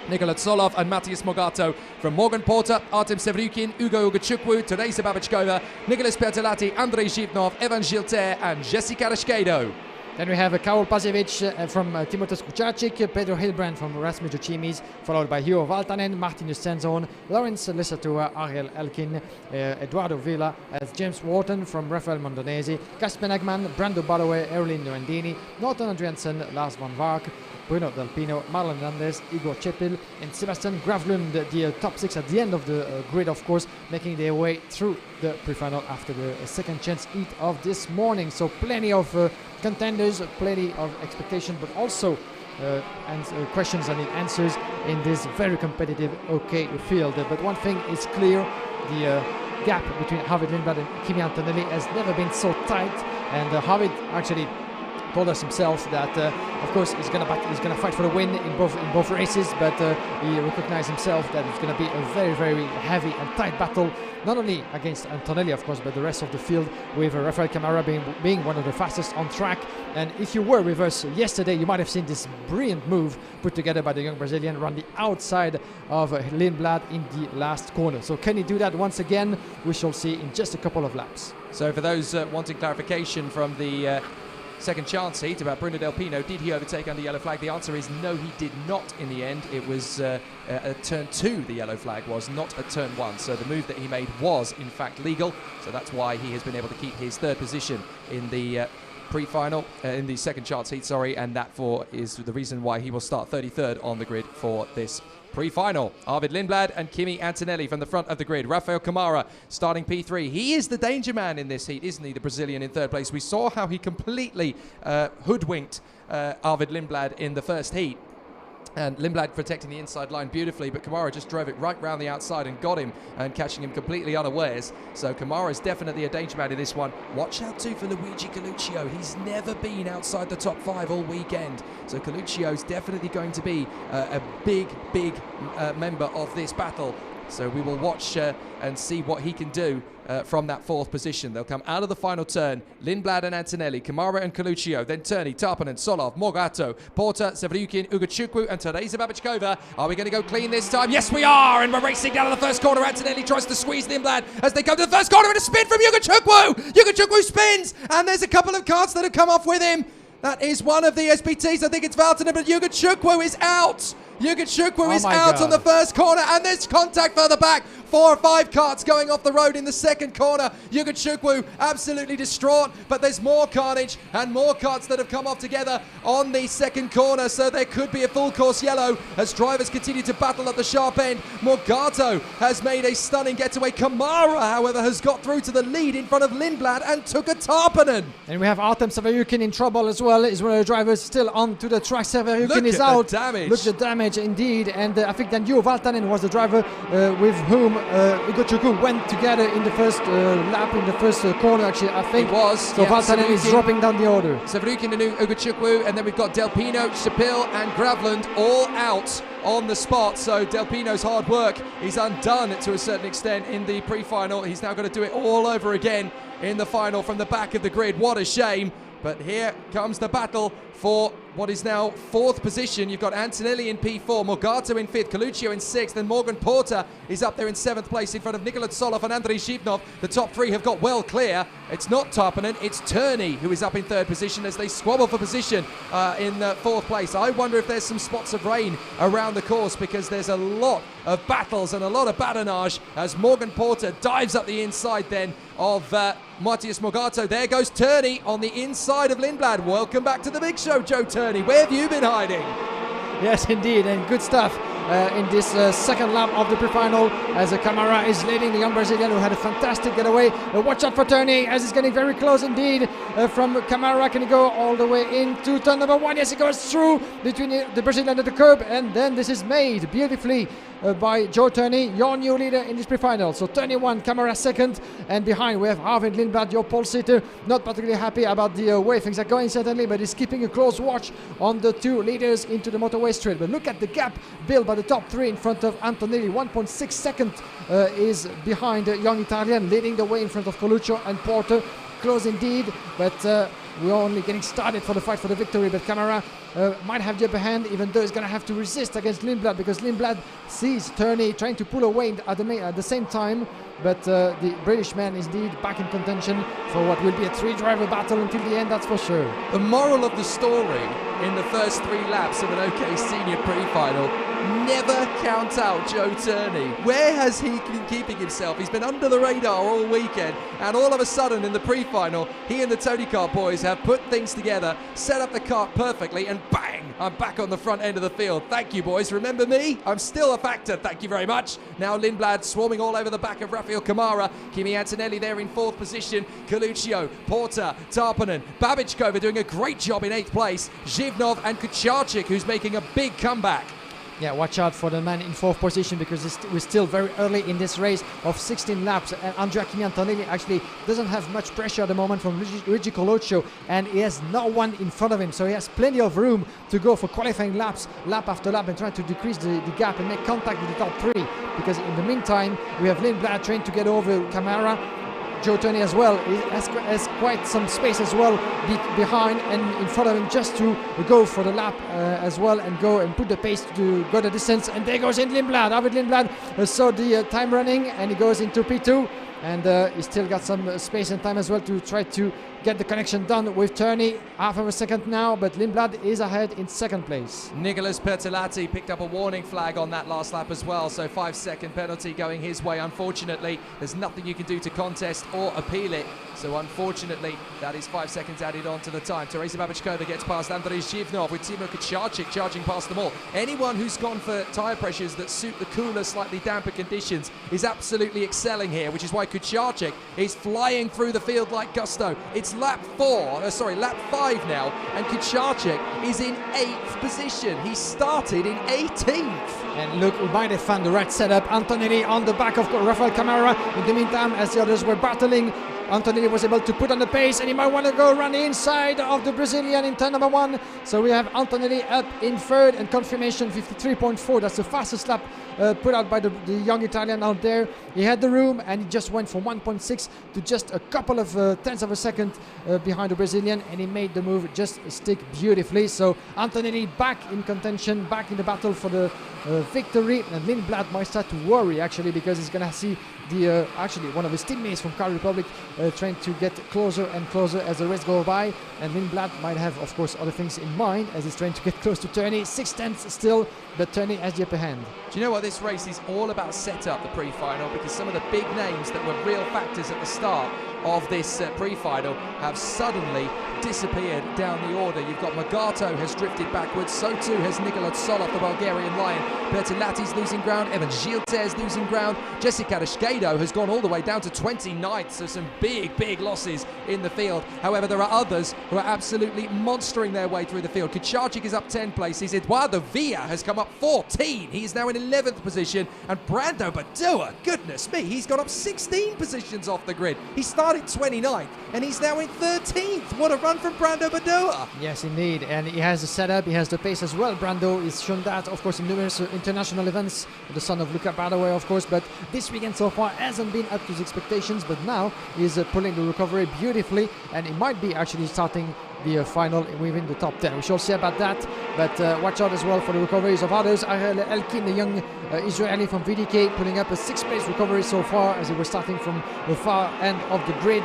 Nikola Tsolov and Matthias Mogato from Morgan Porter, Artem Sevryukin, Ugo Ugachukwu, Teresa Babachkova, Nicholas Bertolatti, Andrei Zhivnov, Evan Gilter and Jessica Rashkedo. Then we have Karol Pasevich from Timotas Kucharczyk, Pedro Hilbrand from Rasmus Jocimis, followed by Hugo Valtanen, Martin Justensson, Lawrence Lesatua, Ariel Elkin, Eduardo Villa, James Wharton from Rafael Mondonesi, Casper Egman, Brando Balloway, Erlin Noendini, Norton Andriansen, Lars van Vark, Bruno Del Pino, Marlon Hernandez, Igor Chepil and Sebastian Gravlund, the top 6 at the end of the grid, of course, making their way through the pre-final after the second chance heat of this morning. So plenty of contenders, plenty of expectation, but also questions and answers in this very competitive OK field. But one thing is clear, the gap between Arvid Lindblad and Kimi Antonelli has never been so tight, and Arvid actually told us himself that of course he's gonna fight for the win in both races, but he recognized himself that it's gonna be a very, very heavy and tight battle, not only against Antonelli, of course, but the rest of the field, with Rafael Camara being one of the fastest on track. And if you were with us yesterday, you might have seen this brilliant move put together by the young Brazilian, run the outside of Lindblad in the last corner. So can he do that once again? We shall see in just a couple of laps. So for those wanting clarification from the second chance heat about Bruno Del Pino, did he overtake under yellow flag? The answer is no, he did not in the end. It was at turn 2 the yellow flag was, not at turn 1. So the move that he made was in fact legal. So that's why he has been able to keep his third position in the pre-final, in the second chance heat, sorry, and that is the reason why he will start 33rd on the grid for this pre-final. Arvid Lindblad and Kimi Antonelli from the front of the grid. Rafael Camara starting P3. He is the danger man in this heat, isn't he? The Brazilian in third place. We saw how he completely hoodwinked Arvid Lindblad in the first heat. And Lindblad protecting the inside line beautifully, but Camara just drove it right round the outside and got him, and catching him completely unawares. So Camara is definitely a danger man in this one. Watch out too for Luigi Coluccio. He's never been outside the top 5 all weekend. So Coluccio's definitely going to be a big member of this battle. So we will watch and see what he can do from that 4th position. They'll come out of the final turn. Lindblad and Antonelli, Camara and Coluccio, then Turney, Tapanen, Solov, Mogato, Porter, Sevryukin, Ugachukwu and Teresa Babachkova. Are we going to go clean this time? Yes, we are! And we're racing down to the first corner. Antonelli tries to squeeze Lindblad as they come to the first corner, and a spin from Ugachukwu! Ugachukwu spins, and there's a couple of carts that have come off with him. That is one of the SPTs. I think it's Valtanen, but Ugachukwu is out. Ugachukwu is out on the first corner, and there's contact further back. 4 or 5 carts going off the road in the second corner. Ugachukwu absolutely distraught, but there's more carnage and more carts that have come off together on the second corner, so there could be a full course yellow as drivers continue to battle at the sharp end. Morgato has made a stunning getaway. Camara, however, has got through to the lead in front of Lindblad and Tuukka Tapanen. And we have Artem Sevryukin in trouble as well. Is one of the drivers still onto the track. Sevryukin is out. Damage. Look at the damage indeed. And I think then Hugo Valtanen was the driver with whom Ugachukwu went together in the first lap, in the first corner, actually, I think. It was. So Valtanen is dropping down the order. Sevryukin and Ugachukwu, and then we've got Del Pino, Chapil and Gravlund all out on the spot. So Del Pino's hard work is undone to a certain extent in the pre-final. He's now going to do it all over again in the final from the back of the grid. What a shame. But here comes the battle for what is now 4th position. You've got Antonelli in P4, Morgato in 5th, Coluccio in 6th, and Morgan Porter is up there in 7th place in front of Nikola Tsolov and Andrei Zhivnov. The top 3 have got well clear. It's not Tarpanen, it's Turney who is up in 3rd position as they squabble for position in 4th place. I wonder if there's some spots of rain around the course, because there's a lot of battles and a lot of badinage as Morgan Porter dives up the inside then of Matthias Morgato. There goes Turney on the inside of Lindblad. Welcome back to the big show, Joe Turney. Where have you been hiding? Yes, indeed, and good stuff in this second lap of the pre-final as Camara is leading the young Brazilian who had a fantastic getaway. Watch out for Turney as he's getting very close indeed from Camara. Can he go all the way into turn number 1? Yes, he goes through between the Brazilian and the curb, and then this is made beautifully by Joe Turney, your new leader in this pre-final. So Turney 1, Camara 2nd, and behind we have Arvid Lindblad, your pole sitter. Not particularly happy about the way things are going certainly, but he's keeping a close watch on the 2 leaders into the motorway straight. But look at the gap built by the top 3 in front of Antonelli. 1.6 seconds is behind the young Italian, leading the way in front of Coluccio and Porter. Close indeed, but we're only getting started for the fight for the victory. But Camara might have the upper hand, even though he's going to have to resist against Lindblad, because Lindblad sees Turney trying to pull away at the same time. But the British man is indeed back in contention for what will be a 3-driver battle until the end, that's for sure. The moral of the story in the first 3 laps of an OK Senior pre-final: never count out Joe Turney. Where has he been keeping himself? He's been under the radar all weekend, and all of a sudden in the pre-final, he and the Tony Kart boys have put things together, set up the kart perfectly, and bang, I'm back on the front end of the field. Thank you, boys. Remember me? I'm still a factor. Thank you very much. Now Lindblad swarming all over the back of Rafael Camara. Kimi Antonelli there in 4th position. Coluccio, Porter, Tarpanen, Babichkova doing a great job in 8th place. Zhivnov and Kucharczyk, who's making a big comeback. Yeah, watch out for the man in 4th position, because we're still very early in this race of 16 laps, and Andrea Kimi Antonelli actually doesn't have much pressure at the moment from Luigi Coluccio, and he has no one in front of him, so he has plenty of room to go for qualifying laps, lap after lap, and try to decrease the gap and make contact with the top 3, because in the meantime we have Lindblad trying to get over Camara. Joe Turney as well has quite some space as well behind and in front of him, just to go for the lap as well and go and put the pace to go the distance. And there goes in Lindblad. Arvid Lindblad saw the time running, and he goes into P2, and he still got some space and time as well to try to get the connection done with Turney. Half of a second now, but Lindblad is ahead in 2nd place. Nicolas Bertolatti picked up a warning flag on that last lap as well, so 5-second penalty going his way. Unfortunately, there's nothing you can do to contest or appeal it, so unfortunately that is 5 seconds added on to the time. Teresa Babichkova gets past Andrei Zhivnov, with Timo Kucharczyk charging past them all. Anyone who's gone for tyre pressures that suit the cooler, slightly damper conditions is absolutely excelling here, which is why Kucharczyk is flying through the field like gusto. It's lap 5 now, and Kucharczyk is in 8th position. He started in 18th. And look, we might have found the right setup. Antonelli on the back of Rafael Camara. In the meantime, as the others were battling, Antonelli was able to put on the pace, and he might want to go run inside of the Brazilian in turn number 1. So we have Antonelli up in 3rd, and confirmation 53.4. That's the fastest lap put out by the young Italian out there. He had the room, and he just went from 1.6 to just a couple of tenths of a second behind the Brazilian, and he made the move just stick beautifully. So Antonelli back in contention, back in the battle for the victory, and Lindblad might start to worry actually, because he's gonna see the actually one of his teammates from Czech Republic trying to get closer and closer as the race goes by, and Lindblad might have, of course, other things in mind as he's trying to get close to Turney. 6 tenths still, but Turney has the upper hand. Do you know what? This race is all about setup, the pre-final, because some of the big names that were real factors at the start of this pre-final have suddenly disappeared down the order. You've got Morgato has drifted backwards, so too has Nikola Tsolov, the Bulgarian Lion. Bertolatti's losing ground, Evan Gilter's losing ground. Jessica Rashkedo has gone all the way down to 29th, so some big losses in the field. However, there are others who are absolutely monstering their way through the field. Kucharczyk is up 10 places, Eduardo Villa has come up 14, he is now in 11th position, and Brando Badua, goodness me, he's gone up 16 positions off the grid. He started 29th, and he's now in 13th. What a run from Brando Badua. Yes, indeed, and he has the setup, he has the pace as well. Brando is shown that, of course, in numerous international events, the son of Luca Badaway, of course, but this weekend so far hasn't been up to his expectations, but now he's pulling the recovery beautifully, and he might be actually starting the final within the top 10. We shall see about that, but watch out as well for the recoveries of others. Ariel Elkin, the young Israeli from VDK, putting up a 6th place recovery so far as he was starting from the far end of the grid,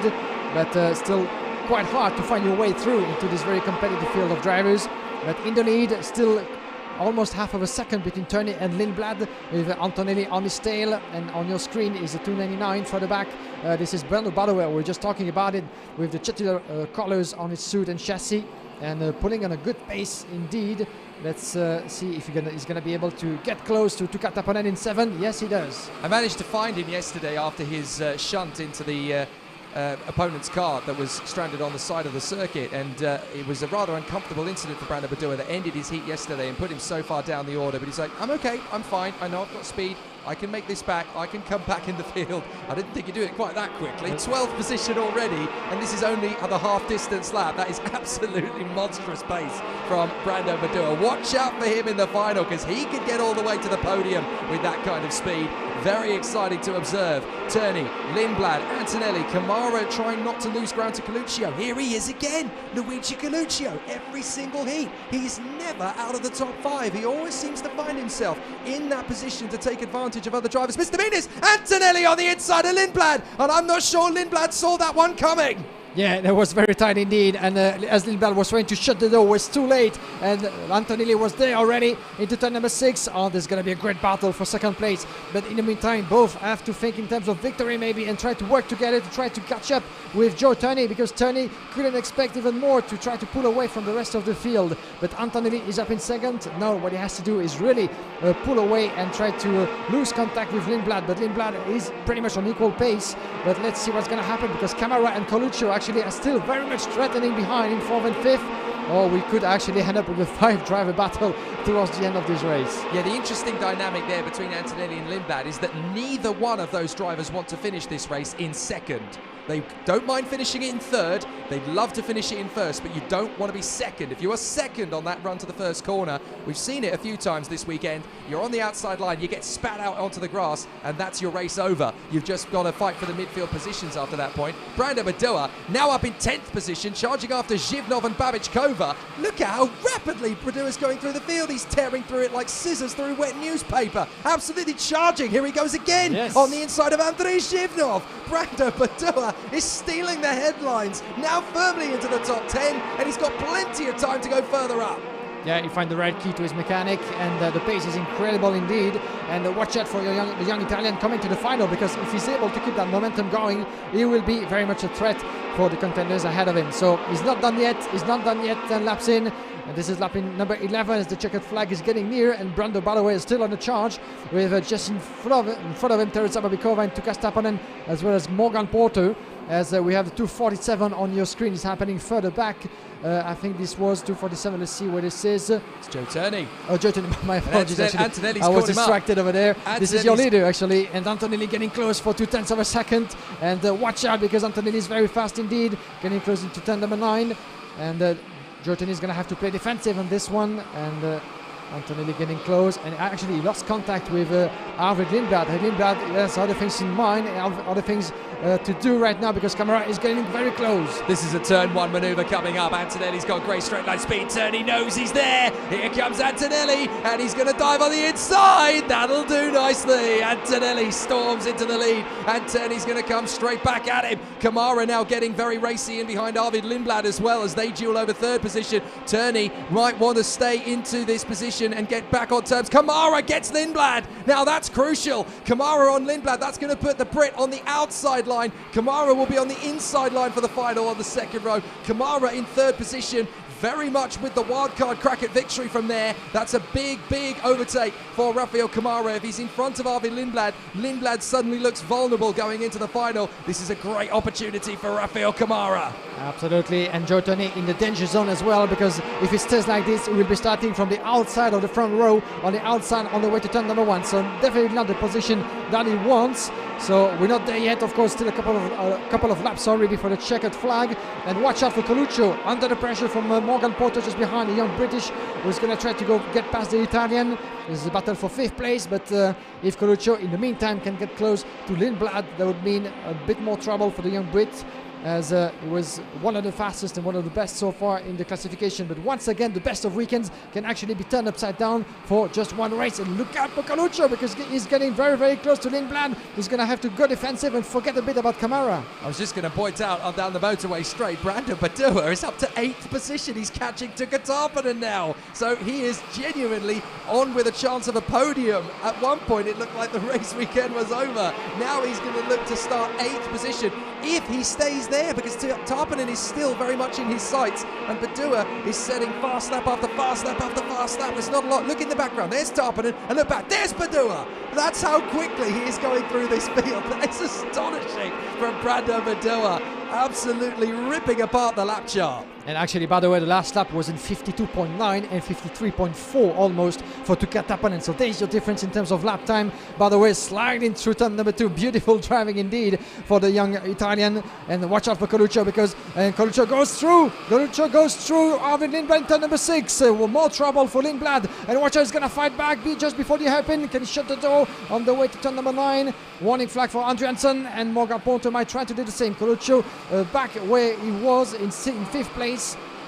but still quite hard to find your way through into this very competitive field of drivers. But in the lead, still almost half of a second between Turney and Lindblad, with Antonelli on his tail, and on your screen is a 299 further back. This is Brando Badaway. We're just talking about it, with the titular colours on his suit and chassis, and pulling on a good pace indeed. Let's see if he's going to be able to get close to Tuka Taponen in 7. Yes, he does. I managed to find him yesterday after his shunt into the opponent's car that was stranded on the side of the circuit, and it was a rather uncomfortable incident for Brando Badua that ended his heat yesterday and put him so far down the order. But he's like, I'm okay, I'm fine, I know I've got speed, I can make this back, I can come back in the field. I didn't think he'd do it quite that quickly. 12th position already, and this is only the half distance lap. That is absolutely monstrous pace from Brando Badua. Watch out for him in the final, because he could get all the way to the podium with that kind of speed. Very exciting to observe. Turney, Lindblad, Antonelli, Camara trying not to lose ground to Coluccio. Here he is again, Luigi Coluccio. Every single heat, he's never out of the top 5. He always seems to find himself in that position to take advantage of other drivers. Mr. Venus, Antonelli on the inside of Lindblad, and I'm not sure Lindblad saw that one coming. Yeah, that was very tight indeed, and as Lindblad was trying to shut the door, it was too late, and Antonelli was there already into turn number 6. Oh, there's going to be a great battle for second place, but in the meantime, both have to think in terms of victory maybe and try to work together to try to catch up with Joe Turney, because Turney couldn't expect even more to try to pull away from the rest of the field. But Antonelli is up in second. Now what he has to do is really pull away and try to lose contact with Lindblad, but Lindblad is pretty much on equal pace. But let's see what's going to happen, because Camara and Coluccio actually are still very much threatening behind in 4th and 5th. Or we could actually end up with a 5-driver battle towards the end of this race. Yeah, the interesting dynamic there between Antonelli and Lindblad is that neither one of those drivers want to finish this race in second. They don't mind finishing it in 3rd. They'd love to finish it in 1st, but you don't want to be second. If you are second on that run to the first corner, we've seen it a few times this weekend, you're on the outside line, you get spat out onto the grass, and that's your race over. You've just got to fight for the midfield positions after that point. Brando Badua now up in 10th position, charging after Zhivnov and Babichkova. Look at how rapidly Badua's going through the field. He's tearing through it like scissors through wet newspaper. Absolutely charging. Here he goes again, yes, on the inside of Andrei Zhivnov. Brando Badua is stealing the headlines, now firmly into the top 10, and he's got plenty of time to go further up. Yeah, he finds the right key to his mechanic, and the pace is incredible indeed. And watch out for the young Italian coming to the final, because if he's able to keep that momentum going, he will be very much a threat for the contenders ahead of him. So he's not done yet. 10 laps in. And this is lap in number 11 as the checkered flag is getting near, and Brando Badaway is still on the charge with just in front of him Teresa Babikova and Tuka Stapanen, as well as Morgan Porter. As we have the 247 on your screen is happening further back. I think this was 247. Let's see what this is. It's Joe Turney. Oh, Joe Turney. My apologies. Antonelli's I was caught him distracted up. over there. This is your leader actually, and Antonelli getting close for 0.2 of a second. And watch out, because Antonelli is very fast indeed, getting close into turn number 9. And Joe Turney is going to have to play defensive on this one, and Antonelli getting close, and actually he lost contact with Arvid Lindblad. Lindblad has other things in mind, other things to do right now, because Camara is getting very close. This is a turn 1 manoeuvre coming up. Antonelli's got great straight line speed. Turney knows he's there. Here comes Antonelli, and he's going to dive on the inside. That'll do nicely. Antonelli storms into the lead, and Turney's going to come straight back at him. Camara now getting very racy in behind Arvid Lindblad as well, as they duel over 3rd position. Turney might want to stay into this position and get back on terms. Camara gets Lindblad. Now that's crucial. Camara on Lindblad. That's going to put the Brit on the outside line. Camara will be on the inside line for the final on the 2nd row. Camara in 3rd position, very much with the wildcard crack at victory from there. That's a big overtake for Rafael Camara. If he's in front of Arvid Lindblad, Lindblad suddenly looks vulnerable going into the final. This is a great opportunity for Rafael Camara. Absolutely, and Joe Turney in the danger zone as well, because if it stays like this, he will be starting from the outside of the front row, on the outside on the way to turn number 1. So definitely not the position that he wants. So we're not there yet, of course, still a couple of laps already before the checkered flag. And watch out for Coluccio, under the pressure from Morgan Porter just behind, the young British, who's going to try to go get past the Italian. This is a battle for 5th place, but if Coluccio in the meantime can get close to Lindblad, that would mean a bit more trouble for the young Brit. as it was one of the fastest and one of the best so far in the classification. But once again, the best of weekends can actually be turned upside down for just one race. And look out for Coluccio, because he's getting very, very close to Lindblad. He's going to have to go defensive and forget a bit about Camara. I was just going to point out on down the motorway straight, Brando Badua is up to 8th position. He's catching Tuka Tarpanen now. So he is genuinely on with a chance of a podium. At one point, it looked like the race weekend was over. Now he's going to look to start 8th position if he stays there, because Tarpanen is still very much in his sights. And Badua is setting fast lap after fast lap after fast lap. There's not a lot. Look in the background. There's Tarpanen. And look back. There's Badua. That's how quickly he is going through this field. It's astonishing from Brando Badua. Absolutely ripping apart the lap chart. And actually, by the way, the last lap was in 52.9 and 53.4 almost for Tuka Tarpanen. So there's your difference in terms of lap time. By the way, sliding through turn number 2. Beautiful driving indeed for the young Italian. And watch out for Coluccio, because Coluccio goes through. Coluccio goes through Arvid Lindblad in turn number 6. More trouble for Lindblad. And watch out, he's going to fight back just before the hairpin. Can he shut the door on the way to turn number 9? Warning flag for Andriansen, and Morgan Porter might try to do the same. Coluccio back where he was in 5th place.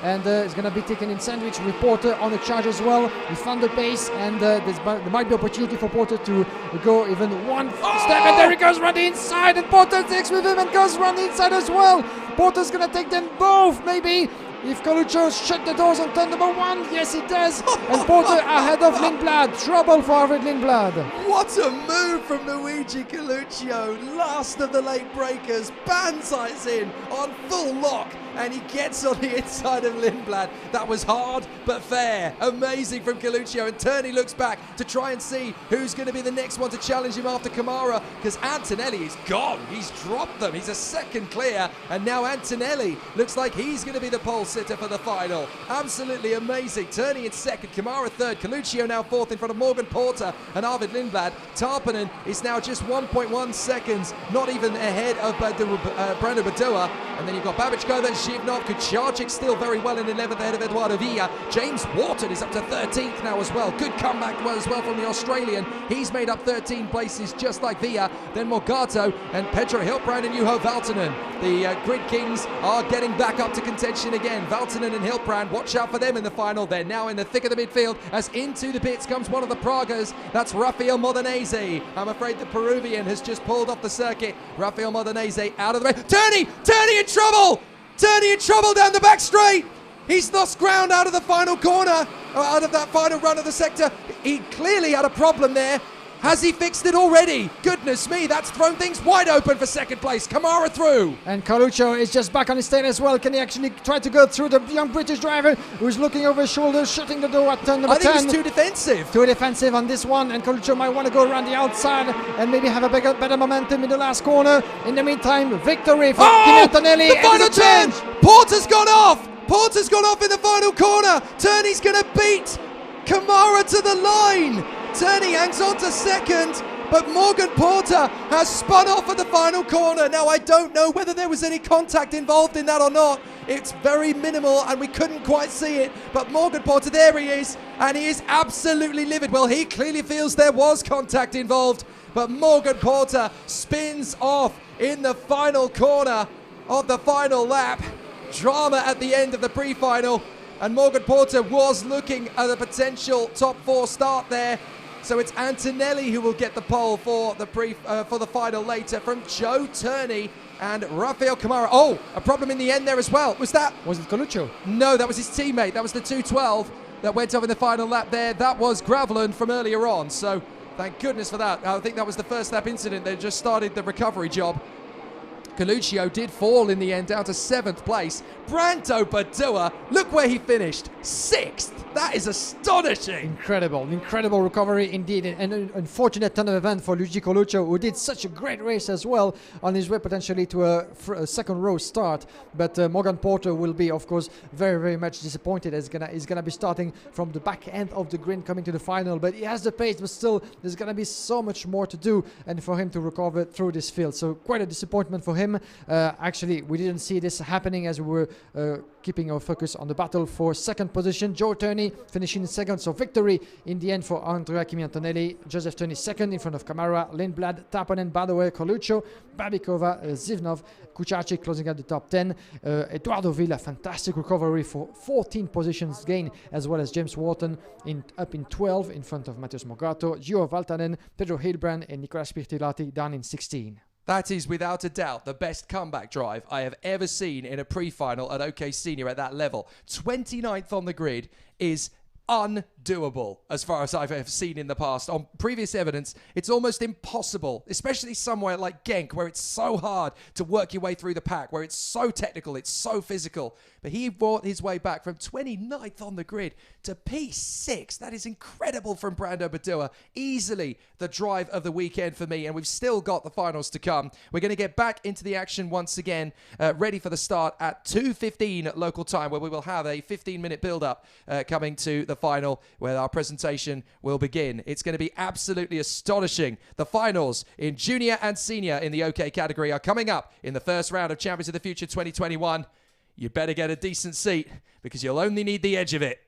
And it's going to be taken in sandwich with Porter on the charge as well. He found the pace, and there might be opportunity for Porter to go even one step. And there he goes round the inside, and Porter takes with him and goes round the inside as well. Porter's going to take them both, maybe. If Coluccio shut the doors on turn number 1, yes he does. And Porter ahead of Lindblad. Trouble for Arvid Lindblad. What a move from Luigi Coluccio. Last of the late breakers. Banzai's in on full lock. And he gets on the inside of Lindblad. That was hard but fair. Amazing from Coluccio. And Turney looks back to try and see who's going to be the next one to challenge him after Camara, because Antonelli is gone. He's dropped them. He's a second clear. And now Antonelli looks like he's going to be the pole sitter for the final. Absolutely amazing. Turney in second, Camara third, Coluccio now fourth in front of Morgan Porter and Arvid Lindblad. Tarpanen is now just 1.1 seconds, not even ahead of Brando Badua. And then you've got Babichko, then Zhivnov. Kucharczyk still very well in 11th ahead of Eduardo Villa. James Wharton is up to 13th now as well. Good comeback as well from the Australian. He's made up 13 places just like Villa. Then Morgato and Pedro Hiltbrand and Juho Valtonen. The Grid Kings are getting back up to contention again. Valtonen and Hiltbrand, watch out for them in the final. They're now in the thick of the midfield as into the pits comes one of the Pragas. That's Rafael Modenese. I'm afraid the Peruvian has just pulled off the circuit. Rafael Modenese out of the race. Turney in trouble! Turney in trouble down the back straight. He's lost ground out of the final corner, out of that final run of the sector. He clearly had a problem there. Has he fixed it already? Goodness me, that's thrown things wide open for second place. Kamara through. And Coluccio is just back on his tail as well. Can he actually try to go through the young British driver who's looking over his shoulder, shutting the door at turn number 10? I think he's too defensive. Too defensive on this one, and Coluccio might want to go around the outside and maybe have a better momentum in the last corner. In the meantime, victory for Kimi Antonelli. The final turn. Porter's gone off. Porter's gone off in the final corner. Turney's going to beat Kamara to the line. Turney hangs on to second, but Morgan Porter has spun off at the final corner. Now, I don't know whether there was any contact involved in that or not. It's very minimal, and we couldn't quite see it. But Morgan Porter, there he is, and he is absolutely livid. Well, he clearly feels there was contact involved, but Morgan Porter spins off in the final corner of the final lap. Drama at the end of the pre-final, and Morgan Porter was looking at a potential top 4 start there. So it's Antonelli who will get the pole for the final later from Joe Turney and Rafael Kamara. Oh, a problem in the end there as well. Was it Coluccio? No, that was his teammate. That was the 212 that went off in the final lap there. That was Graveland from earlier on. So thank goodness for that. I think that was the first lap incident. They just started the recovery job. Coluccio did fall in the end, down to 7th place. Brando Badua, look where he finished, 6th. That is astonishing. Incredible recovery indeed. And an unfortunate turn of event for Luigi Coluccio, who did such a great race as well, on his way potentially to a second row start. But Morgan Porter will be, of course, very much disappointed. He's gonna be starting from the back end of the grid coming to the final. But he has the pace, but still, there's gonna be so much more to do and for him to recover through this field. So quite a disappointment for him. him. Actually, we didn't see this happening as we were keeping our focus on the battle for second position. Joe Turney finishing second, so victory in the end for Andrea Kimi Antonelli. Joseph Turney second in front of Camara, Lindblad, Taponen, Badaway, Coluccio, Babikova, Zivnov, Kuchaci closing at the top 10. Eduardo Villa, fantastic recovery for 14 positions gain, as well as James Wharton up in 12 in front of Matheus Mogato, Gio Valtanen, Pedro Hilbrand and Nicolas Pirtilati down in 16. That is without a doubt the best comeback drive I have ever seen in a pre-final at OK Senior at that level. 29th on the grid is undoable as far as I've ever seen in the past. On previous evidence, it's almost impossible, especially somewhere like Genk, where it's so hard to work your way through the pack, where it's so technical, it's so physical. But he brought his way back from 29th on the grid to P6. That is incredible from Brando Badua. Easily the drive of the weekend for me, and we've still got the finals to come. We're going to get back into the action once again, ready for the start at 2:15 local time, where we will have a 15-minute build-up coming to the final, where our presentation will begin. It's going to be absolutely astonishing. The finals in junior and senior in the OK category are coming up in the first round of Champions of the Future 2021. You better get a decent seat, because you'll only need the edge of it.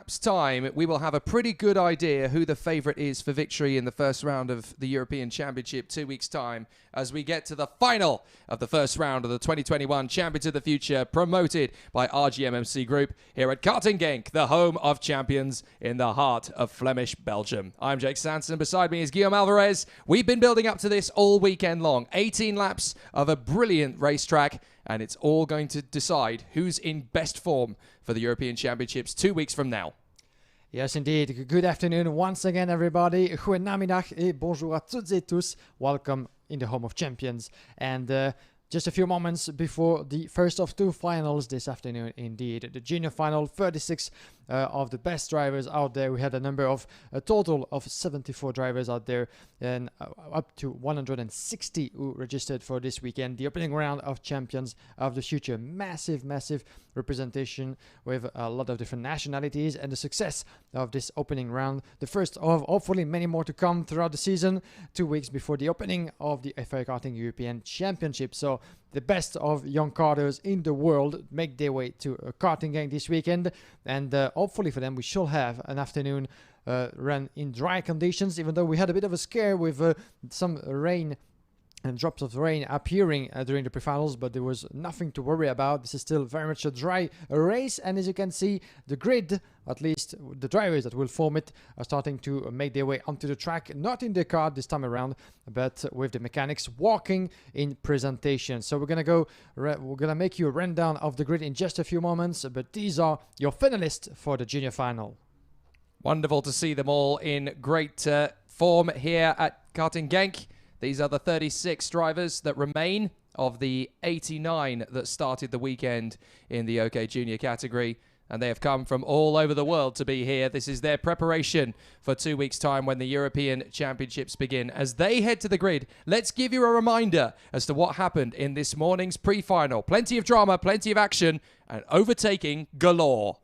laps' time, we will have a pretty good idea who the favourite is for victory in the first round of the European Championship 2 weeks' time as we get to the final of the first round of the 2021 Champions of the Future promoted by RGMMC Group here at Genk, the home of champions in the heart of Flemish Belgium. I'm Jake Sanson. Beside me is Guillaume Alvarez. We've been building up to this all weekend long. 18 laps of a brilliant racetrack, and it's all going to decide who's in best form for the European Championships 2 weeks from now. Yes, indeed. Good afternoon once again, everybody. Goedemiddag et bonjour à toutes et tous. Welcome in the home of champions. And just a few moments before the first of two finals this afternoon, indeed. The junior final, 36 of the best drivers out there. We had a total of 74 drivers out there, and up to 160 who registered for this weekend. The opening round of Champions of the Future. Massive, massive representation with a lot of different nationalities, and the success of this opening round. The first of hopefully many more to come throughout the season, 2 weeks before the opening of the FIA Karting European Championship. So the best of young karters in the world make their way to Karting Genk this weekend, and hopefully for them we shall have an afternoon run in dry conditions, even though we had a bit of a scare with some rain and drops of rain appearing during the pre-finals, but there was nothing to worry about. This is still very much a dry race, and as you can see, the grid, at least the drivers that will form it, are starting to make their way onto the track, not in the car this time around, but with the mechanics walking in presentation. So we're gonna make you a rundown of the grid in just a few moments, but these are your finalists for the junior final. Wonderful to see them all in great form here at Karting Genk. These are the 36 drivers that remain of the 89 that started the weekend in the OK Junior category. And they have come from all over the world to be here. This is their preparation for 2 weeks' time when the European Championships begin. As they head to the grid, let's give you a reminder as to what happened in this morning's pre-final. Plenty of drama, plenty of action, and overtaking galore.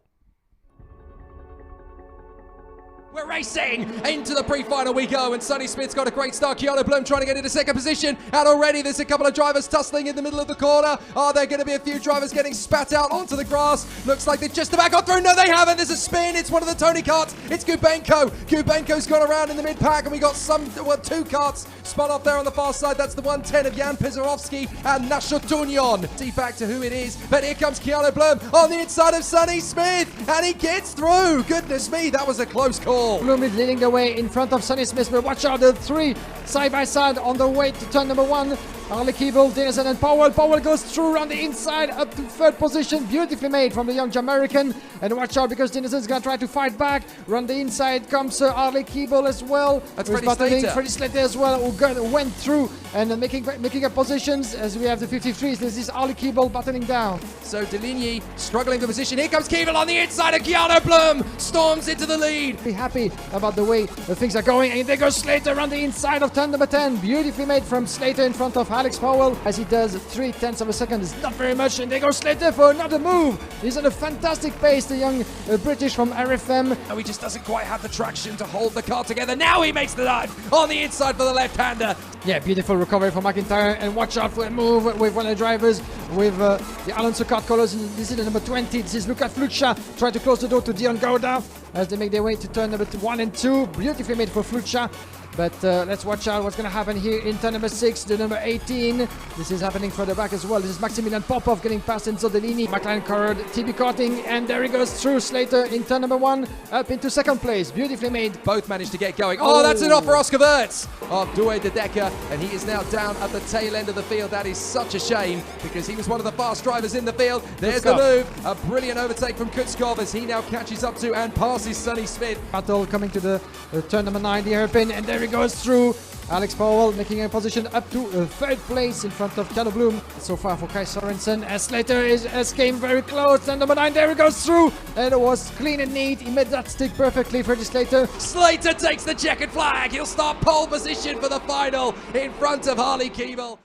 We're racing into the pre-final we go, and Sonny Smith's got a great start. Keanu Blum trying to get into second position, and already there's a couple of drivers tussling in the middle of the corner. Are there going to be a few drivers getting spat out onto the grass? Looks like they just about got through. No, they haven't. There's a spin. It's one of the Tony karts. It's Gubenko. Gubenko's gone around in the mid-pack, and we got two karts spun off there on the far side. That's the 110 of Jan Pizarovsky and Nashotunyon. See back to who it is, but here comes Keanu Blum on the inside of Sonny Smith, and he gets through. Goodness me, that was a close call. Bloom is leading the way in front of Sonny Smith, but watch out, the three side by side on the way to turn number one. Harley Keeble, Dennison and Powell. Powell goes through around the inside up to third position. Beautifully made from the young Jamaican. And watch out because Dennison's going to try to fight back. Run the inside comes Harley Keeble as well. That's Freddie Slater as well, who went through and making up positions as we have the 53s. This is Harley Keeble battling down. So Deligny struggling for position. Here comes Keeble on the inside of Keanu Blum. Storms into the lead. Be happy about the way the things are going. And there goes Slater around the inside of turn number 10. Beautifully made from Slater in front of Alex Powell as he does 0.3 of a second. It's not very much, and there goes Slater for another move. He's at a fantastic pace, the young British from RFM. Oh, he just doesn't quite have the traction to hold the car together. Now he makes the dive on the inside for the left-hander. Yeah, beautiful recovery for McIntyre, and watch out for a move with one of the drivers with the Alonso kart colors. This is the number 20. This is Luca Fluccia trying to close the door to Dion Gouda as they make their way to turn number 1 and 2. Beautifully made for Fluccia. But let's watch out what's going to happen here in turn number 6, the number 18. This is happening further back as well. This is Maximilian Popov getting past Enzo Deligny. McLaren Corrard, TB Karting, and there he goes through Slater in turn number 1, up into second place. Beautifully made. Both managed to get going. Oh, that's it off for Oscar Wirtz of Douai de Decker, and he is now down at the tail end of the field. That is such a shame because he was one of the fast drivers in the field. There's the move. A brilliant overtake from Kutskov as he now catches up to and passes Sonny Smith. Battle coming to the turn number 9, the hairpin, and there he goes through. Alex Powell making a position up to third place in front of Keanu Blum. So far for Kai Sorensen as Slater came very close. And number 9, there he goes through. And it was clean and neat. He made that stick perfectly for Slater. Slater takes the checkered flag. He'll start pole position for the final in front of Harley Keeble.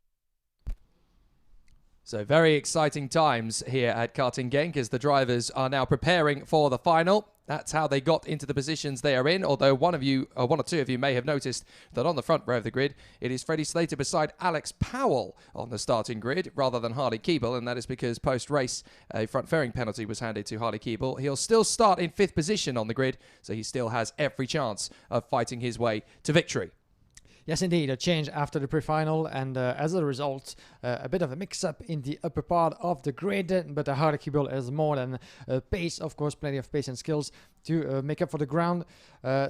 So very exciting times here at Karting Genk as the drivers are now preparing for the final. That's how they got into the positions they are in, although one or two of you may have noticed that on the front row of the grid, it is Freddie Slater beside Alex Powell on the starting grid rather than Harley Keeble, and that is because post-race a front fairing penalty was handed to Harley Keeble. He'll still start in 5th position on the grid, so he still has every chance of fighting his way to victory. Yes, indeed, a change after the pre-final, and as a result, a bit of a mix-up in the upper part of the grid, but the Harley Keeble has more than pace, of course, plenty of pace and skills to make up for the ground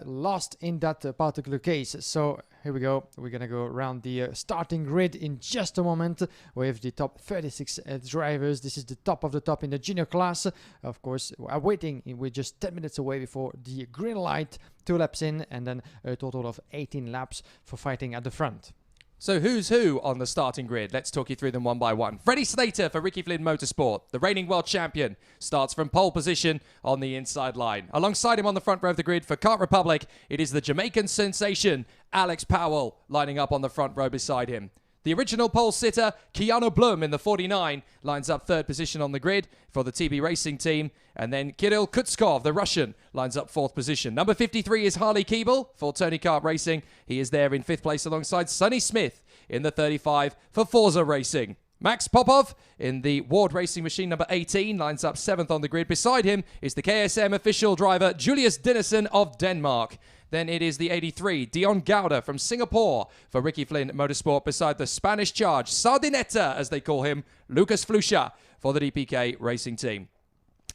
lost in that particular case. So here we go. We're going to go around the starting grid in just a moment with the top 36 drivers. This is the top of the top in the junior class. Of course, we're waiting. We're just 10 minutes away before the green light, 2 laps in, and then a total of 18 laps for fighting at the front. So who's who on the starting grid? Let's talk you through them one by one. Freddie Slater for Ricky Flynn Motorsport, the reigning world champion, starts from pole position on the inside line. Alongside him on the front row of the grid for Kart Republic, it is the Jamaican sensation, Alex Powell, lining up on the front row beside him. The original pole sitter, Keanu Blum in the 49, lines up 3rd position on the grid for the TB Racing team. And then Kirill Kutskov, the Russian, lines up 4th position. Number 53 is Harley Keeble for Tony Kart Racing. He is there in 5th place alongside Sonny Smith in the 35 for Forza Racing. Max Popov in the Ward Racing Machine number 18 lines up 7th on the grid. Beside him is the KSM official driver Julius Dinesen of Denmark. Then it is the 83, Dion Gouda from Singapore for Ricky Flynn Motorsport beside the Spanish charge, Sardinetta as they call him, Lucas Flusha for the DPK Racing team.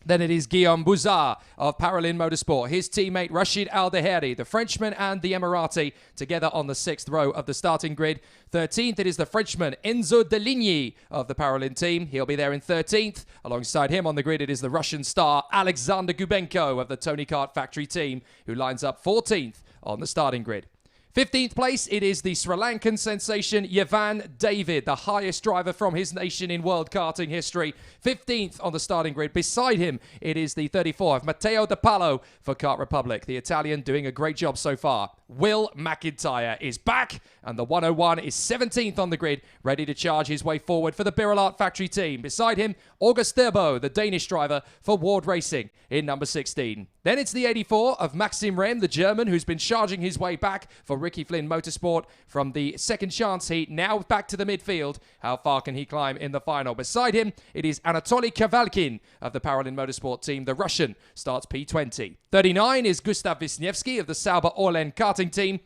Then it is Guillaume Bouzard of Paralin Motorsport, his teammate Rashid Al-Daheri, the Frenchman and the Emirati, together on the 6th row of the starting grid. 13th, it is the Frenchman Enzo Deligny of the Paralin team. He'll be there in 13th. Alongside him on the grid, it is the Russian star Alexander Gubenko of the Tony Kart Factory team, who lines up 14th on the starting grid. 15th place, it is the Sri Lankan sensation Yavan David, the highest driver from his nation in world karting history. 15th on the starting grid. Beside him, it is the 34 of Matteo De Palo for Kart Republic, the Italian doing a great job so far. Will McIntyre is back, and the 101 is 17th on the grid, ready to charge his way forward for the Birolart Factory team. Beside him, August Thurbo, the Danish driver for Ward Racing in number 16. Then it's the 84 of Maxim Rem, the German, who's been charging his way back for Ricky Flynn Motorsport from the second chance heat, now back to the midfield. How far can he climb in the final? Beside him, it is Anatoly Kavalkin of the Paralin Motorsport team. The Russian starts P20. 39 is Gustav Wisniewski of the Sauber Orlen karting team.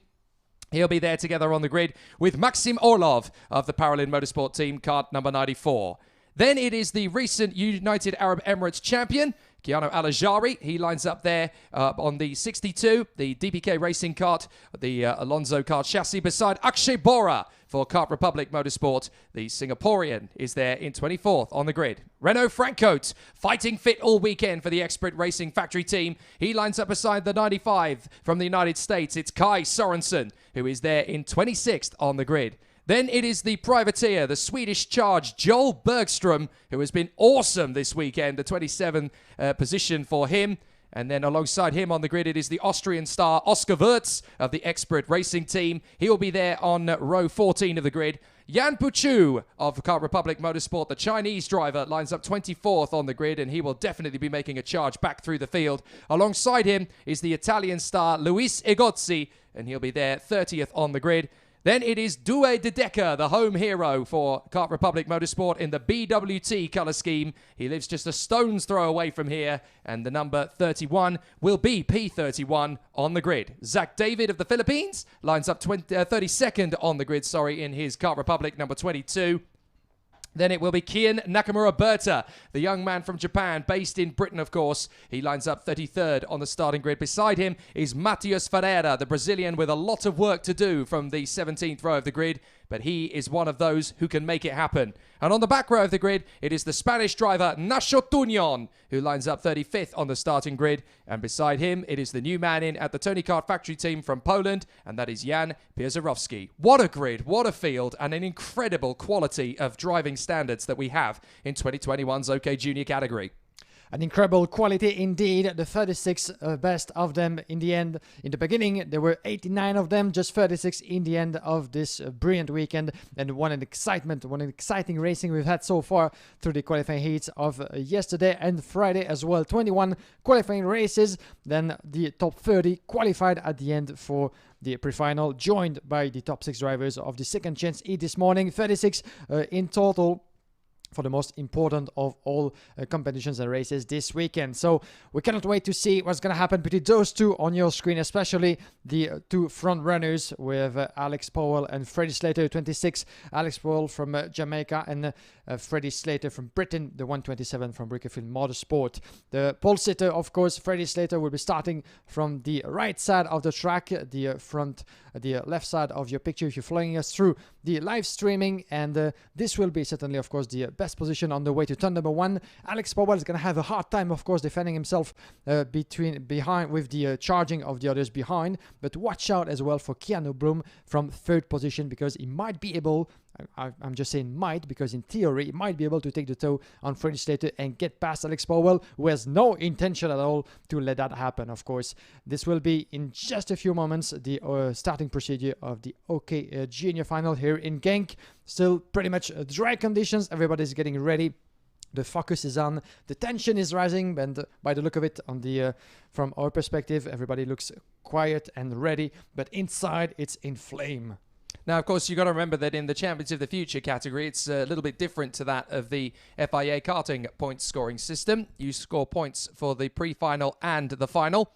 He'll be there together on the grid with Maxim Orlov of the Paralin Motorsport team, kart number 94. Then it is the recent United Arab Emirates champion, Kiano Alajari. He lines up there on the 62, the DPK Racing kart, the Alonso kart chassis, beside Akshay Bora for Kart Republic Motorsport. The Singaporean is there in 24th on the grid. Renault Francote, fighting fit all weekend for the Expert Racing Factory team. He lines up beside the 95 from the United States. It's Kai Sorensen, who is there in 26th on the grid. Then it is the privateer, the Swedish charge, Joel Bergström, who has been awesome this weekend, the 27th position for him. And then alongside him on the grid, it is the Austrian star, Oscar Wirtz of the Expert Racing team. He will be there on row 14 of the grid. Yan Puchu of Kart Republic Motorsport, the Chinese driver, lines up 24th on the grid, and he will definitely be making a charge back through the field. Alongside him is the Italian star, Luis Egozzi, and he'll be there 30th on the grid. Then it is Due De Decker, the home hero for Kart Republic Motorsport in the BWT colour scheme. He lives just a stone's throw away from here, and the number 31 will be P31 on the grid. Zach David of the Philippines lines up 32nd on the grid, in his Kart Republic number 22. Then it will be Kian Nakamura Berta, the young man from Japan, based in Britain, of course. He lines up 33rd on the starting grid. Beside him is Matias Ferreira, the Brazilian, with a lot of work to do from the 17th row of the grid, but he is one of those who can make it happen. And on the back row of the grid, it is the Spanish driver Nacho Tunion, who lines up 35th on the starting grid. And beside him, it is the new man in at the Tony Kart Factory team from Poland, and that is Jan Pierzarowski. What a grid, what a field, and an incredible quality of driving standards that we have in 2021's OK Junior category. An incredible quality indeed. The 36 best of them in the end. In the beginning, there were 89 of them, just 36 in the end of this brilliant weekend. And what an exciting racing we've had so far through the qualifying heats of yesterday and Friday as well. 21 qualifying races. Then the top 30 qualified at the end for the pre-final, joined by the top 6 drivers of the second chance heat this morning. 36 in total for the most important of all competitions and races this weekend. So we cannot wait to see what's going to happen between those two on your screen, especially the two front runners with Alex Powell and Freddie Slater, 26. Alex Powell from Jamaica and Freddie Slater from Britain, the 127 from Brickerfield Motorsport. The pole sitter, of course, Freddie Slater will be starting from the right side of the track, the left side of your picture if you're following us through the live streaming, and this will be certainly, of course, the best position on the way to turn number 1. Alex Powell is going to have a hard time, of course, defending himself behind with the charging of the others behind, but watch out as well for Keanu Bloom from 3rd position, because he might be able, I'm just saying might, because in theory he might be able to take the toe on Freddie Slater and get past Alex Powell, who has no intention at all to let that happen. Of course, this will be in just a few moments the starting procedure of the OK Junior final here in Genk. Still pretty much dry conditions. Everybody's getting ready. The focus is on. The tension is rising, and by the look of it, on the from our perspective, everybody looks quiet and ready. But inside, it's in flame. Now, of course, you've got to remember that in the Champions of the Future category, it's a little bit different to that of the FIA karting points scoring system. You score points for the pre-final and the final.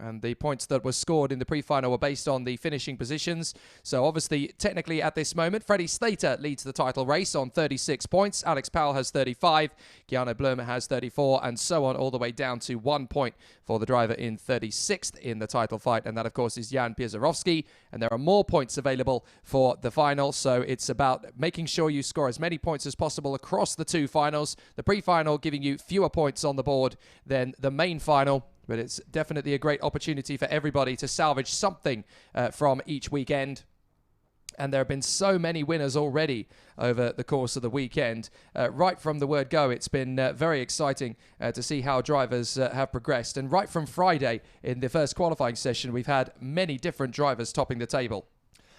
And the points that were scored in the pre-final were based on the finishing positions. So obviously, technically at this moment, Freddie Slater leads the title race on 36 points. Alex Powell has 35. Keanu Bloom has 34, and so on, all the way down to 1 point for the driver in 36th in the title fight. And that, of course, is Jan Pierzorowski. And there are more points available for the final. So it's about making sure you score as many points as possible across the two finals. The pre-final giving you fewer points on the board than the main final. But it's definitely a great opportunity for everybody to salvage something from each weekend. And there have been so many winners already over the course of the weekend. Right from the word go, it's been very exciting to see how drivers have progressed. And right from Friday in the first qualifying session, we've had many different drivers topping the table.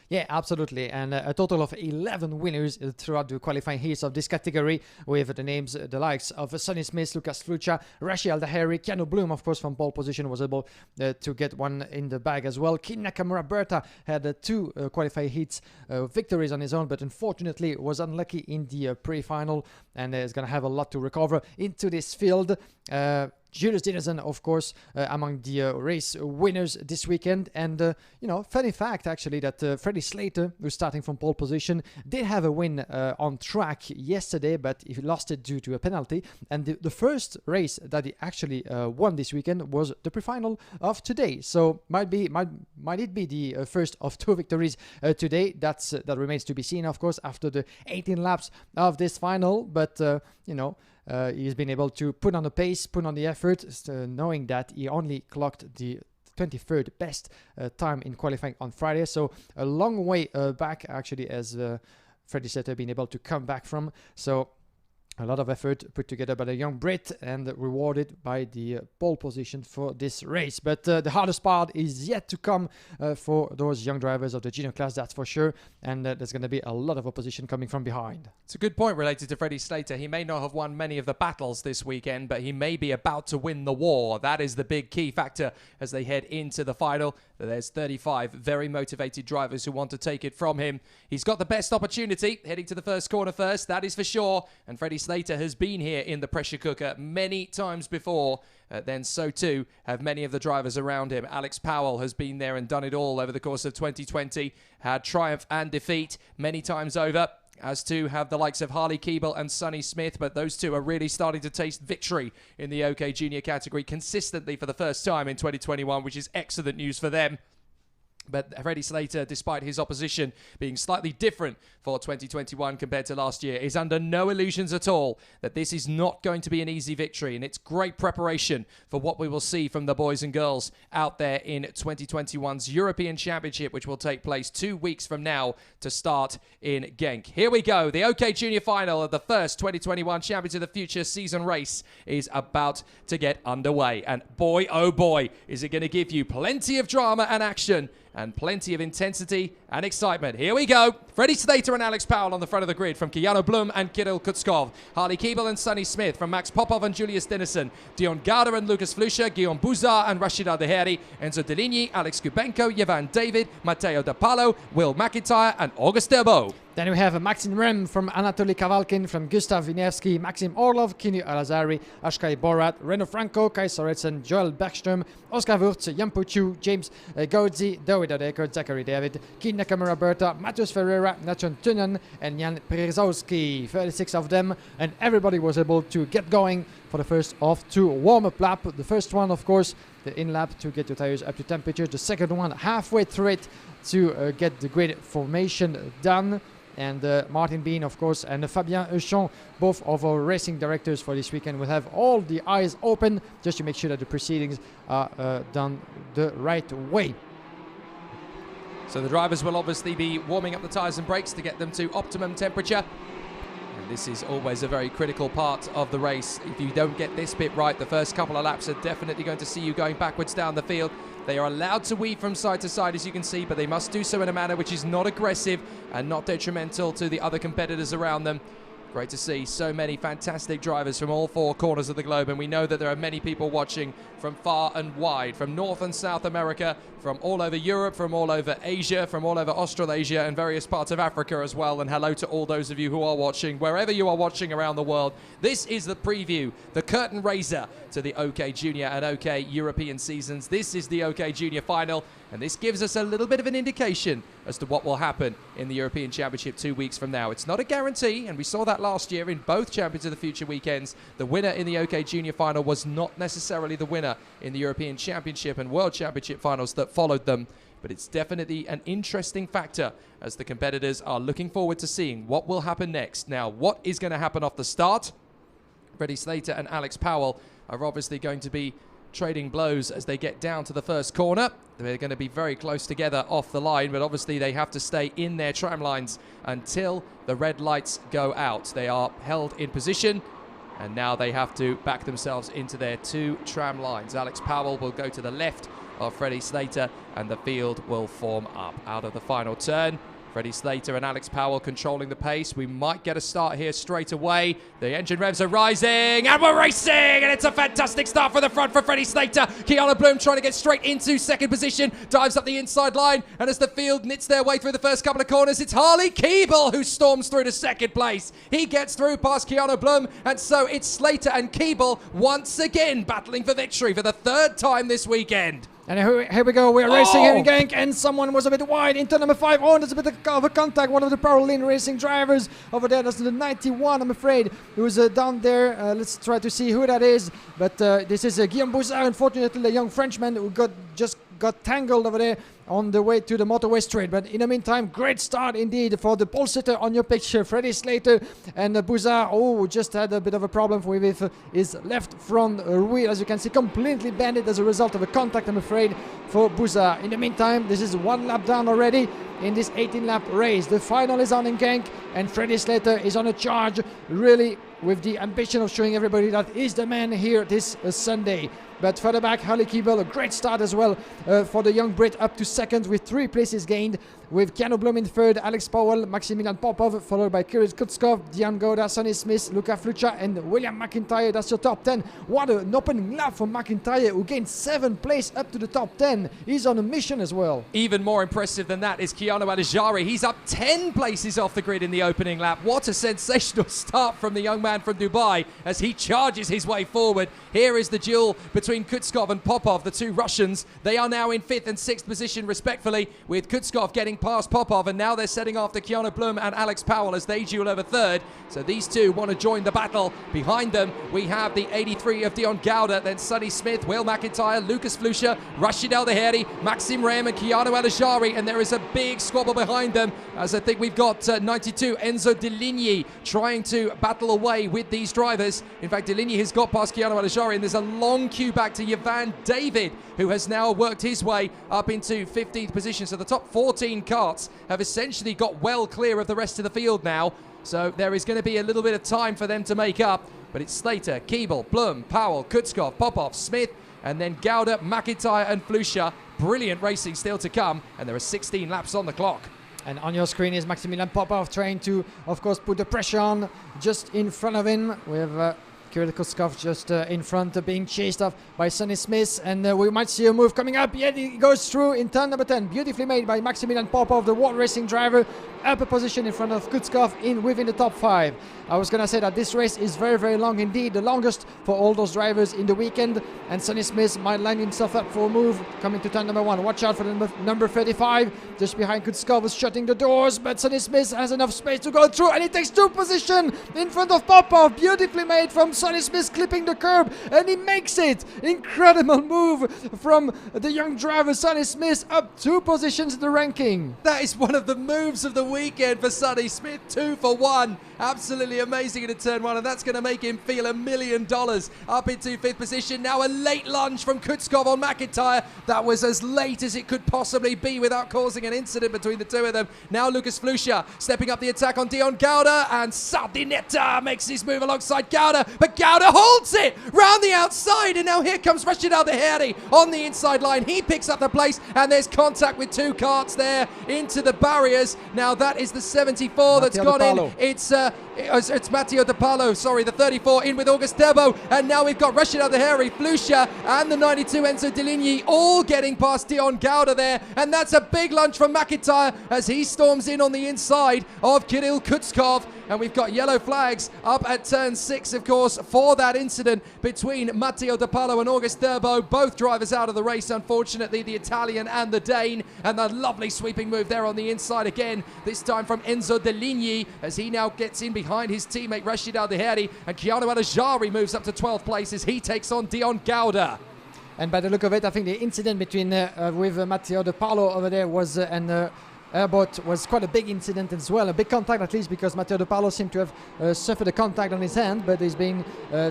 Yeah, absolutely. And a total of 11 winners throughout the qualifying heats of this category, with the names, the likes of Sonny Smith, Lucas Flucha, Rashi Al-Daheri, Keanu Bloom, of course, from pole position, was able to get one in the bag as well. Kin Nakamura Berta had 2 qualifying heats victories on his own, but unfortunately was unlucky in the pre-final, and is going to have a lot to recover into this field. Julius Dennison, of course, among the race winners this weekend. And, funny fact, actually, that Freddie Slater, who's starting from pole position, did have a win on track yesterday, but he lost it due to a penalty. And the first race that he actually won this weekend was the pre-final of today. So might it be the first of 2 victories today? That remains to be seen, of course, after the 18 laps of this final. But, he's been able to put on the pace, put on the effort, knowing that he only clocked the 23rd best time in qualifying on Friday. So a long way back, actually, as Freddie Slater been able to come back from. So a lot of effort put together by the young Brit and rewarded by the pole position for this race. But the hardest part is yet to come for those young drivers of the junior class, that's for sure. And there's going to be a lot of opposition coming from behind. It's a good point related to Freddie Slater. He may not have won many of the battles this weekend, but he may be about to win the war. That is the big key factor as they head into the final. There's 35 very motivated drivers who want to take it from him. He's got the best opportunity heading to the first corner first, that is for sure. And Freddie Slater has been here in the pressure cooker many times before. Then so too have many of the drivers around him. Alex Powell has been there and done it all over the course of 2020. Had triumph and defeat many times over. As to have the likes of Harley Keeble and Sonny Smith, but those two are really starting to taste victory in the OK Junior category consistently for the first time in 2021, which is excellent news for them. But Freddie Slater, despite his opposition being slightly different for 2021 compared to last year, is under no illusions at all that this is not going to be an easy victory. And it's great preparation for what we will see from the boys and girls out there in 2021's European Championship, which will take place 2 weeks from now to start in Genk. Here we go. The OK Junior final of the first 2021 Champions of the Future season race is about to get underway. And boy, oh boy, is it going to give you plenty of drama and action and plenty of intensity and excitement. Here we go. Freddie Slater and Alex Powell on the front of the grid from Keanu Blum and Kirill Kutskov. Harley Keeble and Sonny Smith from Max Popov and Julius Dennison. Dion Garda and Lucas Flusha, Guillaume Bouzard and Rashid Aldeheri. Enzo Deligny, Alex Kubenko, Yvan David, Matteo De Palo, Will McIntyre and August Derbo. Then we have Maxim Rem from Anatoly Kavalkin, from Gustav Winevsky, Maxim Orlov, Kinu Alazari, Ashkai Borat, Reno Franco, Kai Sorensen, Joel Bergström, Oscar Wurz, Jan Puchu, James Godzi, David Adeker, Zachary David, Kin Nakamura Berta, Matheus Ferreira, Nathan Tunen, and Jan Przewalski. 36 of them, and everybody was able to get going for the first of 2 warm-up laps. The first one, of course, the in-lap to get your tires up to temperature. The second one, halfway through it to get the grid formation done. And Martin Bean, of course, and Fabien Euchon, both of our racing directors for this weekend, will have all the eyes open just to make sure that the proceedings are done the right way. So the drivers will obviously be warming up the tyres and brakes to get them to optimum temperature. And this is always a very critical part of the race. If you don't get this bit right, the first couple of laps are definitely going to see you going backwards down the field. They are allowed to weave from side to side, as you can see, but they must do so in a manner which is not aggressive and not detrimental to the other competitors around them. Great to see so many fantastic drivers from all 4 corners of the globe, and we know that there are many people watching from far and wide, from North and South America, from all over Europe, from all over Asia, from all over Australasia and various parts of Africa as well. And hello to all those of you who are watching, wherever you are watching around the world. This is the preview, the curtain raiser to the OK Junior and OK European seasons. This is the OK Junior final, and this gives us a little bit of an indication as to what will happen in the European Championship 2 weeks from now. It's not a guarantee, and we saw that last year in both Champions of the Future weekends. The winner in the OK Junior final was not necessarily the winner in the European Championship and World Championship finals that followed them. But it's definitely an interesting factor as the competitors are looking forward to seeing what will happen next. Now, what is going to happen off the start? Freddie Slater and Alex Powell are obviously going to be trading blows as they get down to the first corner. They're going to be very close together off the line, but obviously they have to stay in their tram lines until the red lights go out. They are held in position, and now they have to back themselves into their 2 tram lines. Alex Powell will go to the left of Freddie Slater, and the field will form up out of the final turn. Freddie Slater and Alex Powell controlling the pace. We might get a start here straight away. The engine revs are rising, and we're racing, and it's a fantastic start from the front for Freddie Slater. Keanu Blum trying to get straight into second position, dives up the inside line, and as the field knits their way through the first couple of corners, it's Harley Keeble who storms through to second place. He gets through past Keanu Blum, and so it's Slater and Keeble once again battling for victory for the 3rd time this weekend. And here we go, we are racing here in Genk, and someone was a bit wide into number 5. Oh, there's a bit of a contact. One of the Pro Lean Racing drivers over there, that's the 91, I'm afraid, who was down there. Let's try to see who that is. But this is Guillaume Bouzard, unfortunately, the young Frenchman who just got tangled over there on the way to the motorway straight. But in the meantime, great start indeed for the pole sitter on your picture, Freddie Slater. And Bouzard, just had a bit of a problem with his left front wheel, as you can see, completely bended as a result of a contact, I'm afraid, for Bouzard. In the meantime, this is 1 lap down already in this 18-lap race. The final is on in Genk, and Freddie Slater is on a charge, really, with the ambition of showing everybody that he's the man here this Sunday. But further back, Harley Keeble, a great start as well for the young Brit, up to second with 3 places gained, with Keanu Blum in third, Alex Powell, Maximilian Popov, followed by Kirill Kutskov, Dion Goda, Sonny Smith, Luca Flucha, and William McIntyre. That's your top 10. What an opening lap for McIntyre, who gained 7 places up to the top 10. He's on a mission as well. Even more impressive than that is Keanu Alazari. He's up 10 places off the grid in the opening lap. What a sensational start from the young man from Dubai as he charges his way forward. Here is the duel between Kutskov and Popov, the 2 Russians. They are now in 5th and 6th position position respectfully, with Kutskov getting past Popov, and now they're setting off the Keanu Blum and Alex Powell as they duel over third. So these two want to join the battle. Behind them, we have the 83 of Dion Gouda, then Sonny Smith, Will McIntyre, Lucas Flusha, Rashid Al-Daheri, Maxim Rem and Keanu Alajari, and there is a big squabble behind them, as I think we've got 92 Enzo Deligny trying to battle away with these drivers. In fact, Deligny has got past Keanu Alajari, and there's a long queue back to Yvan David, who has now worked his way up into 15th position. So the top 14 karts have essentially got well clear of the rest of the field now. So there is going to be a little bit of time for them to make up. But it's Slater, Keeble, Blum, Powell, Kutskov, Popov, Smith, and then Gouda, McIntyre and Flusha. Brilliant racing still to come, and there are 16 laps on the clock. And on your screen is Maximilian Popov trying to, of course, put the pressure on just in front of him, with Kirill Kutskov just in front, being chased off by Sonny Smith, and we might see a move coming up. Yeah, he goes through in turn number 10. Beautifully made by Maximilian Popov, the world racing driver, up a position in front of Kutskov within the top 5. I was going to say that this race is very, very long indeed, the longest for all those drivers in the weekend, and Sonny Smith might line himself up for a move coming to turn number 1. Watch out for the number 35, just behind Kutskov is shutting the doors, but Sonny Smith has enough space to go through, and he takes 2 position in front of Popov. Beautifully made from Sonny Smith, clipping the curb, and he makes it. Incredible move from the young driver Sonny Smith, up 2 positions in the ranking. That is one of the moves of the weekend for Sonny Smith, 2 for 1. Absolutely amazing into turn 1, and that's going to make him feel $1 million up into 5th position. Now a late lunge from Kutskov on McIntyre. That was as late as it could possibly be without causing an incident between the two of them. Now Lucas Flusha stepping up the attack on Dion Gouda, and Sardinetta makes his move alongside Gouda, but Gouda holds it round the outside, and now here comes Rashid Al-Daheri on the inside line. He picks up the place, and there's contact with 2 karts there into the barriers. Now that is the 74 that's gone in. It's Matteo De Palo, sorry, the 34 in with August Turbo, and now we've got Rashid Al-Daheri, Flusha, and the 92 Enzo Deligny all getting past Dion Gouda there, and that's a big lunge from McIntyre as he storms in on the inside of Kirill Kutskov. And we've got yellow flags up at turn 6, of course, for that incident between Matteo De Palo and August Turbo. Both drivers out of the race, unfortunately, the Italian and the Dane. And the lovely sweeping move there on the inside again, this time from Enzo Deligny, as he now gets in behind his teammate Rashid Al-Daheri. And Keanu Alajari moves up to 12th place as he takes on Dion Gouda. And by the look of it, I think the incident between with Matteo De Palo over there was Airbot was quite a big incident as well, a big contact at least, because Matteo De Palo seemed to have suffered a contact on his hand, but he's being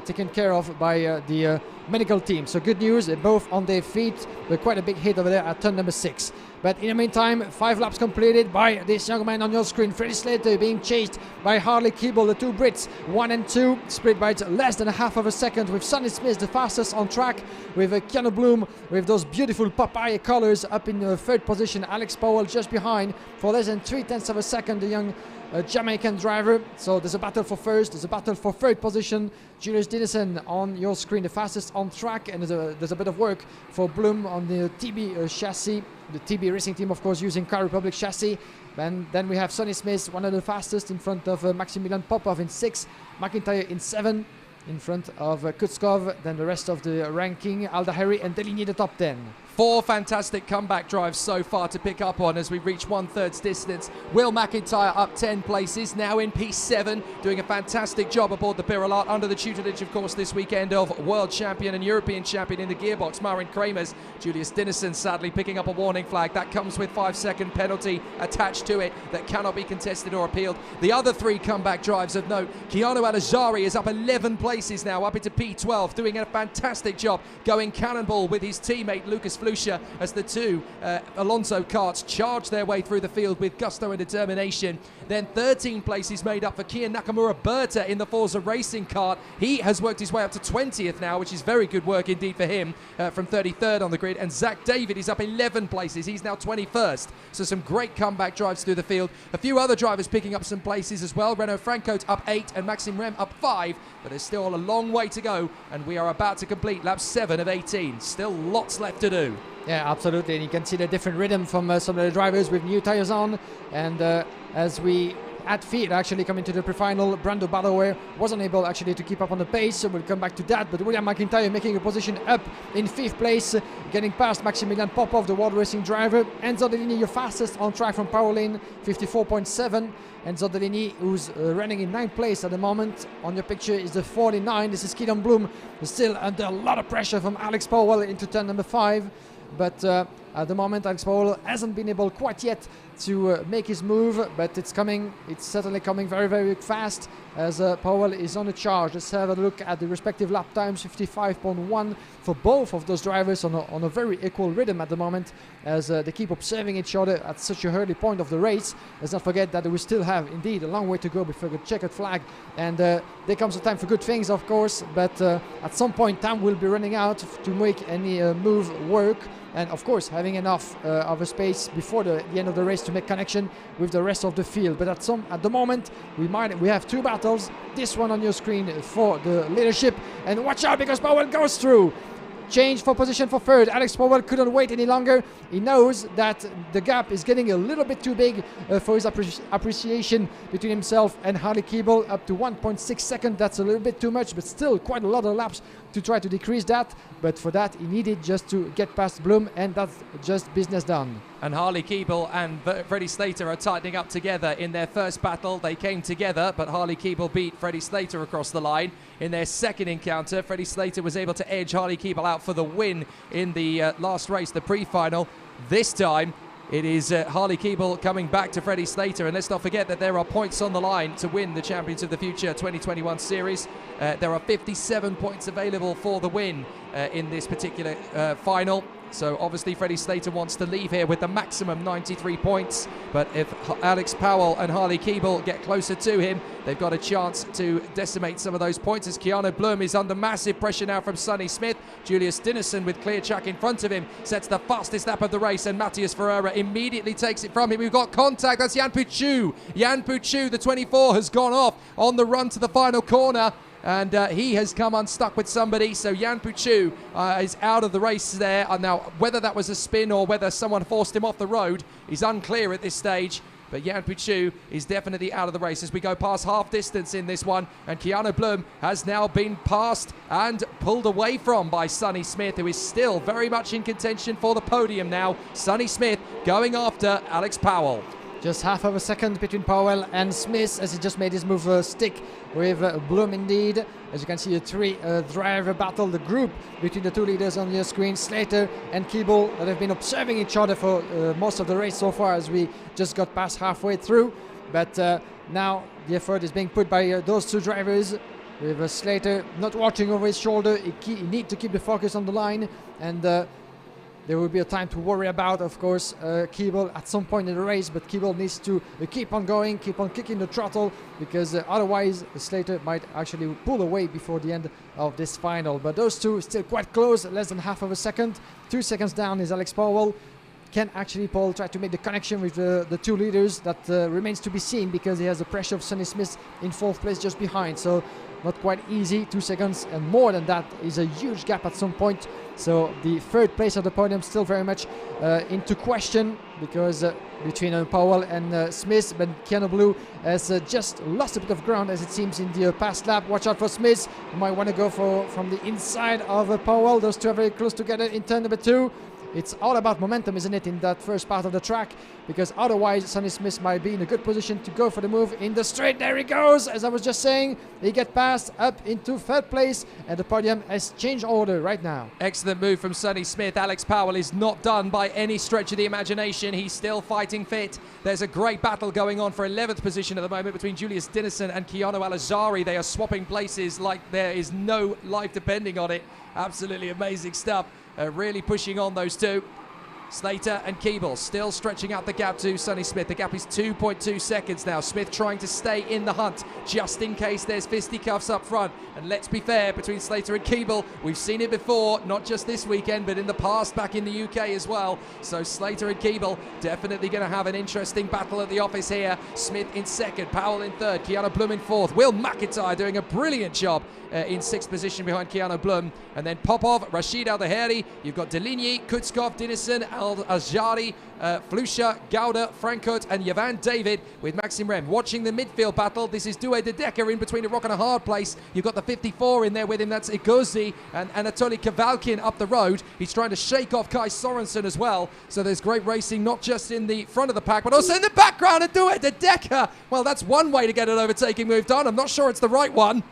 taken care of by the medical team. So good news, both on their feet, but quite a big hit over there at turn number 6. But in the meantime, 5 laps completed by this young man on your screen, Freddie Slater, being chased by Harley Keeble, the 2 Brits, 1 and 2, split by less than a half of a second, with Sonny Smith the fastest on track, with Keanu Blum with those beautiful papaya colors up in the 3rd position, Alex Powell just behind for less than 3/10 of a second, the young Jamaican driver. So there's a battle for 1st, there's a battle for 3rd position. Julius Dinesen on your screen, the fastest on track, and there's a bit of work for Blum on the TB chassis. The TB racing team, of course, using Car Republic chassis. And then we have Sonny Smith, one of the fastest, in front of Maximilian Popov in 6, McIntyre in 7, in front of Kutskov. Then the rest of the ranking, Al-Daheri and Deligny the top 10. 4 fantastic comeback drives so far to pick up on as we reach 1/3 distance. Will McIntyre up 10 places, now in P7, doing a fantastic job aboard the Birolot, under the tutelage, of course, this weekend of world champion and European champion in the gearbox, Marin Kramers. Julius Dinesen sadly picking up a warning flag. That comes with 5-second penalty attached to it that cannot be contested or appealed. The other 3 comeback drives of note, Keanu Alajari is up 11 places now, up into P12, doing a fantastic job, going cannonball with his teammate Lucas Flusha as the 2 Alonso karts charge their way through the field with gusto and determination. Then 13 places made up for Kian Nakamura Berta in the Forza Racing kart. He has worked his way up to 20th now, which is very good work indeed for him, from 33rd on the grid. And Zach David is up 11 places. He's now 21st. So some great comeback drives through the field. A few other drivers picking up some places as well. Renault Franco's up 8 and Maxim Rem up 5. But there's still a long way to go, and we are about to complete lap 7 of 18. Still lots left to do. Yeah, absolutely, and you can see the different rhythm from some of the drivers with new tires on, and as we at feet actually coming to the pre-final. Brando Balloway wasn't able actually to keep up on the pace, so we'll come back to that. But William McIntyre making a position up in 5th place, getting past Maximilian Popov, the World Racing driver. Enzo Dellini, your fastest on track from power lane, 54.7. Enzo Dellini, who's running in 9th place at the moment. On your picture is the 49. This is Keelan Bloom, still under a lot of pressure from Alex Powell into turn number 5. But at the moment, Alex Powell hasn't been able quite yet to make his move, but it's coming. It's certainly coming very, very fast as Powell is on a charge. Let's have a look at the respective lap times. 55.1 for both of those drivers on a very equal rhythm at the moment, as they keep observing each other at such a early point of the race. Let's not forget that we still have indeed a long way to go before the checkered flag, and there comes a time for good things, of course, but at some point time will be running out to make any move work. And of course having enough of a space before the end of the race to make connection with the rest of the field. But at the moment we have 2 battles. This one on your screen for the leadership, and watch out because Powell goes through. Change for position for 3rd. Alex Powell couldn't wait any longer. He knows that the gap is getting a little bit too big for his appreciation between himself and Harley Keeble, up to 1.6 seconds. That's a little bit too much, but still quite a lot of laps to try to decrease that. But for that, he needed just to get past Bloom, and that's just business done. And Harley Keeble and Freddie Slater are tightening up together in their first battle. They came together, but Harley Keeble beat Freddie Slater across the line. In their second encounter, Freddie Slater was able to edge Harley Keeble out for the win in the last race, the pre-final. This time, it is Harley Keeble coming back to Freddie Slater, and let's not forget that there are points on the line to win the Champions of the Future 2021 series. There are 57 points available for the win in this particular final. So obviously Freddie Slater wants to leave here with the maximum 93 points, but if Alex Powell and Harley Keeble get closer to him, they've got a chance to decimate some of those points, as Keanu Bloom is under massive pressure now from Sonny Smith. Julius Dinnerson with clear track in front of him sets the fastest lap of the race, and Matthias Ferreira immediately takes it from him. We've got contact. That's Jan Puchu. Jan Puchu, the 24, has gone off on the run to the final corner, and he has come unstuck with somebody, so Jan Puchu is out of the race there. Now, whether that was a spin or whether someone forced him off the road is unclear at this stage, but Jan Puchu is definitely out of the race as we go past half distance in this one, and Keanu Bloom has now been passed and pulled away from by Sonny Smith, who is still very much in contention for the podium now. Sonny Smith going after Alex Powell. Just half of a second between Powell and Smith as he just made his move stick with Bloom indeed. As you can see, a 3-driver battle, the group between the 2 leaders on your screen, Slater and Keeble, that have been observing each other for most of the race so far, as we just got past halfway through. But now the effort is being put by those 2 drivers, with Slater not watching over his shoulder. He needs to keep the focus on the line, and there will be a time to worry about, of course, Keeble at some point in the race, but Keeble needs to keep on going, keep on kicking the throttle, because otherwise Slater might actually pull away before the end of this final. But those 2 still quite close, less than half of a second. 2 seconds down is Alex Powell. Can actually Paul try to make the connection with the 2 leaders? That remains to be seen, because he has the pressure of Sonny Smith in 4th place just behind. So not quite easy. 2 seconds and more than that is a huge gap at some point. So the 3rd place of the podium still very much into question, because between Powell and Smith, but Keanu Blue has just lost a bit of ground, as it seems, in the past lap. Watch out for Smith, who might want to go from the inside of Powell. Those 2 are very close together in turn number 2. It's all about momentum, isn't it, in that first part of the track, because otherwise Sonny Smith might be in a good position to go for the move in the straight. There he goes, as I was just saying. He gets past up into 3rd place, and the podium has changed order right now. Excellent move from Sonny Smith. Alex Powell is not done by any stretch of the imagination. He's still fighting fit. There's a great battle going on for 11th position at the moment between Julius Dinnerson and Keanu Alazari. They are swapping places like there is no life depending on it. Absolutely amazing stuff. Really pushing on those 2. Slater and Keeble still stretching out the gap to Sonny Smith. The gap is 2.2 seconds now. Smith trying to stay in the hunt just in case there's fisticuffs up front. And let's be fair, between Slater and Keeble, we've seen it before, not just this weekend, but in the past back in the UK as well. So Slater and Keeble definitely going to have an interesting battle at the office here. Smith in 2nd, Powell in 3rd, Keanu Bloom in 4th. Will McIntyre doing a brilliant job in 6th position behind Keanu Bloom. And then Popov, Rashid Al-Daheri. You've got Deligny, Kutskov, Dinnerson, Azjari, Flusha, Gouda, Frankert, and Javan David with Maxim Rem. Watching the midfield battle, this is Due de Decker in between a rock and a hard place. You've got the 54 in there with him, that's Igozi, and Anatoly Kavalkin up the road. He's trying to shake off Kai Sorensen as well. So there's great racing, not just in the front of the pack, but also in the background. And Due de Decker, well, that's one way to get an overtaking move done. I'm not sure it's the right one.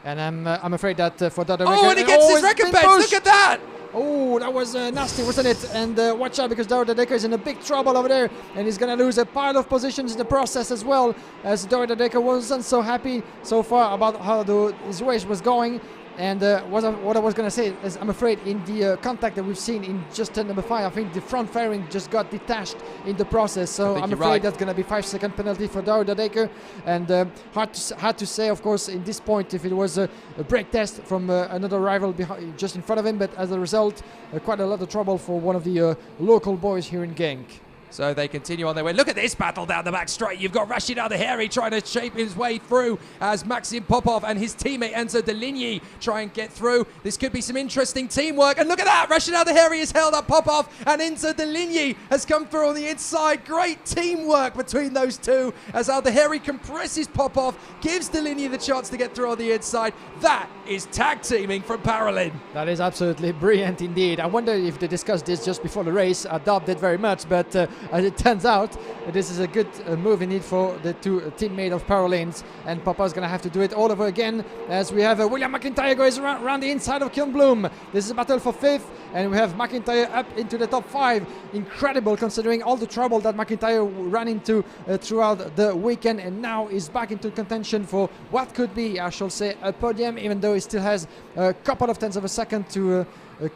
And I'm afraid that for that... Oh, and he gets his recompense! Look at that! Oh, that was nasty, wasn't it? And watch out, because Due de Decker is in a big trouble over there, and he's going to lose a pile of positions in the process as well, as Due de Decker wasn't so happy so far about how his race was going. And what I was going to say is, I'm afraid in the contact that we've seen in just turn number 5, I think the front fairing just got detached in the process. So I'm afraid that's going to be 5-second penalty for Due de Decker. And hard to say, of course, in this point, if it was a brake test from another rival just in front of him. But as a result, quite a lot of trouble for one of the local boys here in Genk. So they continue on their way. Look at this battle down the back straight. You've got Rashid Al-Daheri trying to shape his way through as Maxim Popov and his teammate Enzo Deligny try and get through. This could be some interesting teamwork. And look at that. Rashid Al-Daheri has held up Popov, and Enzo Deligny has come through on the inside. Great teamwork between those two as Al-Daheri compresses Popov, gives Deligny the chance to get through on the inside. That is tag teaming from Parolin. That is absolutely brilliant indeed. I wonder if they discussed this just before the race. I doubt it very much, but as it turns out, this is a good move indeed for the two teammates of Parolins, and Papa's going to have to do it all over again as we have William McIntyre goes around the inside of Kilnblom. This is a battle for 5th, and we have McIntyre up into the top 5. Incredible considering all the trouble that McIntyre ran into throughout the weekend, and now is back into contention for what could be, I shall say, a podium, even though he still has a couple of tenths of a second to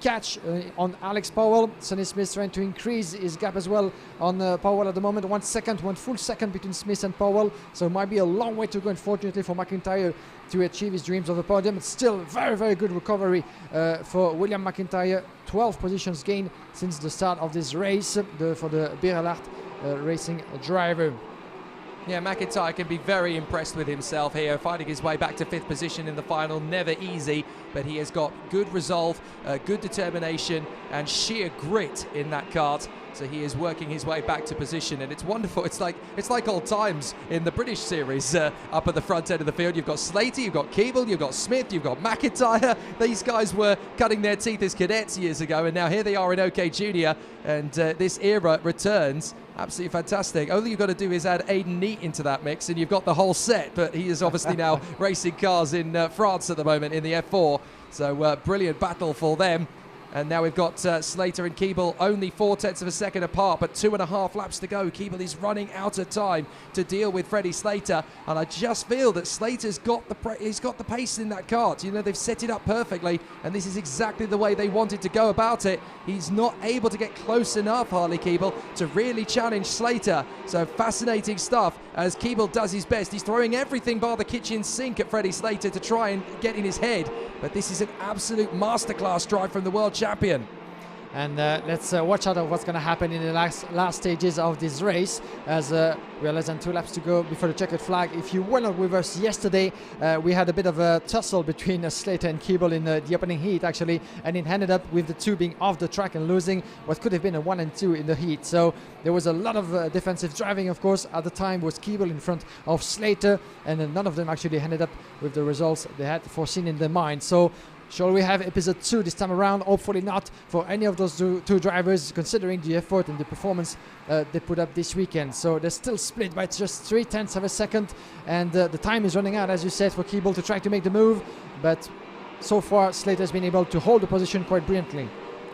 catch on Alex Powell. Sonny Smith trying to increase his gap as well on Powell at the moment. 1 second, 1 full second between Smith and Powell. So it might be a long way to go, unfortunately, for McIntyre to achieve his dreams of the podium. It's still very, very good recovery for William McIntyre. 12 positions gained since the start of this race for the Birelart racing driver. Yeah, McIntyre can be very impressed with himself here, finding his way back to 5th position in the final. Never easy, but he has got good resolve, good determination, and sheer grit in that kart. So he is working his way back to position, and it's wonderful. It's like old times in the British series up at the front end of the field. You've got Slater, you've got Keeble, you've got Smith, you've got McIntyre. These guys were cutting their teeth as cadets years ago, and now here they are in OK Junior, and this era returns. Absolutely fantastic. All you've got to do is add Aiden Neat into that mix, and you've got the whole set. But he is obviously now racing cars in France at the moment in the F4. So brilliant battle for them. And now we've got Slater and Keeble only 4/10 of a second apart, but 2.5 laps to go. Keeble is running out of time to deal with Freddie Slater, and I just feel that Slater's got the pace in that kart. You know, they've set it up perfectly, and this is exactly the way they wanted to go about it. He's not able to get close enough, Harley Keeble, to really challenge Slater. So fascinating stuff as Keeble does his best. He's throwing everything bar the kitchen sink at Freddie Slater to try and get in his head, but this is an absolute masterclass drive from the world champion. And let's watch out of what's going to happen in the last stages of this race, as we are less than 2 laps to go before the checkered flag. If you were not with us yesterday, we had a bit of a tussle between Slater and Keeble in the opening heat, actually, and it ended up with the two being off the track and losing what could have been a 1 and 2 in the heat. So there was a lot of defensive driving, of course. At the time was Keeble in front of Slater, and none of them actually ended up with the results they had foreseen in their mind. So shall we have episode 2 this time around? Hopefully not for any of those two drivers, considering the effort and the performance they put up this weekend. So they're still split by just 3/10 of a second, and the time is running out, as you said, for Keeble to try to make the move. But so far, Slater has been able to hold the position quite brilliantly.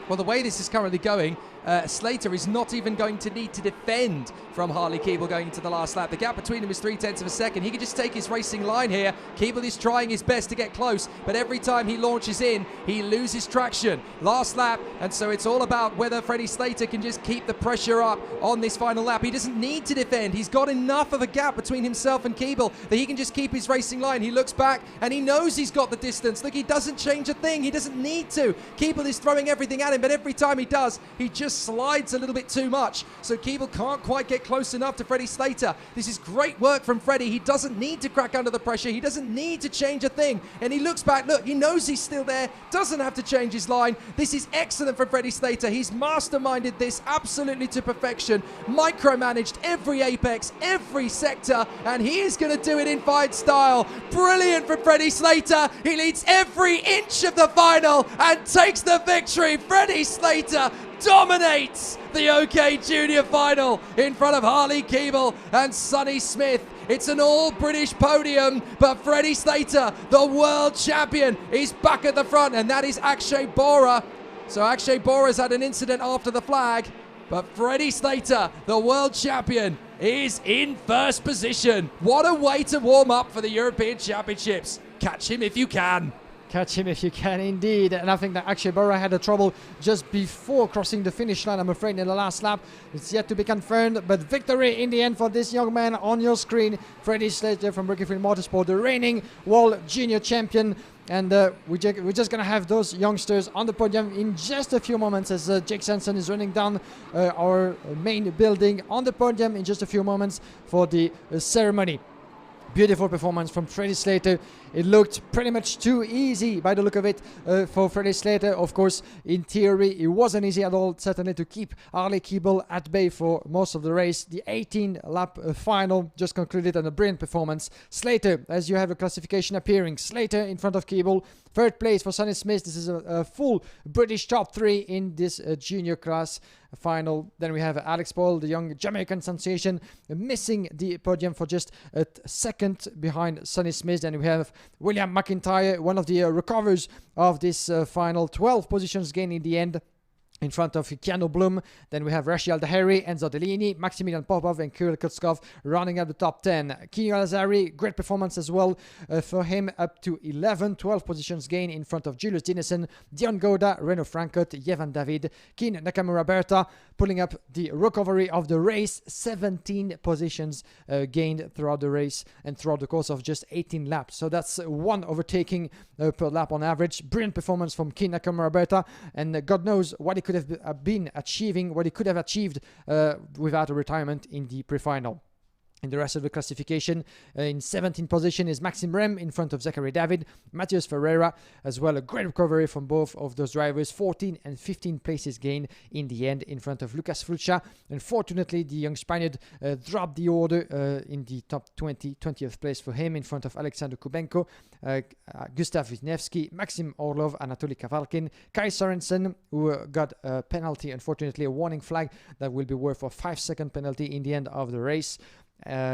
Well, the way this is currently going, Slater is not even going to need to defend from Harley Keeble going into the last lap. The gap between them is 3/10 of a second. He can just take his racing line here. Keeble is trying his best to get close, but every time he launches in, he loses traction. Last lap, and so it's all about whether Freddie Slater can just keep the pressure up on this final lap. He doesn't need to defend. He's got enough of a gap between himself and Keeble that he can just keep his racing line. He looks back, and he knows he's got the distance. Look, he doesn't change a thing. He doesn't need to. Keeble is throwing everything at him, but every time he does, he just slides a little bit too much, so Keeble can't quite get close enough to Freddie Slater. This is great work from Freddie. He doesn't need to crack under the pressure. He doesn't need to change a thing. And he looks back, look, he knows he's still there, doesn't have to change his line. This is excellent from Freddie Slater. He's masterminded this absolutely to perfection, micromanaged every apex, every sector, and he is going to do it in fine style. Brilliant from Freddie Slater. He leads every inch of the final and takes the victory. Freddie Slater dominates the OK Junior final in front of Harley Keeble and Sonny Smith. It's an all-British podium, but Freddie Slater, the world champion, is back at the front, and that is Akshay Bora. So Akshay Bora's had an incident after the flag, but Freddie Slater, the world champion, is in first position. What a way to warm up for the European Championships. Catch him if you can. Catch him if you can, indeed. And I think that Akshay Bora had a trouble just before crossing the finish line, I'm afraid, in the last lap. It's yet to be confirmed, but victory in the end for this young man on your screen. Freddie Slater from Rickyfield Motorsport, the reigning world junior champion. And we're just going to have those youngsters on the podium in just a few moments as Jake Sanson is running down our main building on the podium in just a few moments for the ceremony. Beautiful performance from Freddie Slater. It looked pretty much too easy by the look of it for Freddie Slater. Of course, in theory, it wasn't easy at all, certainly, to keep Harley Keeble at bay for most of the race. The 18-lap final just concluded on a brilliant performance. Slater, as you have a classification appearing, Slater in front of Keeble. Third place for Sonny Smith. This is a full British top three in this junior class final. Then we have Alex Paul, the young Jamaican sensation, missing the podium for just a second behind Sonny Smith. And we have William McIntyre, one of the recovers of this final. 12 positions gained in the end, in front of Keanu Bloom. Then we have Rashid Al-Daheri, Enzo Delini, Maximilian Popov and Kirill Kutskov rounding up the top 10. Kini Al-Azari, great performance as well for him, up to 12 positions gained in front of Julius Dinesen, Dion Goda, Reno Frankot, Yevan David, Kin Nakamura Berta, pulling up the recovery of the race. 17 positions gained throughout the race and throughout the course of just 18 laps. So that's one overtaking per lap on average. Brilliant performance from Kin Nakamura Berta, and God knows what he could have been achieving, what he could have achieved without a retirement in the pre-final. In the rest of the classification, in 17th position is Maxim Rem in front of Zachary David, Matthias Ferreira as well. A great recovery from both of those drivers. 14 and 15 places gained in the end in front of Lucas Fulcha. Unfortunately, the young Spaniard dropped the order in the top 20th place for him in front of Alexander Kubenko, Gustav Wisniewski, Maxim Orlov, Anatoly Kavalkin, Kai Sorensen, who got a penalty, unfortunately a warning flag that will be worth a 5-second penalty in the end of the race.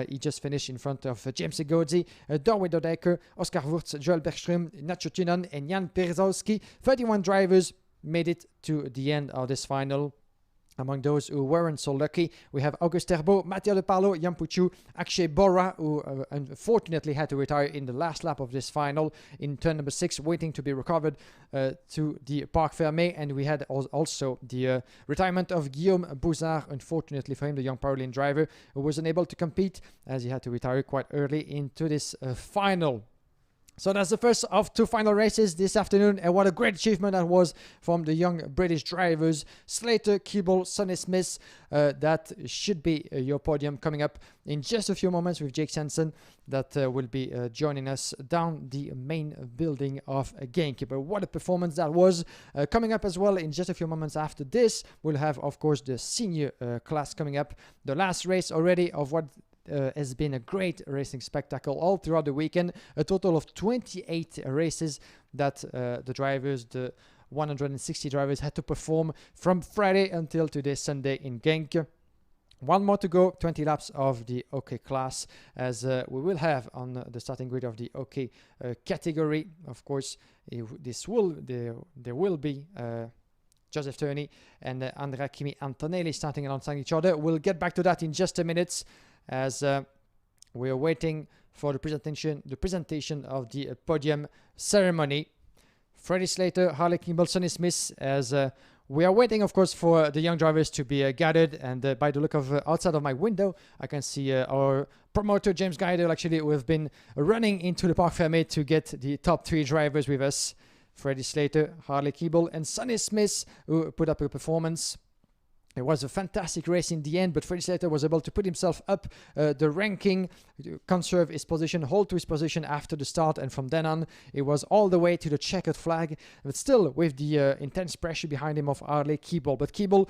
He just finished in front of James Segozzi, Darwin Dodecker, Oscar Wurz, Joel Bergström, Nacho Tunan and Jan Perzowski. 31 drivers made it to the end of this final. Among those who weren't so lucky, we have Auguste Terbo, Mattia De Paulo, Jan Puchu, Akshay Bora, who unfortunately had to retire in the last lap of this final in turn number 6, waiting to be recovered to the Parc Fermé. And we had also the retirement of Guillaume Bouzard, unfortunately for him, the young Paralympian driver, who was unable to compete as he had to retire quite early into this final. So that's the first of 2 final races this afternoon, and what a great achievement that was from the young British drivers. Slater, Keeble, Sonny Smith, that should be your podium coming up in just a few moments with Jake Sanson that will be joining us down the main building of Genk. But what a performance that was. Coming up as well in just a few moments after this, we'll have, of course, the senior class coming up. The last race already of what has been a great racing spectacle all throughout the weekend. A total of 28 races that the drivers, the 160 drivers, had to perform from Friday until today, Sunday in Genk. One more to go, 20 laps of the OK class, as we will have on the starting grid of the OK category. Of course, there will be Joseph Turney and Andrea Kimi Antonelli starting alongside each other. We'll get back to that in just a minute, as we are waiting for the presentation of the podium ceremony. Freddie Slater, Harley Keeble, Sonny Smith, as we are waiting, of course, for the young drivers to be gathered. And by the look of outside of my window, I can see our promoter, James Guider, actually, who have been running into the Parc Fermé to get the top 3 drivers with us. Freddie Slater, Harley Keeble, and Sonny Smith, who put up a performance. It was a fantastic race in the end, but Freddie Slater was able to put himself up the ranking, conserve his position, hold to his position after the start, and from then on, it was all the way to the checkered flag, but still with the intense pressure behind him of Harley Keeble. But Keeble,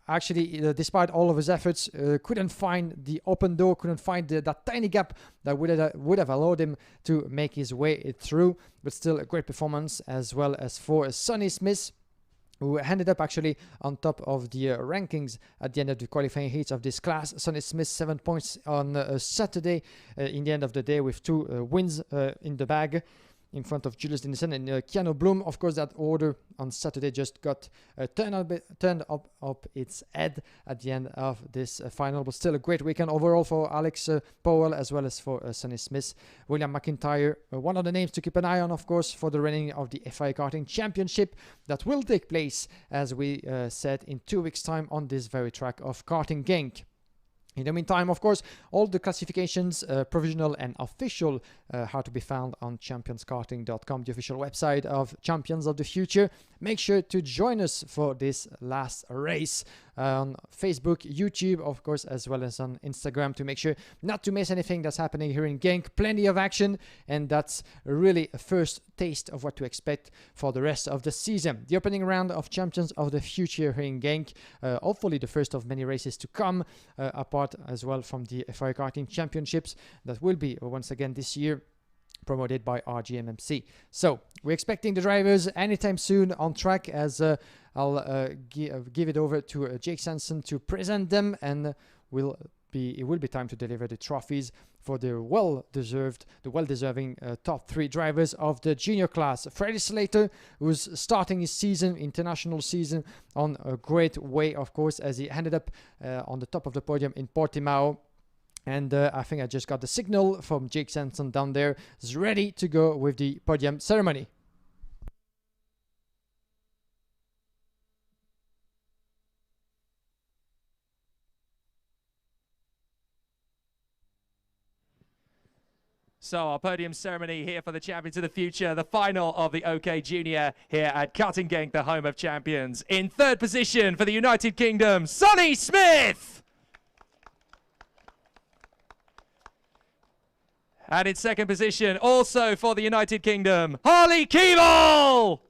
actually, despite all of his efforts, couldn't find the open door, couldn't find that tiny gap that would have allowed him to make his way through, but still a great performance, as well as for Sonny Smith, who ended up actually on top of the rankings at the end of the qualifying heats of this class. Sonny Smith 7 points on Saturday in the end of the day, with 2 wins in the bag in front of Julius Dennison and Keanu Bloom. Of course, that order on Saturday just got turned up its head at the end of this final, but still a great weekend overall for Alex Powell as well as for Sonny Smith. William McIntyre, one of the names to keep an eye on, of course, for the running of the FIA Karting Championship that will take place, as we said, in 2 weeks' time on this very track of Karting Genk. In the meantime, of course, all the classifications, provisional and official, are to be found on championskarting.com, the official website of Champions of the Future. Make sure to join us for this last race on Facebook, YouTube, of course, as well as on Instagram, to make sure not to miss anything that's happening here in Genk. Plenty of action, and that's really a first taste of what to expect for the rest of the season. The opening round of Champions of the Future here in Genk, hopefully the first of many races to come, apart as well from the FIA Karting Championships that will be once again this year promoted by RGMMC. So we're expecting the drivers anytime soon on track, as I'll give it over to Jake Sanson to present them, and it will be time to deliver the trophies for the well-deserving top 3 drivers of the junior class. Freddie Slater, who's starting his international season, on a great way, of course, as he ended up on the top of the podium in Portimao. And I think I just got the signal from Jake Sanson down there. He's ready to go with the podium ceremony. So our podium ceremony here for the Champions of the Future, the final of the OK Junior here at Karting Genk, the home of champions. In 3rd position for the United Kingdom, Sonny Smith. And in 2nd position, also for the United Kingdom, Harley Keeble.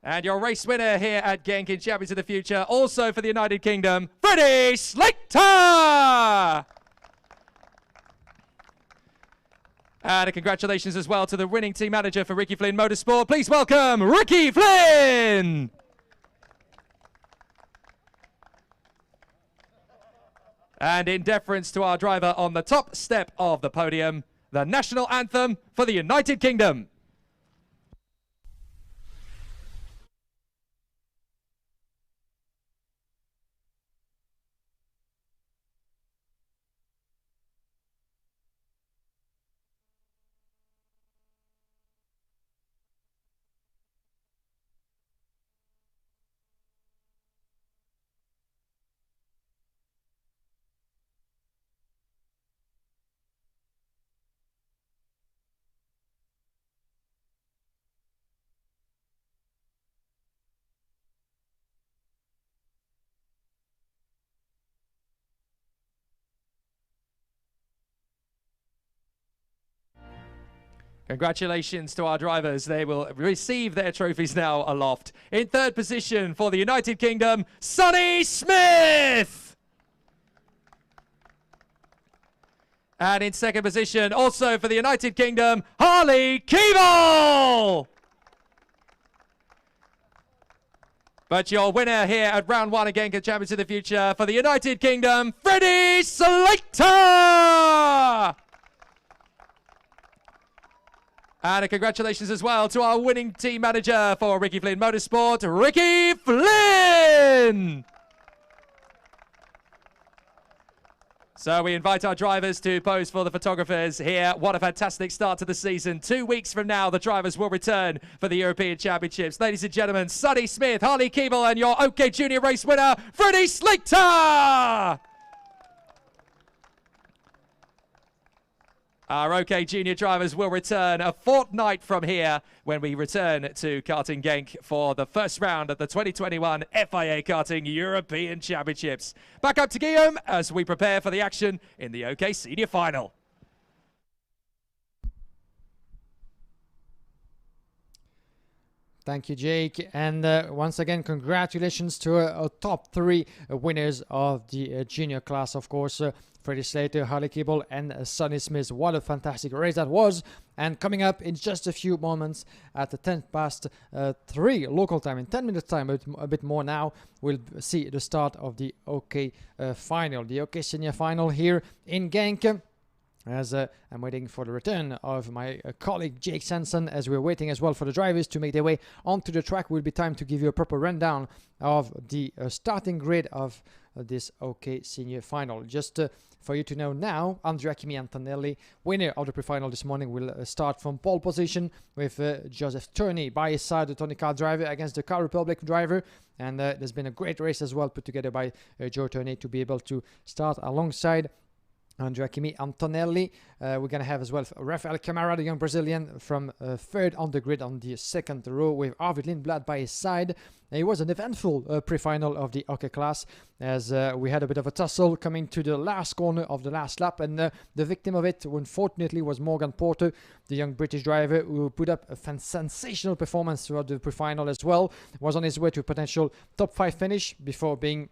And your race winner here at Genk in Champions of the Future, also for the United Kingdom, Freddie Slater. And a congratulations as well to the winning team manager for Ricky Flynn Motorsport. Please welcome Ricky Flynn. And in deference to our driver on the top step of the podium, the national anthem for the United Kingdom. Congratulations to our drivers. They will receive their trophies now aloft. In 3rd position for the United Kingdom, Sonny Smith. And in 2nd position, also for the United Kingdom, Harley Keeble. But your winner here at round 1 again, Champions of the Future, for the United Kingdom, Freddie Slater. And a congratulations as well to our winning team manager for Ricky Flynn Motorsport, Ricky Flynn! So we invite our drivers to pose for the photographers here. What a fantastic start to the season. 2 weeks from now, the drivers will return for the European Championships. Ladies and gentlemen, Sonny Smith, Harley Keeble, and your OK Junior race winner, Freddie Slater! Our OK Junior drivers will return a fortnight from here when we return to Karting Genk for the first round of the 2021 FIA Karting European Championships. Back up to Guillaume as we prepare for the action in the OK Senior Final. Thank you, Jake. And once again, congratulations to our top 3 winners of the junior class, of course. Freddie Slater, Harley Kibble, and Sonny Smith. What a fantastic race that was. And coming up in just a few moments at the 3 local time, in 10 minutes time, a bit more now, we'll see the start of the OK final, the OK Senior Final here in Genk. As I'm waiting for the return of my colleague Jake Sanson, as we're waiting as well for the drivers to make their way onto the track, will be time to give you a proper rundown of the starting grid of this OK Senior Final. Just for you to know now, Giacomi Antonelli, winner of the pre-final this morning, will start from pole position with Joseph Turney by his side, the Tony Car driver against the Car Republic driver. And there's been a great race as well put together by Joe Turney to be able to start alongside Giacomi Antonelli. We're going to have as well Rafael Camara, the young Brazilian, from third on the grid on the second row with Arvid Lindblad by his side. It was an eventful pre-final of the OK class as we had a bit of a tussle coming to the last corner of the last lap, and the victim of it, unfortunately, was Morgan Porter, the young British driver who put up a sensational performance throughout the pre-final as well. Was on his way to a potential top 5 finish before being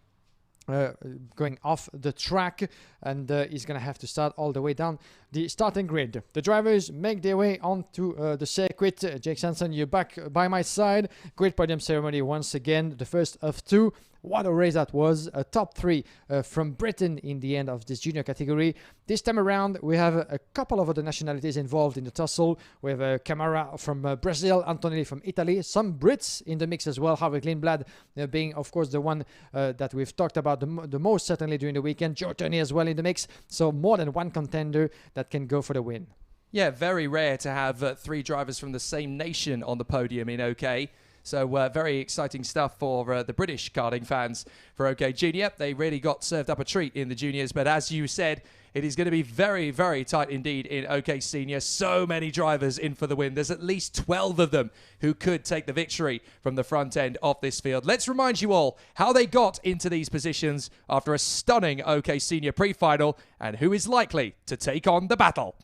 going off the track, and he's going to have to start all the way down the starting grid. The drivers make their way onto the circuit. Jake Sanson, you're back by my side. Great podium ceremony once again, the first of 2. What a race that was. A top 3 from Britain in the end of this junior category. This time around, we have a couple of other nationalities involved in the tussle. We have Camara from Brazil, Antonelli from Italy, some Brits in the mix as well. Harvey Lindblad being, of course, the one that we've talked about the most, certainly during the weekend. Joe Turney as well in the mix. So more than one contender that can go for the win. Yeah, very rare to have 3 drivers from the same nation on the podium in OK. So very exciting stuff for the British karting fans for OK Junior. They really got served up a treat in the juniors, but as you said, it is going to be very, very tight indeed in OK Senior. So many drivers in for the win. There's at least 12 of them who could take the victory from the front end of this field. Let's remind you all how they got into these positions after a stunning OK Senior pre-final and who is likely to take on the battle.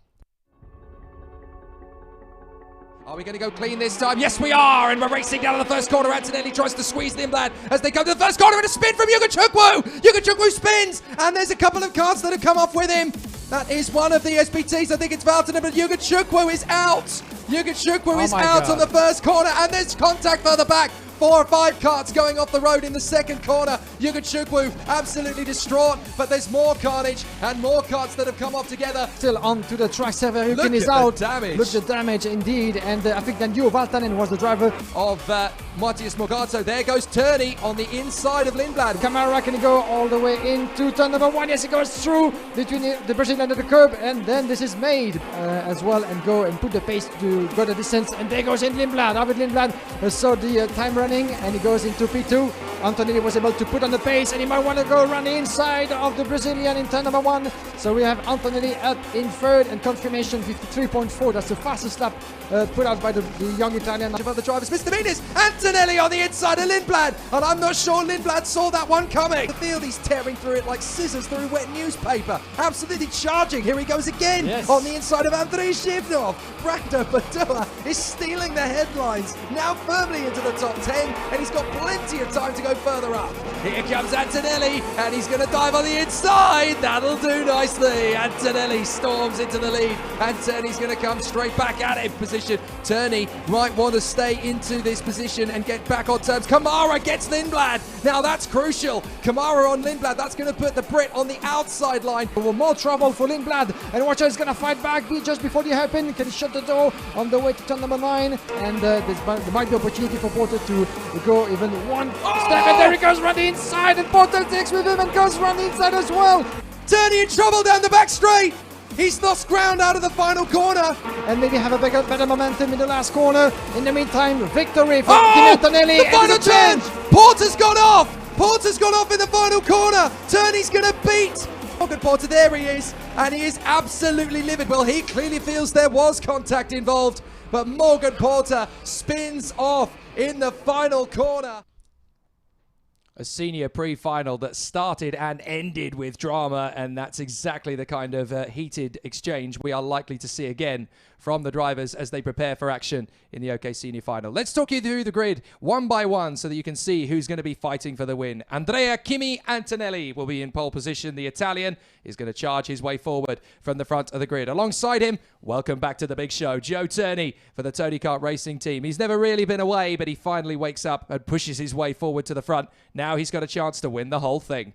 Are we going to go clean this time? Yes, we are. And we're racing down to the first corner. Antonelli tries to squeeze Lindblad as they come to the first corner, and a spin from Yuga Chukwu. Yuga Chukwu spins, and there's a couple of carts that have come off with him. That is one of the SPTs. I think it's Valtonen, but Yuga Chukwu is out. Yuga Chukwu is out on the first corner, and there's contact further back. 4 or 5 carts going off the road in the second corner. Yuga Chukwu absolutely distraught, but there's more carnage and more carts that have come off together. Still onto the track, Severukin is out. Look at the damage indeed, and I think then Juho Valtanen was the driver of Matthias Morgado. There goes Turney on the inside of Lindblad. Camara can go all the way into turn number 1. Yes, he goes through between the Brazilian and the curb, and then this is made as well, and go and put the pace to go the distance, and there goes in Lindblad. Arvid Lindblad saw the time running, and he goes into P2. Antonelli was able to put on the pace, and he might want to go run the inside of the Brazilian in turn number 1. So we have Antonelli up in third, and confirmation 53.4. That's the fastest lap put out by the young Italian. Of the drivers, Mr. Venus, Antonelli on the inside of Lindblad, and I'm not sure Lindblad saw that one coming. The field, he's tearing through it like scissors through wet newspaper, absolutely charging. Here he goes again, on the inside of Andrei Shivnov. Brando Padua is stealing the headlines, now firmly into the top 10, and he's got plenty of time to go further up. Here comes Antonelli, and he's going to dive on the inside. That'll do nicely. Antonelli storms into the lead, and Turney's going to come straight back at him. Position. Turney might want to stay into this position and get back on terms. Camara gets Lindblad. Now that's crucial. Camara on Lindblad. That's going to put the Brit on the outside line. More trouble for Lindblad, and Watcher is going to fight back just before the hairpin. Can he shut the door on the way to turn number 9? And there might be opportunity for Porter to go even one step, and there he goes, run the inside, and Porter takes with him and goes run the inside as well. Turney in trouble down the back straight. He's lost ground out of the final corner. And maybe have a better momentum in the last corner. In the meantime, victory for Antonelli. The final turn. Porter's gone off. Porter's gone off in the final corner. Turney's going to beat Morgan Porter. There he is, and he is absolutely livid. Well, he clearly feels there was contact involved, but Morgan Porter spins off in the final corner. A senior pre-final that started and ended with drama, and that's exactly the kind of heated exchange we are likely to see again from the drivers as they prepare for action in the OK Senior Final. Let's talk you through the grid one by one so that you can see who's going to be fighting for the win. Andrea Kimi Antonelli will be in pole position. The Italian is going to charge his way forward from the front of the grid. Alongside him, welcome back to the big show, Joe Turney for the Tony Kart Racing team. He's never really been away, but he finally wakes up and pushes his way forward to the front. Now he's got a chance to win the whole thing.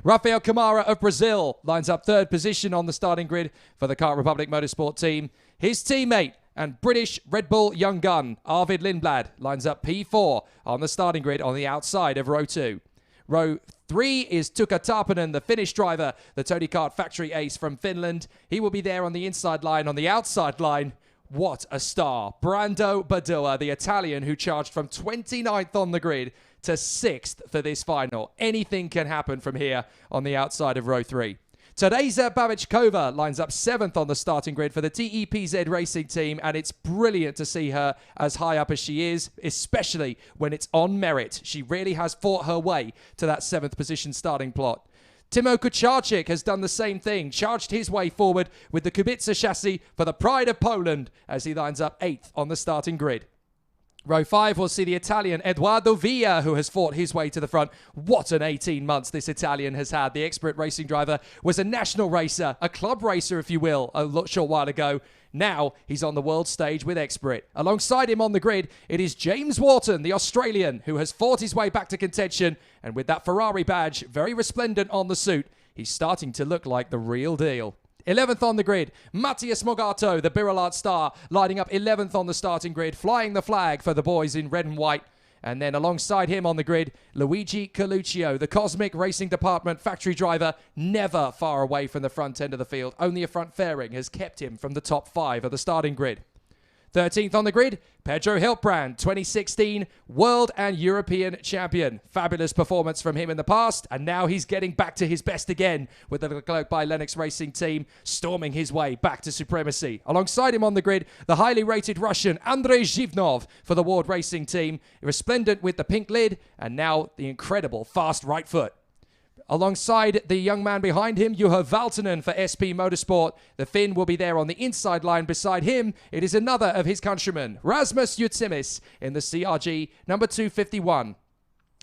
Rafael Camara of Brazil lines up third position on the starting grid for the Kart Republic Motorsport team. His teammate and British Red Bull young gun, Arvid Lindblad, lines up P4 on the starting grid on the outside of row 2. Row 3 is Tuukka Tarpanen, the Finnish driver, the Tony Kart factory ace from Finland. He will be there on the inside line. On the outside line, what a star. Brando Badua, the Italian who charged from 29th on the grid to 6th for this final. Anything can happen from here on the outside of row 3. Teresa Babichkova lines up 7th on the starting grid for the TEPZ Racing team, and it's brilliant to see her as high up as she is, especially when it's on merit. She really has fought her way to that 7th position starting plot. Timo Kucharczyk has done the same thing, charged his way forward with the Kubica chassis for the pride of Poland as he lines up 8th on the starting grid. Row 5 will see the Italian Edoardo Villa, who has fought his way to the front. What an 18 months this Italian has had. The expert racing driver was a national racer, a club racer, if you will, a short while ago. Now he's on the world stage with Expert. Alongside him on the grid, it is James Wharton, the Australian, who has fought his way back to contention. And with that Ferrari badge very resplendent on the suit, he's starting to look like the real deal. 11th on the grid, Matthias Mogato, the Birolard star, lining up 11th on the starting grid, flying the flag for the boys in red and white. And then alongside him on the grid, Luigi Coluccio, the Cosmic Racing Department factory driver, never far away from the front end of the field. Only a front fairing has kept him from the top 5 of the starting grid. 13th on the grid, Pedro Hiltbrand, 2016 World and European Champion. Fabulous performance from him in the past, and now he's getting back to his best again with the Leclerc by Lennox Racing team, storming his way back to supremacy. Alongside him on the grid, the highly rated Russian Andrei Zhivnov for the Ward Racing team, resplendent with the pink lid, and now the incredible fast right foot. Alongside the young man behind him, Juha Valtonen for SP Motorsport. The Finn will be there on the inside line. Beside him, it is another of his countrymen, Rasmus Jutsimis in the CRG number 251.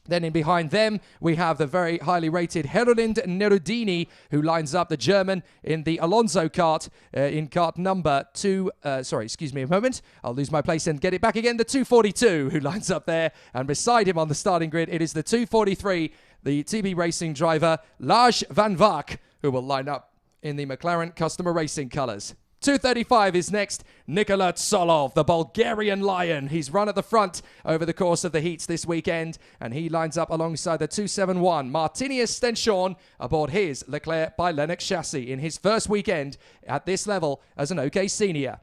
Then in behind them, we have the very highly rated Herolind Nerudini, who lines up the German in the Alonso kart in kart number 2. Excuse me a moment. I'll lose my place and get it back again. The 242, who lines up there. And beside him on the starting grid, it is the 243, the TB Racing driver, Lars van Vaak, who will line up in the McLaren Customer Racing colours. 235 is next, Nikola Tsolov, the Bulgarian Lion. He's run at the front over the course of the heats this weekend, and he lines up alongside the 271, Martinius Stenshorn, aboard his Leclerc by Lennox chassis in his first weekend at this level as an OK senior.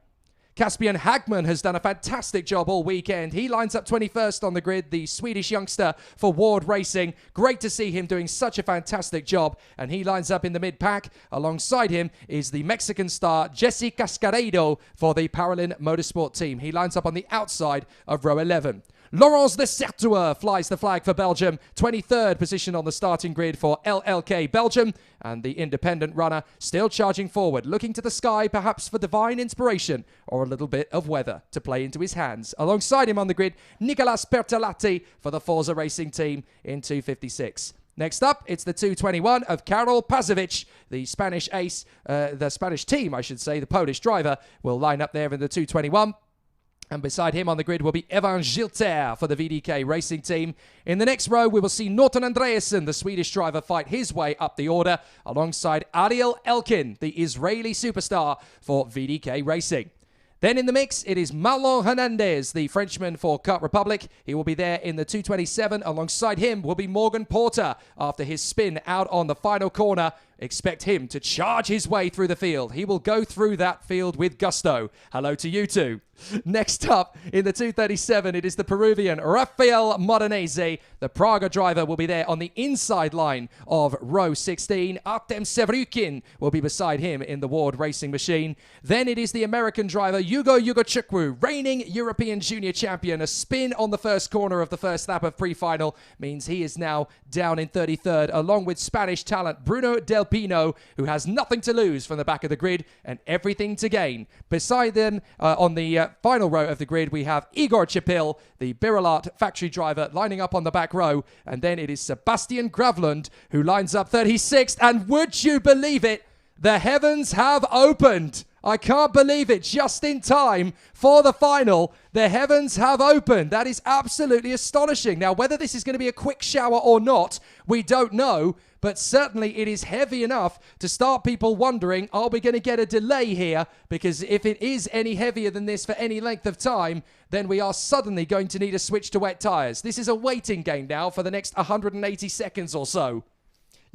Caspian Hagman has done a fantastic job all weekend. He lines up 21st on the grid, the Swedish youngster for Ward Racing. Great to see him doing such a fantastic job. And he lines up in the mid-pack. Alongside him is the Mexican star Jesse Cascaredo for the Paralin Motorsport team. He lines up on the outside of row 11. Laurence de Certua flies the flag for Belgium. 23rd position on the starting grid for LLK Belgium. And the independent runner still charging forward, looking to the sky perhaps for divine inspiration or a little bit of weather to play into his hands. Alongside him on the grid, Nicolas Bertolatti for the Forza Racing team in 256. Next up, it's the 221 of Karol Pazovic, the Spanish ace, the Spanish team, I should say, the Polish driver, will line up there in the 221. And beside him on the grid will be Evan Gilter for the VDK Racing team. In the next row, we will see Norton Andreasen, the Swedish driver, fight his way up the order alongside Ariel Elkin, the Israeli superstar for VDK Racing. Then in the mix, it is Marlon Hernandez, the Frenchman for Kart Republic. He will be there in the 227. Alongside him will be Morgan Porter after his spin out on the final corner expect him to charge his way through the field. He will go through that field with gusto. Hello to you two. Next up in the 237, it is the Peruvian Rafael Modenese. The Praga driver will be there on the inside line of row 16. Artem Sevryukin will be beside him in the Ward racing machine. Then it is the American driver Yugo Yugochukwu, reigning European junior champion. A spin on the first corner of the first lap of pre-final means he is now down in 33rd, along with Spanish talent Bruno Del Pino, who has nothing to lose from the back of the grid and everything to gain. Beside them, on the final row of the grid, we have Igor Chipil, the Birilat factory driver, lining up on the back row. And then it is Sebastian Gravlund, who lines up 36th. And would you believe it? The heavens have opened. I can't believe it. Just in time for the final, the heavens have opened. That is absolutely astonishing. Now, whether this is going to be a quick shower or not, we don't know. But certainly it is heavy enough to start people wondering, are we going to get a delay here? Because if it is any heavier than this for any length of time, then we are suddenly going to need a switch to wet tyres. This is a waiting game now for the next 180 seconds or so.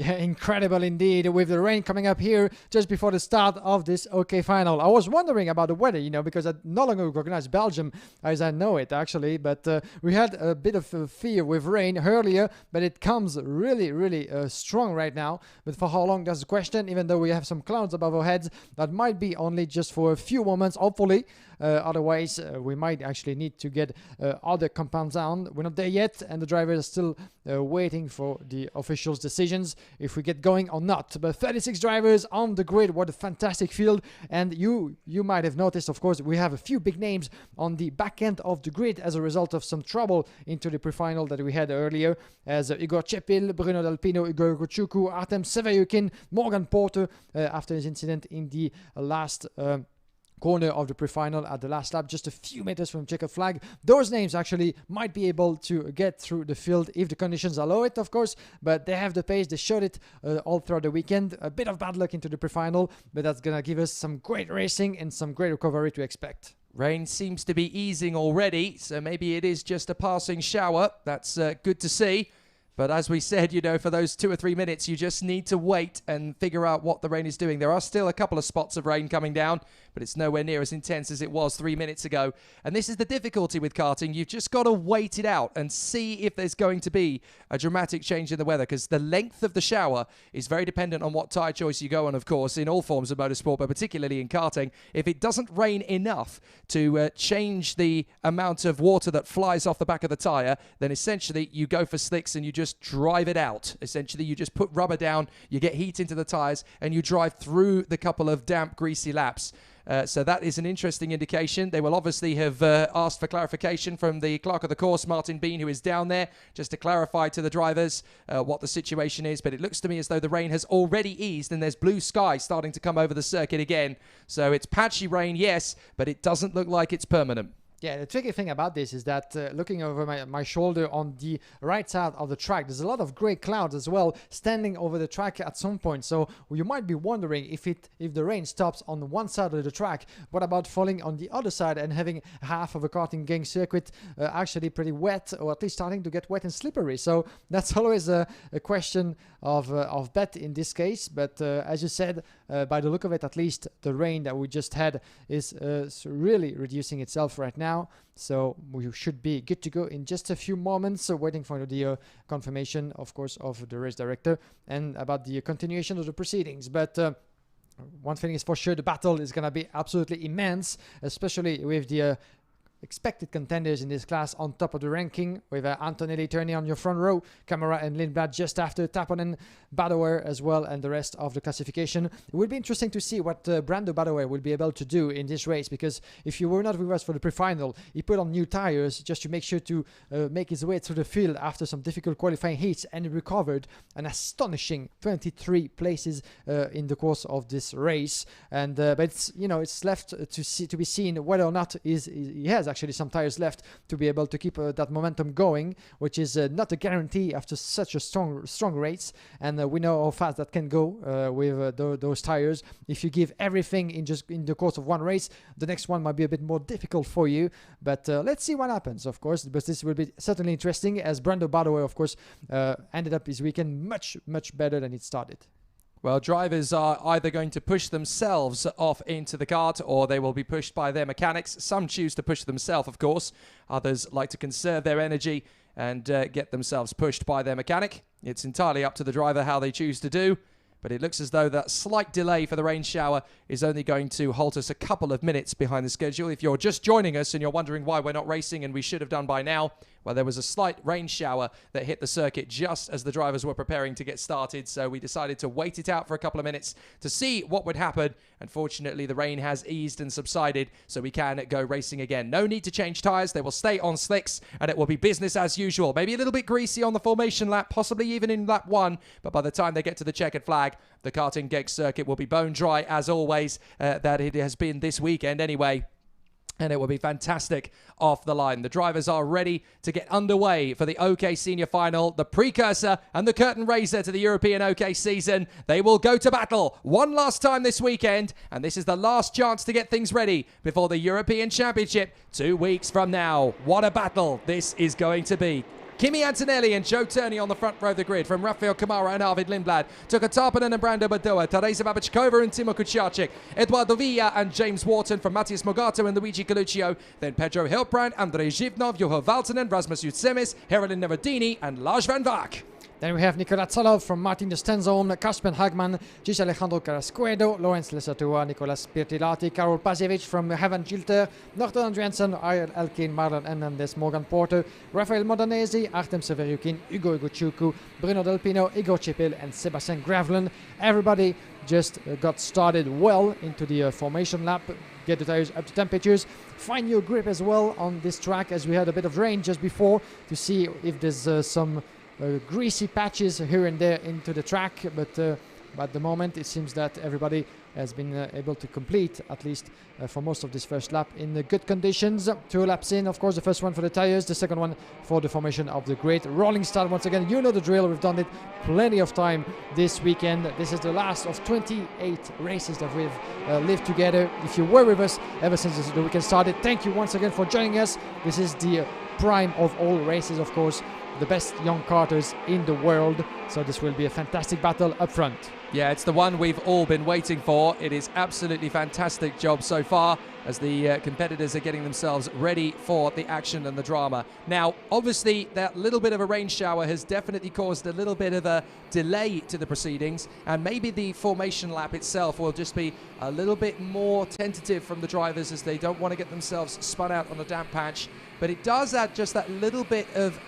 Yeah, incredible indeed, with the rain coming up here just before the start of this OK final. I was wondering about the weather, because I no longer recognize Belgium as I know it, actually. But we had a bit of fear with rain earlier, but it comes really, really strong right now. But for how long, that's the question, even though we have some clouds above our heads. That might be only just for a few moments, hopefully. Otherwise, we might actually need to get other compounds down. We're not there yet, and the drivers are still waiting for the officials' decisions if we get going or not. But 36 drivers on the grid, what a fantastic field. And you might have noticed, of course, we have a few big names on the back end of the grid as a result of some trouble into the pre-final that we had earlier, as Igor Chepil, Bruno Del Pino, Igor Gochuku, Artem Sevryukin, Morgan Porter, after his incident in the last corner of the pre-final at the last lap, just a few meters from checkered flag. Those names actually might be able to get through the field if the conditions allow it, of course, but they have the pace. They showed it all throughout the weekend. A bit of bad luck into the pre-final, but that's gonna give us some great racing and some great recovery to expect. Rain seems to be easing already, so maybe it is just a passing shower. That's good to see. But as we said, for those 2 or 3 minutes, you just need to wait and figure out what the rain is doing. There are still a couple of spots of rain coming down, but it's nowhere near as intense as it was 3 minutes ago. And this is the difficulty with karting. You've just got to wait it out and see if there's going to be a dramatic change in the weather, because the length of the shower is very dependent on what tyre choice you go on, of course, in all forms of motorsport, but particularly in karting. If it doesn't rain enough to change the amount of water that flies off the back of the tyre, then essentially you go for slicks and you just drive it out. Essentially, you just put rubber down, you get heat into the tyres, and you drive through the couple of damp, greasy laps. So that is an interesting indication. They will obviously have asked for clarification from the clerk of the course, Martin Bean, who is down there, just to clarify to the drivers what the situation is. But it looks to me as though the rain has already eased and there's blue sky starting to come over the circuit again. So it's patchy rain, yes, but it doesn't look like it's permanent. Yeah, the tricky thing about this is that looking over my shoulder on the right side of the track, there's a lot of grey clouds as well standing over the track at some point. So you might be wondering if the rain stops on one side of the track, what about falling on the other side and having half of a karting Genk circuit actually pretty wet, or at least starting to get wet and slippery. So that's always a question of bet in this case. But as you said, by the look of it, at least the rain that we just had is really reducing itself right now. So we should be good to go in just a few moments, waiting for the confirmation, of course, of the race director and about the continuation of the proceedings. But one thing is for sure, the battle is going to be absolutely immense, especially with the expected contenders in this class on top of the ranking, with Antonelli Turney on your front row, Camara and Lindblad just after Taponen, Badoer as well, and the rest of the classification. It will be interesting to see what Brando Badoer will be able to do in this race, because if you were not with us for the pre-final, he put on new tires just to make sure to make his way through the field after some difficult qualifying heats, and he recovered an astonishing 23 places in the course of this race. And but it's left to be seen whether or not he has actually some tires left to be able to keep that momentum going, which is not a guarantee after such a strong race. And we know how fast that can go with those tires. If you give everything in the course of one race, the next one might be a bit more difficult for you. But let's see what happens, of course, because this will be certainly interesting, as Brando Badoer, of course, ended up his weekend much better than it started. Well, drivers are either going to push themselves off into the kart or they will be pushed by their mechanics. Some choose to push themselves, of course. Others like to conserve their energy and get themselves pushed by their mechanic. It's entirely up to the driver how they choose to do. But it looks as though that slight delay for the rain shower is only going to halt us a couple of minutes behind the schedule. If you're just joining us and you're wondering why we're not racing and we should have done by now, well, there was a slight rain shower that hit the circuit just as the drivers were preparing to get started. So we decided to wait it out for a couple of minutes to see what would happen. Unfortunately, the rain has eased and subsided, so we can go racing again. No need to change tyres. They will stay on slicks, and it will be business as usual. Maybe a little bit greasy on the formation lap, possibly even in lap 1. But by the time they get to the checkered flag, the karting Genk circuit will be bone dry, as always, that it has been this weekend anyway. And it will be fantastic off the line. The drivers are ready to get underway for the OK Senior Final, the precursor and the curtain raiser to the European OK season. They will go to battle one last time this weekend, and this is the last chance to get things ready before the European Championship 2 weeks from now. What a battle this is going to be. Kimi Antonelli and Joe Turney on the front row of the grid from Rafael Kamara and Arvid Lindblad to Tarpanen and Brando Badoa, Teresa Babachkova and Timo Kucharczyk, Eduardo Villa and James Wharton from Matthias Mogato and Luigi Coluccio, then Pedro Hilbrand, Andrei Zhivnov, Juho Valtonen, Rasmus Jutsemis, Heralin Neverdini and Lars van Vaak. Then we have Nikola Tsalov from Martin de Stenzholm, Kasper Hagman, Gis Alejandro Carrasquedo, Lorenz Lesatua, Nicolas Pirtilati, Karol Pasjevic from Heaven Gilter, Norton Andriansen, Ariel Elkin, Marlon Hernandez, Morgan Porter, Rafael Modanesi, Artem Severyukin, Ugo Iguchuku, Bruno Del Pino, Igor Chipil and Sebastian Gravelen. Everybody just got started well into the formation lap. Get the tires up to temperatures. Find your grip as well on this track, as we had a bit of rain just before, to see if there's some greasy patches here and there into the track, but at the moment it seems that everybody has been able to complete, at least for most of this first lap, in good conditions. 2 laps in, of course, the first one for the tires, the second one for the formation of the great rolling start. Once again, you know the drill, we've done it plenty of time this weekend. This is the last of 28 races that we've lived together. If you were with us ever since the weekend started, thank you once again for joining us. This is the prime of all races, of course, the best young karters in the world, so this will be a fantastic battle up front. Yeah, it's the one we've all been waiting for. It is absolutely fantastic job so far as the competitors are getting themselves ready for the action and the drama. Now, obviously, that little bit of a rain shower has definitely caused a little bit of a delay to the proceedings, and maybe the formation lap itself will just be a little bit more tentative from the drivers as they don't want to get themselves spun out on a damp patch. But it does add just that little bit of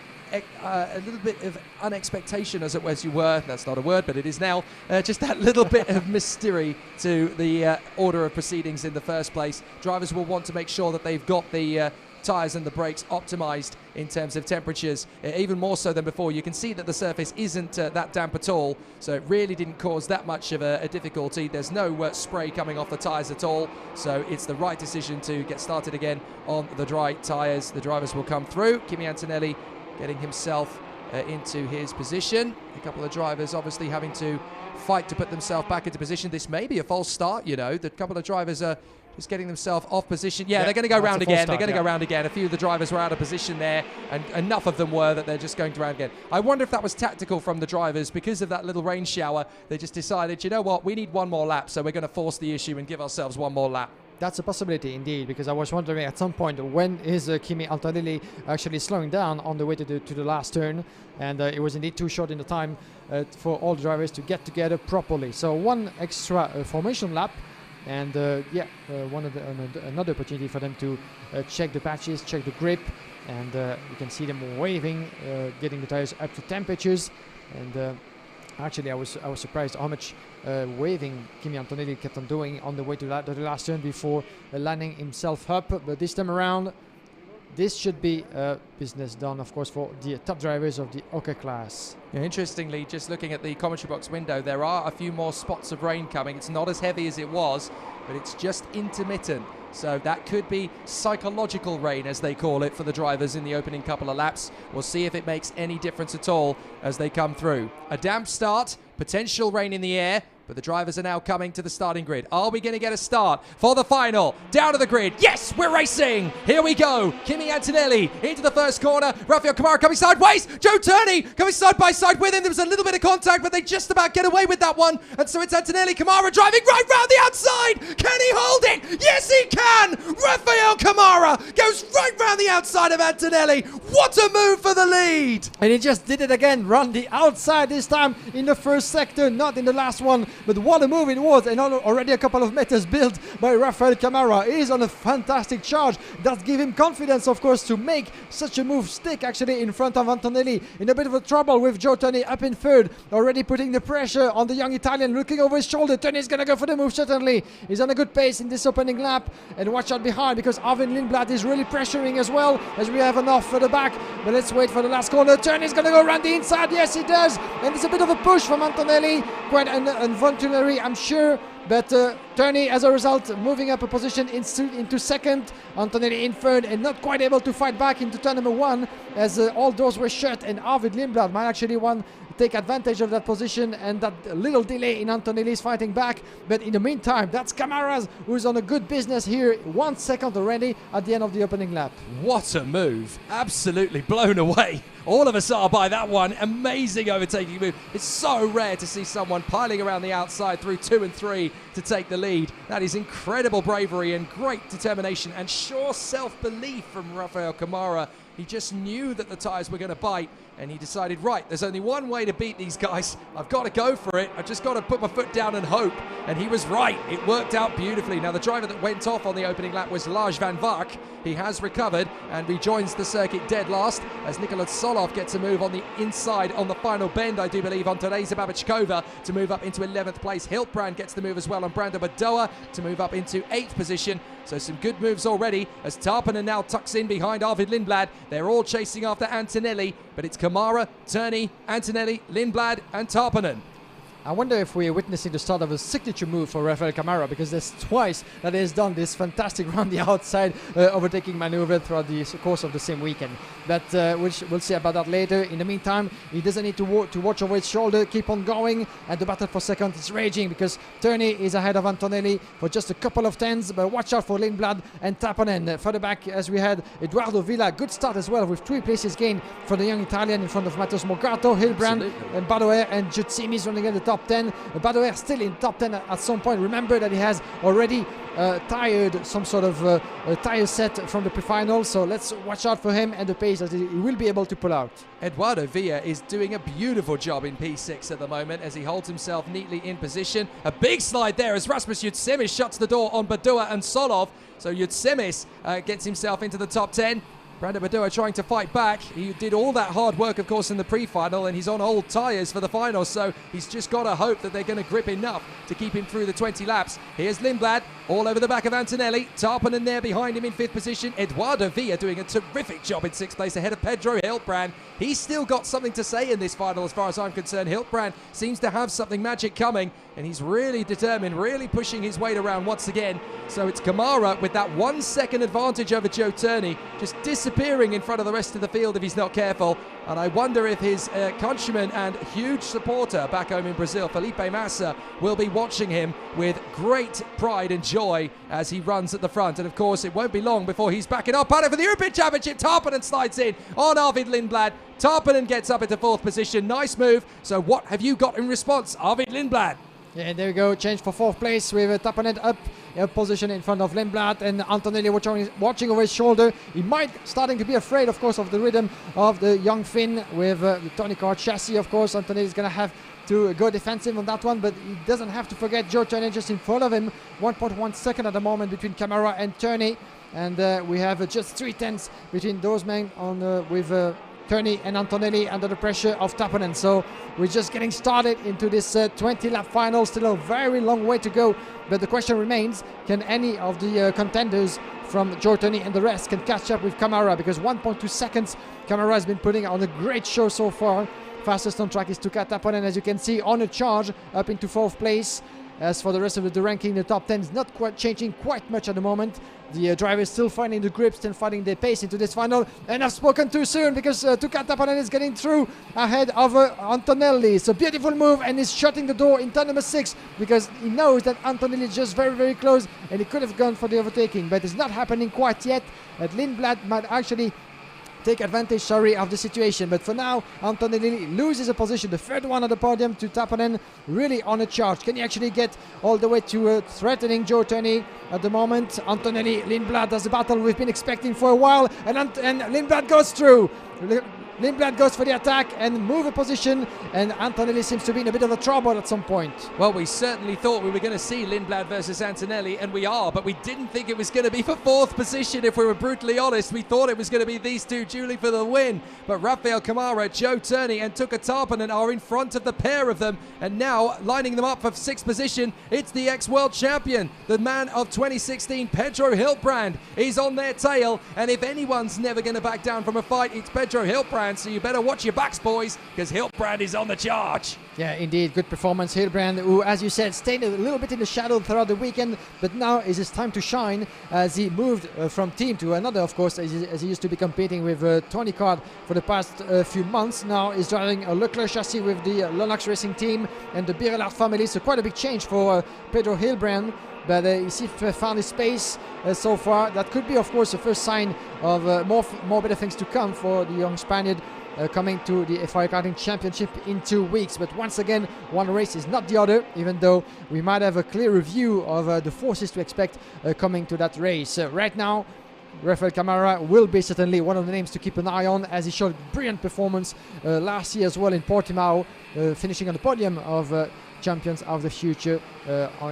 unexpectation, as you were. That's not a word, but it is now. Just that little bit of mystery to the order of proceedings in the first place. Drivers will want to make sure that they've got the tyres and the brakes optimized in terms of temperatures, even more so than before. You can see that the surface isn't that damp at all, so it really didn't cause that much of a difficulty. There's no spray coming off the tyres at all, so it's the right decision to get started again on the dry tyres. The drivers will come through. Kimi Antonelli getting himself into his position. A couple of drivers obviously having to fight to put themselves back into position. This may be a false start, you know. The couple of drivers are just getting themselves off position. Yeah, they're going to go round again. They're going to go round again. A few of the drivers were out of position there, and enough of them were that they're just going to round again. I wonder if that was tactical from the drivers. Because of that little rain shower, they just decided, you know what, we need one more lap, so we're going to force the issue and give ourselves one more lap. That's a possibility indeed, because I was wondering at some point when is Kimi Antonelli actually slowing down on the way to the last turn, and it was indeed too short in the time for all the drivers to get together properly. So one extra formation lap, and another opportunity for them to check the patches, check the grip, and you can see them waving, getting the tires up to temperatures, and actually I was surprised how much waving Kimi Antonelli kept on doing on the way to the last turn before landing himself up. But this time around, this should be business done, of course, for the top drivers of the OK class. Yeah, interestingly, just looking at the commentary box window, there are a few more spots of rain coming. It's not as heavy as it was, but it's just intermittent. So that could be psychological rain, as they call it, for the drivers in the opening couple of laps. We'll see if it makes any difference at all as they come through. A damp start, potential rain in the air, But the drivers are now coming to the starting grid. Are we going to get a start for the final? Down to the grid. Yes, we're racing. Here we go. Kimi Antonelli into the first corner. Rafael Kamara coming sideways. Joe Turney coming side by side with him. There was a little bit of contact, but they just about get away with that one. And so it's Antonelli, Kamara driving right round the outside. Can he hold it? Yes, he can. Rafael Kamara goes right round the outside of Antonelli. What a move for the lead. And he just did it again, run the outside this time in the first sector, not in the last one. But what a move it was, and already a couple of meters built by Rafael Kamara. He is on a fantastic charge. That gives him confidence, of course, to make such a move stick actually in front of Antonelli. In a bit of a trouble with Joe Turney up in third, already putting the pressure on the young Italian, looking over his shoulder. Turney is going to go for the move, certainly. He's on a good pace in this opening lap. And watch out behind, because Arvid Lindblad is really pressuring as well, as we have enough for the back. But let's wait for the last corner. Turney is going to go around the inside. Yes, he does. And it's a bit of a push from Antonelli. Quite involuntary, I'm sure. But Turney, as a result, moving up a position into second. Antonelli in third, and not quite able to fight back into turn number one, as all doors were shut. And Arvid Lindblad might actually take advantage of that position, and that little delay in Antonelli's fighting back. But in the meantime, that's Kamara, who's on a good business here. 1 second already at the end of the opening lap. What a move. Absolutely blown away. All of us are by that one. Amazing overtaking move. It's so rare to see someone piling around the outside through 2 and 3 to take the lead. That is incredible bravery and great determination and sure self-belief from Rafael Kamara. He just knew that the tyres were going to bite, and he decided, right, there's only one way to beat these guys. I've got to go for it. I've just got to put my foot down and hope. And he was right. It worked out beautifully. Now, the driver that went off on the opening lap was Lars van Vark. He has recovered and rejoins the circuit dead last, as Nikola Solov gets a move on the inside on the final bend, I do believe, on Teresa Babachkova to move up into 11th place. Hiltbrand gets the move as well on Brando Badoa to move up into 8th position. So some good moves already, as Tarpanen now tucks in behind Arvid Lindblad. They're all chasing after Antonelli, but it's Kamara, Turney, Antonelli, Lindblad and Tarpanen. I wonder if we're witnessing the start of a signature move for Rafael Kamara, because there's twice that he has done this fantastic round the outside overtaking maneuver throughout the course of the same weekend. But we'll see about that later. In the meantime, he doesn't need to watch over his shoulder, keep on going, and the battle for second is raging, because Turney is ahead of Antonelli for just a couple of tenths. But watch out for Lindblad and Tarpanen. Further back, as we had Eduardo Villa, good start as well, with 3 places gained for the young Italian in front of Matheus Morgato, Hilbrand, and Badoer, and Jutsimi's running at the top 10. Badoer still in top 10 at some point. Remember that he has already tired some sort of tire set from the pre-final, so let's watch out for him and the pace that he will be able to pull out. Eduardo Villa is doing a beautiful job in P6 at the moment, as he holds himself neatly in position. A big slide there as Rasmus Jutsimis shuts the door on Badoa and Solov. So Jutsimis gets himself into the top 10. Brando Badoa trying to fight back. He did all that hard work, of course, in the pre-final, and he's on old tyres for the final, so he's just got to hope that they're going to grip enough to keep him through the 20 laps. Here's Lindblad, all over the back of Antonelli. Tarpanen there behind him in 5th position. Eduardo Villa doing a terrific job in 6th place ahead of Pedro Hiltbrand. He's still got something to say in this final as far as I'm concerned. Hiltbrand seems to have something magic coming, and he's really determined, really pushing his weight around once again. So it's Kamara with that 1 second advantage over Joe Turney, just disappearing in front of the rest of the field if he's not careful. And I wonder if his countryman and huge supporter back home in Brazil, Felipe Massa, will be watching him with great pride and joy as he runs at the front. And of course, it won't be long before he's backing up. Out for the European Championship, Tarpanen slides in on Arvid Lindblad. Tarpanen gets up into 4th position. Nice move. So what have you got in response, Arvid Lindblad? Yeah, there we go. Change for 4th place with Tarpanen up position in front of Lindblad, and Antonelli watching over his shoulder. He might starting to be afraid, of course, of the rhythm of the young Finn with the Tony Kart chassis. Of course, Antonelli is going to have to go defensive on that one, but he doesn't have to forget Joe Turney just in front of him. 1.1 second at the moment between Kamara and Turney, and we have just 3 tenths between those men on with Turney and Antonelli under the pressure of Tarpanen. So we're just getting started into this 20-lap final. Still a very long way to go, but the question remains, can any of the contenders from Joe Turney and the rest can catch up with Kamara? Because 1.2 seconds, Kamara has been putting on a great show so far. Fastest on track is Tuka Tarpanen, as you can see, on a charge up into 4th place. As for the rest of the ranking, the top 10 is not quite changing quite much at the moment. The drivers still finding the grip, still finding their pace into this final. And I've spoken too soon because Tuka Tapanen is getting through ahead of Antonelli. It's a beautiful move, and he's shutting the door in turn number 6 because he knows that Antonelli is just very, very close and he could have gone for the overtaking, but it's not happening quite yet. Lindblad might actually take advantage, of the situation. But for now, Antonelli loses a position, the third one on the podium, to Tapanen, really on a charge. Can he actually get all the way to threatening Joe Turney at the moment? Antonelli, Lindblad does the battle we've been expecting for a while, and Lindblad goes through. Lindblad goes for the attack and move a position, and Antonelli seems to be in a bit of a trouble at some point. Well, we certainly thought we were going to see Lindblad versus Antonelli, and we are, but we didn't think it was going to be for 4th position, if we were brutally honest. We thought it was going to be these two dueling for the win, but Rafael Kamara, Joe Turney and Tuka Tarpanen are in front of the pair of them, and now lining them up for 6th position, it's the ex-world champion, the man of 2016, Pedro Hiltbrand, is on their tail, and if anyone's never going to back down from a fight, it's Pedro Hiltbrand. So you better watch your backs, boys, because Hiltbrand is on the charge. Yeah, indeed, good performance. Hiltbrand, who, as you said, stayed a little bit in the shadow throughout the weekend, but now is his time to shine as he moved from team to another, of course, as he used to be competing with Tony Card for the past few months. Now he's driving a Leclerc chassis with the Lennox Racing team and the Birelard family, so quite a big change for Pedro Hiltbrand. But he seems to have found his space so far. That could be, of course, the first sign of more better things to come for the young Spaniard coming to the FIA Karting Championship in 2 weeks. But once again, one race is not the other, even though we might have a clearer view of the forces to expect coming to that race. Right now, Rafael Kamara will be certainly one of the names to keep an eye on, as he showed brilliant performance last year as well in Portimao, finishing on the podium of Champions of the Future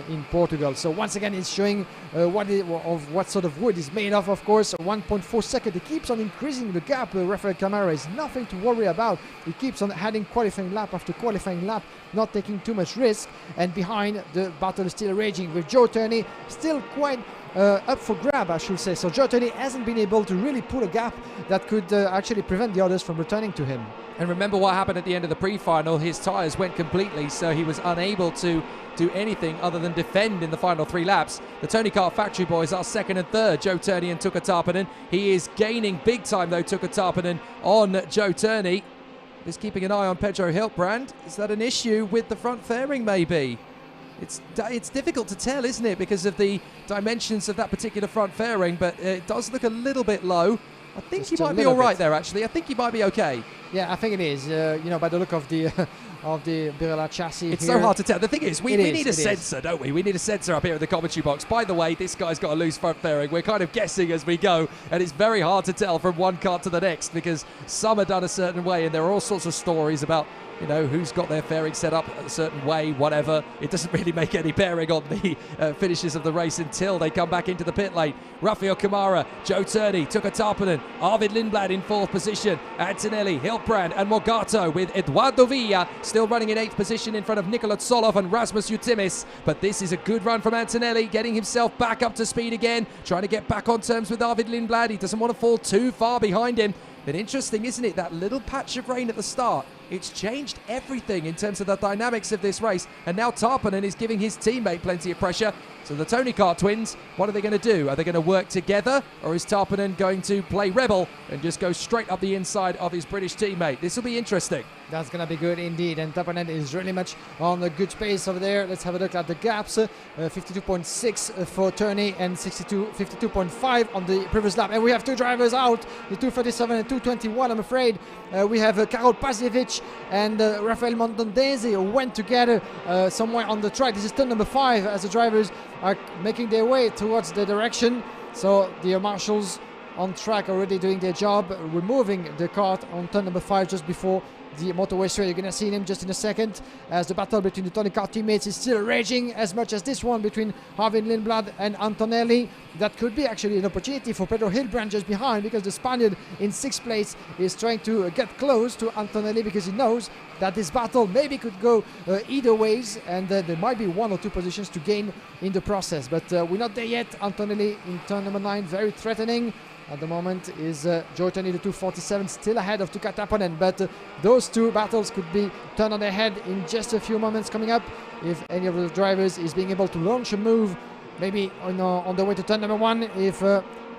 in Portugal. So once again, it's showing what sort of wood is made of course. 1.4 seconds. He keeps on increasing the gap. Rafael Kamara is nothing to worry about. He keeps on adding qualifying lap after qualifying lap, not taking too much risk. And behind, the battle is still raging with Joe Turney still quite up for grab, I should say. So Joe Turney hasn't been able to really pull a gap that could actually prevent the others from returning to him. And remember what happened at the end of the pre-final. His tyres went completely, so he was unable to do anything other than defend in the final 3 laps. The Tony Kart factory boys are 2nd and 3rd, Joe Turney and Tuka Tarpanen. He is gaining big time, though, Tuka Tarpanen on Joe Turney. Just keeping an eye on Pedro Hiltbrand. Is that an issue with the front fairing, maybe? It's difficult to tell, isn't it, because of the dimensions of that particular front fairing, but it does look a little bit low. I think he might be all right there, actually. I think he might be okay. Yeah, I think it is. By the look of the Birelard chassis. It's so hard to tell. The thing is, we need a sensor, don't we? We need a sensor up here in the commentary box. By the way, this guy's got a loose front fairing. We're kind of guessing as we go, and it's very hard to tell from one kart to the next because some are done a certain way, and there are all sorts of stories about who's got their fairing set up a certain way, whatever. It doesn't really make any bearing on the finishes of the race until they come back into the pit lane. Rafael Kamara, Joe Turney, Tuka Tarpanen, Arvid Lindblad in 4th position, Antonelli, Hiltbrand and Morgato, with Eduardo Villa still running in 8th position in front of Nikola Tsoloff and Rasmus Utimis. But this is a good run from Antonelli, getting himself back up to speed again, trying to get back on terms with Arvid Lindblad. He doesn't want to fall too far behind him. But interesting, isn't it, that little patch of rain at the start? It's changed everything in terms of the dynamics of this race. And now Tarpanen is giving his teammate plenty of pressure. So the Tony Kart twins, what are they going to do? Are they going to work together? Or is Tarpanen going to play rebel and just go straight up the inside of his British teammate? This will be interesting. That's going to be good indeed. And Tarpanen is really much on a good pace over there. Let's have a look at the gaps. 52.6 for Turney and 52.5 on the previous lap. And we have 2 drivers out, the 237 and 221, I'm afraid. We have Karol Pasievic and Rafael Mondondese who went together somewhere on the track. This is turn number 5 as the drivers are making their way towards the direction. So the marshals on track already doing their job, removing the kart on turn number 5 just before the motorway straight. You're going to see him just in a second as the battle between the Tony Kart teammates is still raging as much as this one between Arvid Lindblad and Antonelli. That could be actually an opportunity for Pedro Hiltbrand just behind, because the Spaniard in 6th place is trying to get close to Antonelli because he knows that this battle maybe could go either ways, and there might be 1 or 2 positions to gain in the process. But we're not there yet. Antonelli in turn number 9, very threatening. at the moment is Joe Turney, the 247, still ahead of Tuukka Taponen, but those two battles could be turned on their head in just a few moments coming up if any of the drivers is being able to launch a move, maybe on the way to turn number 1, if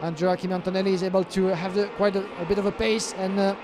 Andrea Kimi Antonelli is able to have quite a bit of a pace and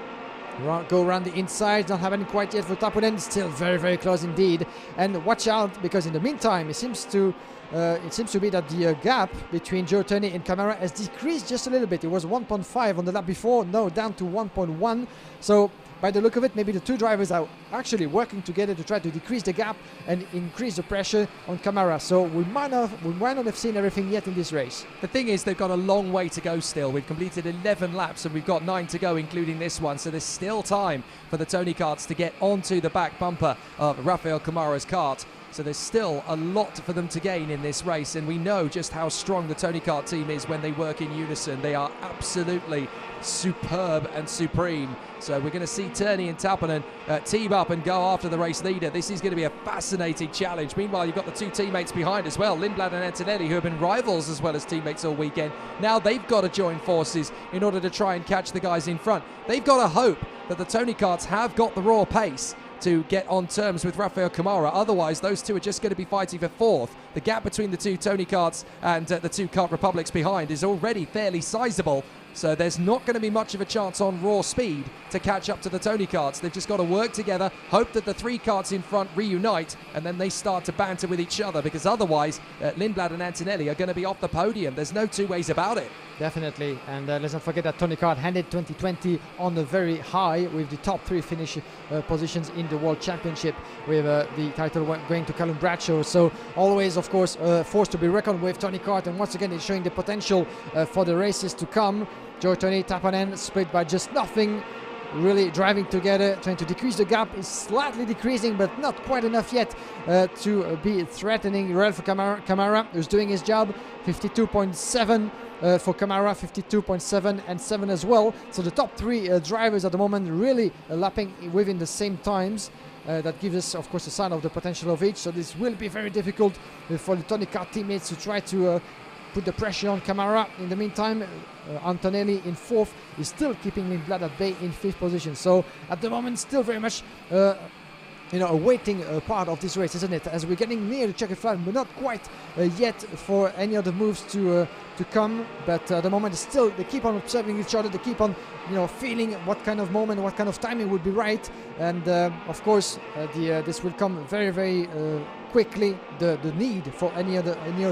go around the inside. Not happening quite yet for Taponen, still very, very close indeed. And watch out, because in the meantime it seems to be that the gap between Joe Turney and Camara has decreased just a little bit. It was 1.5 on the lap before, now down to 1.1. So by the look of it, maybe the two drivers are actually working together to try to decrease the gap and increase the pressure on Camara. So we might not have seen everything yet in this race. The thing is, they've got a long way to go still. We've completed 11 laps and we've got 9 to go, including this one. So there's still time for the Tony karts to get onto the back bumper of Rafael Camara's kart. So there's still a lot for them to gain in this race, and we know just how strong the Tony Kart team is when they work in unison. They are absolutely superb and supreme. So we're going to see Turney and Taponen team up and go after the race leader. This is going to be a fascinating challenge. Meanwhile, you've got the two teammates behind as well, Lindblad and Antonelli, who have been rivals as well as teammates all weekend. Now they've got to join forces in order to try and catch the guys in front. They've got to hope that the Tony Karts have got the raw pace to get on terms with Rafael Camara. Otherwise, those two are just going to be fighting for 4th. The gap between the two Tony karts and the two Kart Republics behind is already fairly sizable. So there's not going to be much of a chance on raw speed to catch up to the Tony karts. They've just got to work together, hope that the 3 karts in front reunite, and then they start to banter with each other, because otherwise Lindblad and Antonelli are going to be off the podium. There's no two ways about it. Definitely, and let's not forget that Tony Kart ended 2020 on a very high with the top 3 finish positions in the World Championship, with the title going to Callum Bradshaw. So always, of course, forced to be reckoned with Tony Kart, and once again it's showing the potential for the races to come. Joe Turney, Taponen split by just nothing, really driving together, trying to decrease the gap. Is slightly decreasing, but not quite enough yet to be threatening Ralph Camara, who's doing his job. 52.7 for Camara, 52.7 and 7 as well. So the top 3 drivers at the moment really lapping within the same times. That gives us, of course, a sign of the potential of each. So this will be very difficult for the Tony Kart teammates to try to put the pressure on Camara. In the meantime, Antonelli in 4th is still keeping Lindblad at bay in 5th position. So at the moment, still very much a waiting part of this race, isn't it? As we're getting near the checkered flag, but not quite yet for any other moves to come. But at the moment, still they keep on observing each other. They keep on, feeling what kind of moment, what kind of timing would be right. And of course, this will come very, very quickly. The need for any of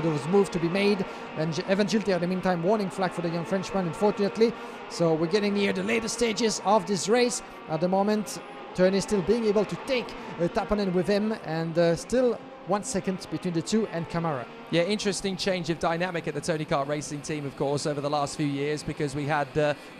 those moves to be made. And Evan Giltier, in the meantime, warning flag for the young Frenchman, unfortunately. So we're getting near the later stages of this race. At the moment, Turney still being able to take Taponen with him, and still 1 second between the two and Camara. Yeah, interesting change of dynamic at the Tony Kart Racing team, of course, over the last few years, because we had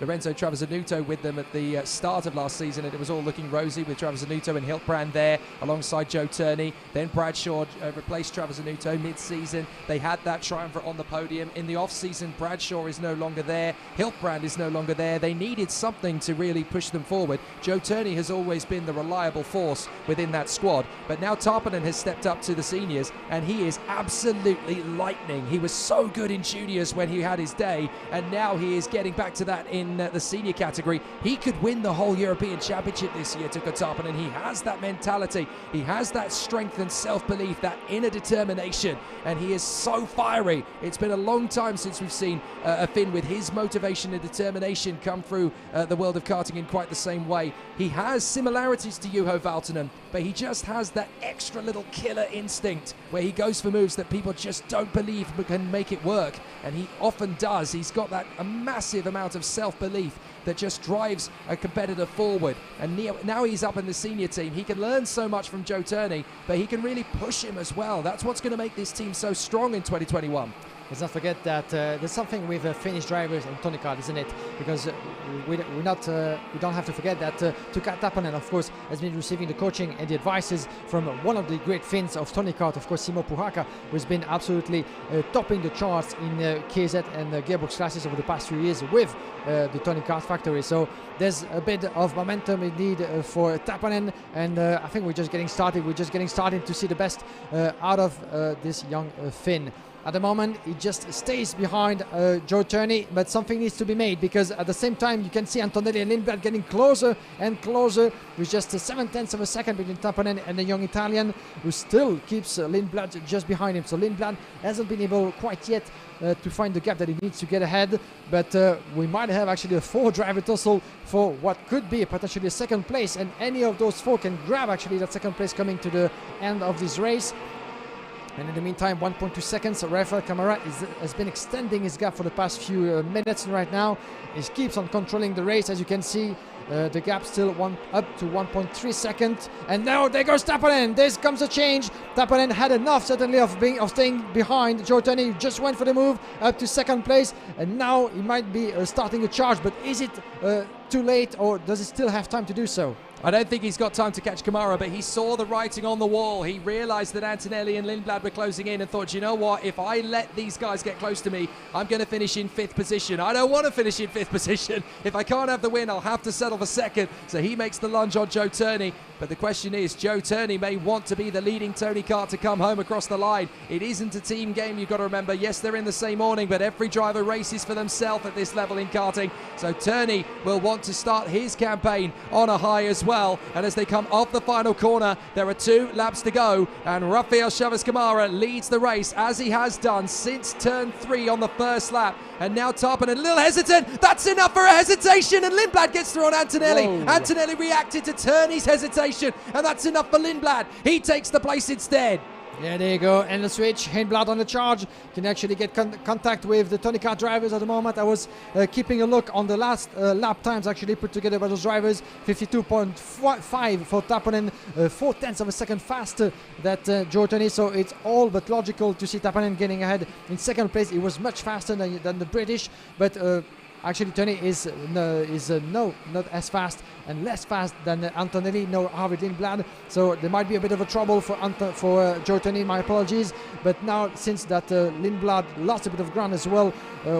Lorenzo Travasanuto with them at the start of last season, and it was all looking rosy with Travasanuto and Hiltbrand there alongside Joe Turney. Then Bradshaw replaced Travasanuto mid-season. They had that triumvirate on the podium. In the off-season, Bradshaw is no longer there. Hiltbrand is no longer there. They needed something to really push them forward. Joe Turney has always been the reliable force within that squad, but now Taponen has stepped up to the seniors, and he is absolutely lightning. He was so good in juniors when he had his day, and now he is getting back to that in the senior category. He could win the whole European Championship this year, Tuukka Taponen. He has that mentality, he has that strength and self-belief, that inner determination, and he is so fiery. It's been a long time since we've seen a Finn with his motivation and determination come through the world of karting in quite the same way. He has similarities to Juho Valtonen, but he just has that extra little killer instinct where he goes for moves that people just don't believe can make it work, and he often does. He's got that a massive amount of self-belief that just drives a competitor forward, and now he's up in the senior team. He can learn so much from Joe Turney, but he can really push him as well. That's what's going to make this team so strong in 2021. Let's not forget that there's something with Finnish drivers and Tony Kart, isn't it? Because we don't have to forget that Tuukka Taponen, of course, has been receiving the coaching and the advices from one of the great Finns of Tony Kart, of course, Simo Puhaka, who's been absolutely topping the charts in KZ and gearbox classes over the past few years with the Tony Kart factory. So there's a bit of momentum indeed for Taponen, and I think we're just getting started. We're just getting started to see the best out of this young Finn. At the moment, he just stays behind Joe Turney, but something needs to be made, because at the same time you can see Antonelli and Lindblad getting closer and closer, with just 7/10 of a second between Tappanen and the young Italian, who still keeps Lindblad just behind him. So Lindblad hasn't been able quite yet to find the gap that he needs to get ahead, but we might have actually a 4-driver tussle for what could be potentially a second place, and any of those 4 can grab actually that second place coming to the end of this race. And in the meantime, 1.2 seconds, Rafael Camara has been extending his gap for the past few minutes right now. He keeps on controlling the race, as you can see. The gap still up to 1.3 seconds. And now there goes Tappanen. This comes a change. Tappanen had enough certainly of staying behind. Joe Turney just went for the move up to second place. And now he might be starting a charge. But is it too late, or does he still have time to do so? I don't think he's got time to catch Camara, but he saw the writing on the wall. He realised that Antonelli and Lindblad were closing in and thought, you know what, if I let these guys get close to me, I'm going to finish in 5th position. I don't want to finish in 5th position. If I can't have the win, I'll have to settle for 2nd. So he makes the lunge on Joe Turney. But the question is, Joe Turney may want to be the leading Tony Kart to come home across the line. It isn't a team game, you've got to remember. Yes, they're in the same awning, but every driver races for themselves at this level in karting. So Turney will want to start his campaign on a high as well. And as they come off the final corner, there are 2 laps to go, and Rafael Chavez Camara leads the race, as he has done since turn 3 on the first lap. And now Tappanen a little hesitant. That's enough for a hesitation, and Lindblad gets through on Antonelli. Whoa. Antonelli reacted to Turney's hesitation, and that's enough for Lindblad. He takes the place instead. Yeah, there you go. And the switch. Lindblad on the charge. Can actually get contact with the Tony Kart drivers at the moment. I was keeping a look on the last lap times actually put together by those drivers. 52.5 for Tappanen. 4/10 of a second faster than Joe Turney. So it's all but logical to see Tappanen getting ahead in second place. He was much faster than the British, but actually Turney is not as fast and less fast than Antonelli, no Harvey Lindblad. So there might be a bit of a trouble for Joe Turney, my apologies. But now, since that Lindblad lost a bit of ground as well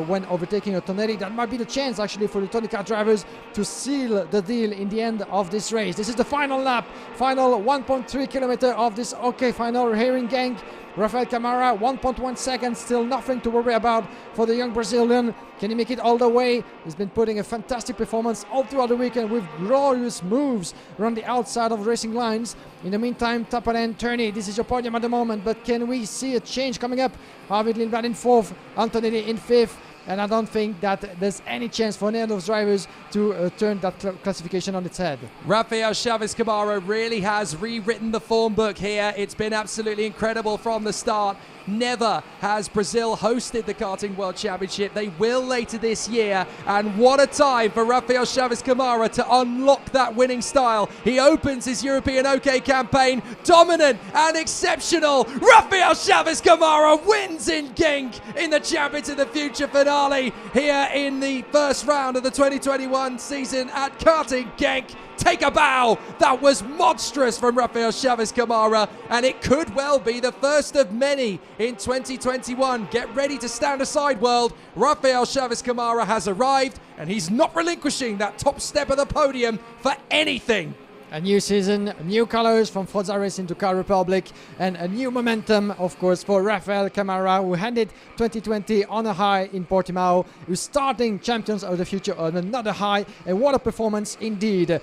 when overtaking Antonelli, that might be the chance actually for the Tony Kart drivers to seal the deal in the end of this race. This is the final lap, final 1.3 kilometer of this final here in Genk. Rafael Camara, 1.1 seconds, still nothing to worry about for the young Brazilian. Can he make it all the way? He's been putting a fantastic performance all throughout the weekend with glorious moves around the outside of the racing lines. In the meantime, Tappanen, Turney, this is your podium at the moment, but can we see a change coming up? Arvid Lindblad in 4th, Antonelli in 5th. And I don't think that there's any chance for any of those drivers to turn that classification on its head. Rafael Chavez Camara really has rewritten the form book here. It's been absolutely incredible from the start. Never has Brazil hosted the Karting World Championship. They will later this year. And what a time for Rafael Chavez Camara to unlock that winning style. He opens his European OK campaign dominant and exceptional. Rafael Chavez Camara wins in Genk in the Champions of the Future finale here in the first round of the 2021 season at Karting Genk. Take a bow. That was monstrous from Rafael Chavez Camara, and it could well be the first of many in 2021. Get ready to stand aside, world. Rafael Chavez Camara has arrived, and he's not relinquishing that top step of the podium for anything. A new season, new colors from Forza Racing to Car Republic, and a new momentum, of course, for Rafael Camara, who ended 2020 on a high in Portimao, who's starting Champions of the Future on another high, and what a performance indeed.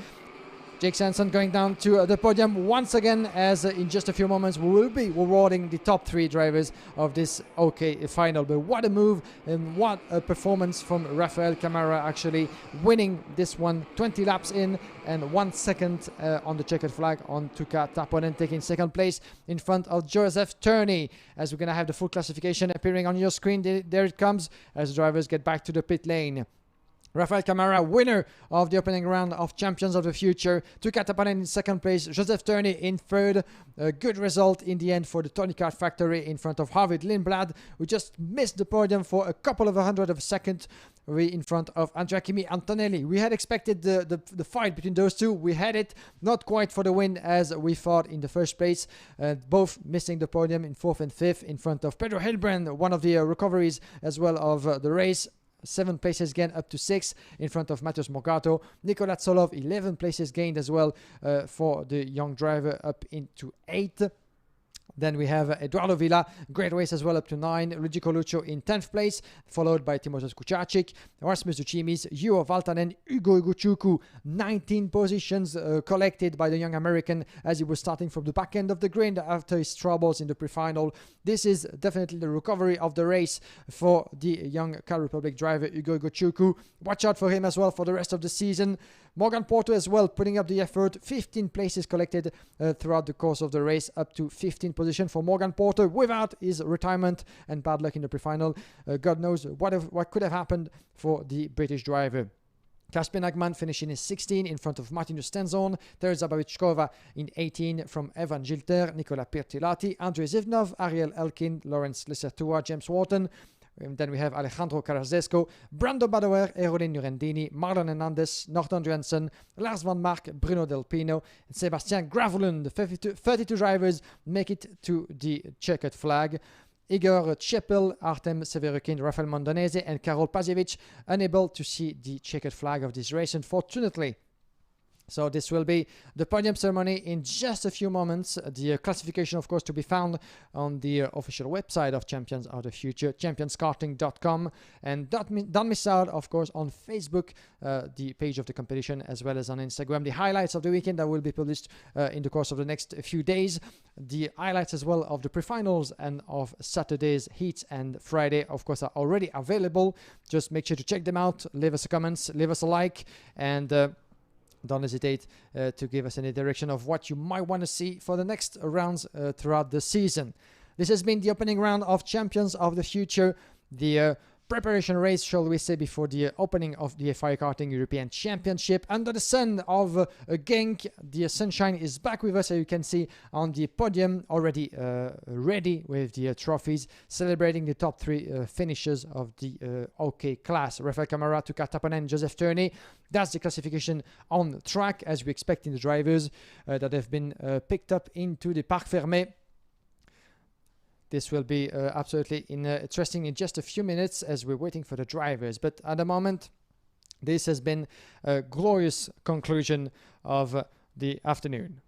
Jake Sanson going down to the podium once again, as in just a few moments we will be rewarding the top 3 drivers of this OK final. But what a move and what a performance from Rafael Camara, actually winning this one 20 laps in and 1 second on the checkered flag on Tuka Tappanen, taking second place in front of Joseph Turney. As we're going to have the full classification appearing on your screen, there it comes as the drivers get back to the pit lane. Rafael Camara, winner of the opening round of Champions of the Future. Tuka Tappanen in second place. Joseph Turney in third. A good result in the end for the Tony Kart factory in front of Harvey Lindblad, who just missed the podium for a couple of 100 of a second in front of Andrea Kimi Antonelli. We had expected the fight between those two. We had it, not quite for the win as we thought in the first place. Both missing the podium in 4th and 5th in front of Pedro Hilbrand, one of the recoveries as well of the race. 7 places gained up to 6 in front of Matheus Morgato. Nikola Tsolov 11 places gained as well for the young driver up into 8. Then we have Eduardo Villa, great race as well, up to 9. Luigi Coluccio in 10th place, followed by Timotej Kucharczyk, Rasmus Duchimis, Juho Valtanen, Ugo Iguchuku. 19 positions collected by the young American as he was starting from the back end of the grid after his troubles in the pre-final. This is definitely the recovery of the race for the young Czech Republic driver Ugo Iguchuku. Watch out for him as well for the rest of the season. Morgan Porter as well, putting up the effort. 15 places collected throughout the course of the race, up to 15 position for Morgan Porter without his retirement and bad luck in the pre-final. God knows what could have happened for the British driver. Kasper Nagman finishing in 16 in front of Martin Stenzon, Teresa Babichkova in 18 from Evan Gilter, Nicola Pirtilati, Andrei Zivnov, Ariel Elkin, Lawrence Lesertua, James Wharton. And then we have Alejandro Carrasesco, Brando Badoer, Erolin Nurendini, Marlon Hernandez, Norton Johansson, Lars van Mark, Bruno Del Pino, and Sebastian Gravelund. 32 drivers make it to the checkered flag. Igor Chepel, Artem Severukin, Rafael Mondonese, and Karol Pasievic unable to see the checkered flag of this race, unfortunately. So this will be the podium ceremony in just a few moments. The classification, of course, to be found on the official website of Champions of the Future, championskarting.com. And don't miss out, of course, on Facebook, the page of the competition, as well as on Instagram. The highlights of the weekend that will be published in the course of the next few days. The highlights as well of the pre-finals and of Saturday's heats and Friday, of course, are already available. Just make sure to check them out. Leave us a comment, leave us a like, and don't hesitate to give us any direction of what you might want to see for the next rounds throughout the season. This has been the opening round of Champions of the Future, the preparation race, shall we say, before the opening of the FI Karting European Championship. Under the sun of Genk, the sunshine is back with us, as you can see on the podium, already ready with the trophies, celebrating the top 3 finishers of the OK class. Rafael Camara, Tuka Tapanen, Joseph Turney. That's the classification on track, as we expect in the drivers that have been picked up into the Parc Fermé. This will be absolutely interesting in just a few minutes as we're waiting for the drivers. But at the moment, this has been a glorious conclusion of the afternoon.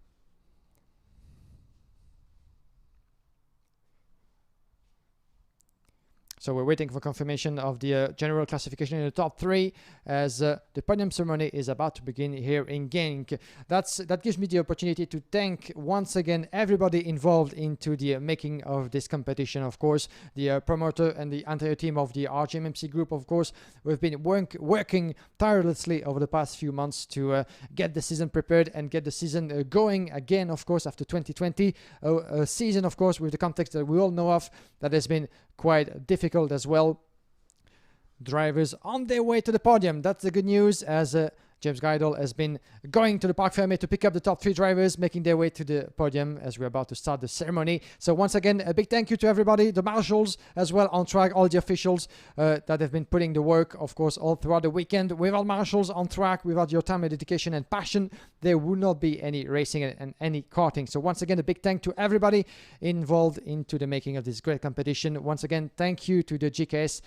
So we're waiting for confirmation of the general classification in the top 3 as the podium ceremony is about to begin here in Genk. That gives me the opportunity to thank once again everybody involved into the making of this competition. Of course, the promoter and the entire team of the RGMMC group. Of course, we've been working tirelessly over the past few months to get the season prepared and get the season going again. Of course, after 2020, a season, of course, with the context that we all know of, that has been quite difficult as well. Drivers on their way to the podium. That's the good news, as James Geidel has been going to the Parc Fermé to pick up the top 3 drivers, making their way to the podium as we're about to start the ceremony. So once again, a big thank you to everybody, the marshals as well on track, all the officials that have been putting the work, of course, all throughout the weekend. Without marshals on track, without your time and dedication and passion, there would not be any racing and any karting. So once again, a big thank to everybody involved into the making of this great competition. Once again, thank you to the GKS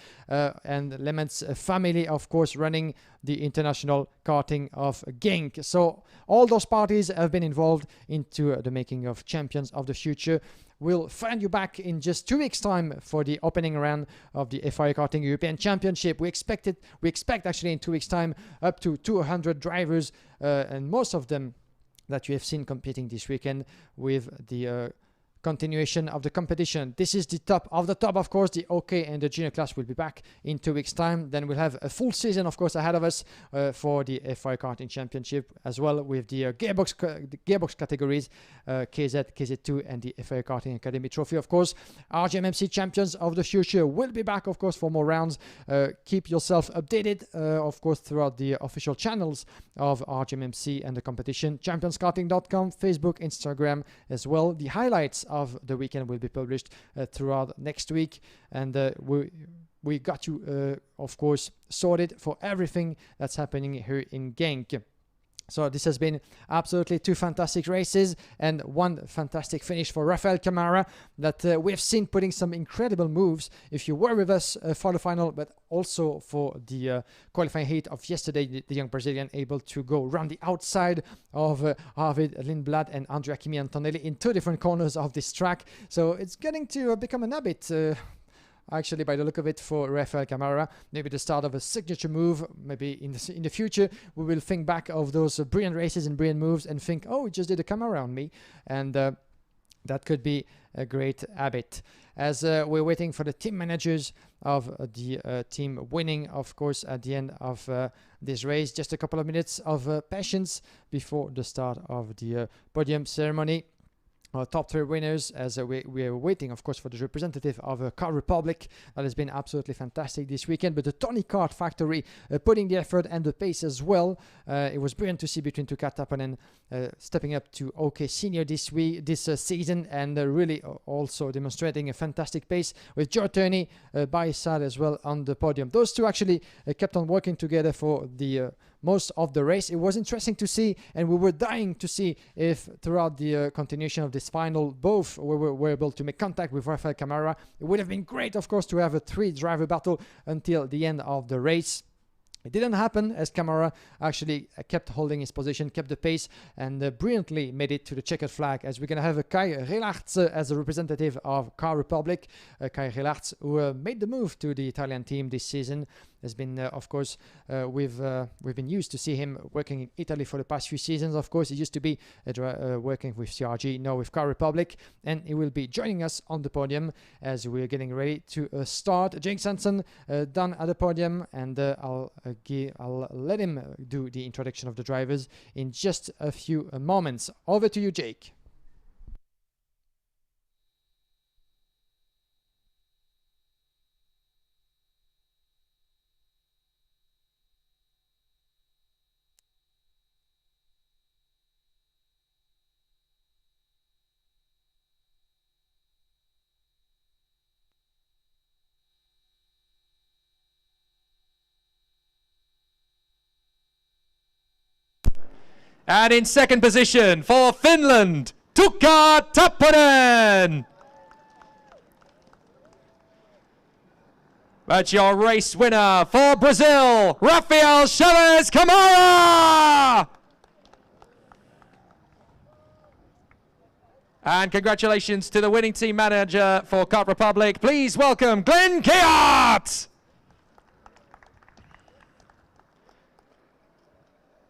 and Lemens family, of course, running the international karting of Genk. So all those parties have been involved into the making of Champions of the Future. We'll find you back in just 2 weeks' time for the opening round of the FI Karting European Championship. We expect actually in 2 weeks' time up to 200 drivers, and most of them that you have seen competing this weekend with the continuation of the competition. This is the top of the top, of course. The OK and the junior class will be back in 2 weeks' time. Then we'll have a full season, of course, ahead of us for the FI Karting Championship, as well with the gearbox categories, KZ, KZ2, and the FI Karting Academy Trophy, of course. RGMMC Champions of the Future will be back, of course, for more rounds. Keep yourself updated, of course, throughout the official channels of RGMMC and the competition. Championskarting.com, Facebook, Instagram, as well. The highlights of the weekend will be published throughout next week, and we got you of course sorted for everything that's happening here in Genk. So this has been absolutely 2 fantastic races and 1 fantastic finish for Rafael Camara that we have seen putting some incredible moves. If you were with us for the final, but also for the qualifying heat of yesterday, the young Brazilian able to go around the outside of Arvid Lindblad and Andrea Kimi Antonelli in 2 different corners of this track. So it's getting to become an habit. Actually, by the look of it, for Rafael Camara, maybe the start of a signature move. Maybe in the future, we will think back of those brilliant races and brilliant moves and think, oh, he just did a Camara on me. And that could be a great habit. As we're waiting for the team managers of the team winning, of course, at the end of this race. Just a couple of minutes of patience before the start of the podium ceremony. Top 3 winners, as we are waiting, of course, for the representative of Car Republic. That has been absolutely fantastic this weekend. But the Tony Kart factory putting the effort and the pace as well. It was brilliant to see between Tukat Tappanen stepping up to OK Senior this season, and really also demonstrating a fantastic pace with Joe Turney by his side as well on the podium. Those 2 actually kept on working together for the most of the race. It was interesting to see, and we were dying to see if throughout the continuation of this final both were able to make contact with Rafael Camara. It would have been great, of course, to have a 3-driver battle until the end of the race. It didn't happen, as Camara actually kept holding his position, kept the pace, and brilliantly made it to the checkered flag, as we're going to have Kai Relartz as a representative of Car Republic. Kai Relartz, who made the move to the Italian team this season, has been, of course, we've been used to see him working in Italy for the past few seasons. Of course, he used to be working with CRG, now with Car Republic, and he will be joining us on the podium as we're getting ready to start. Jake Sanson done at the podium, and I'll let him do the introduction of the drivers in just a few moments. Over to you, Jake. And in second position for Finland, Tuukka Tappanen. But your race winner for Brazil, Rafael Chavez Camara. And congratulations to the winning team manager for Car Republic. Please welcome Glenn Keart.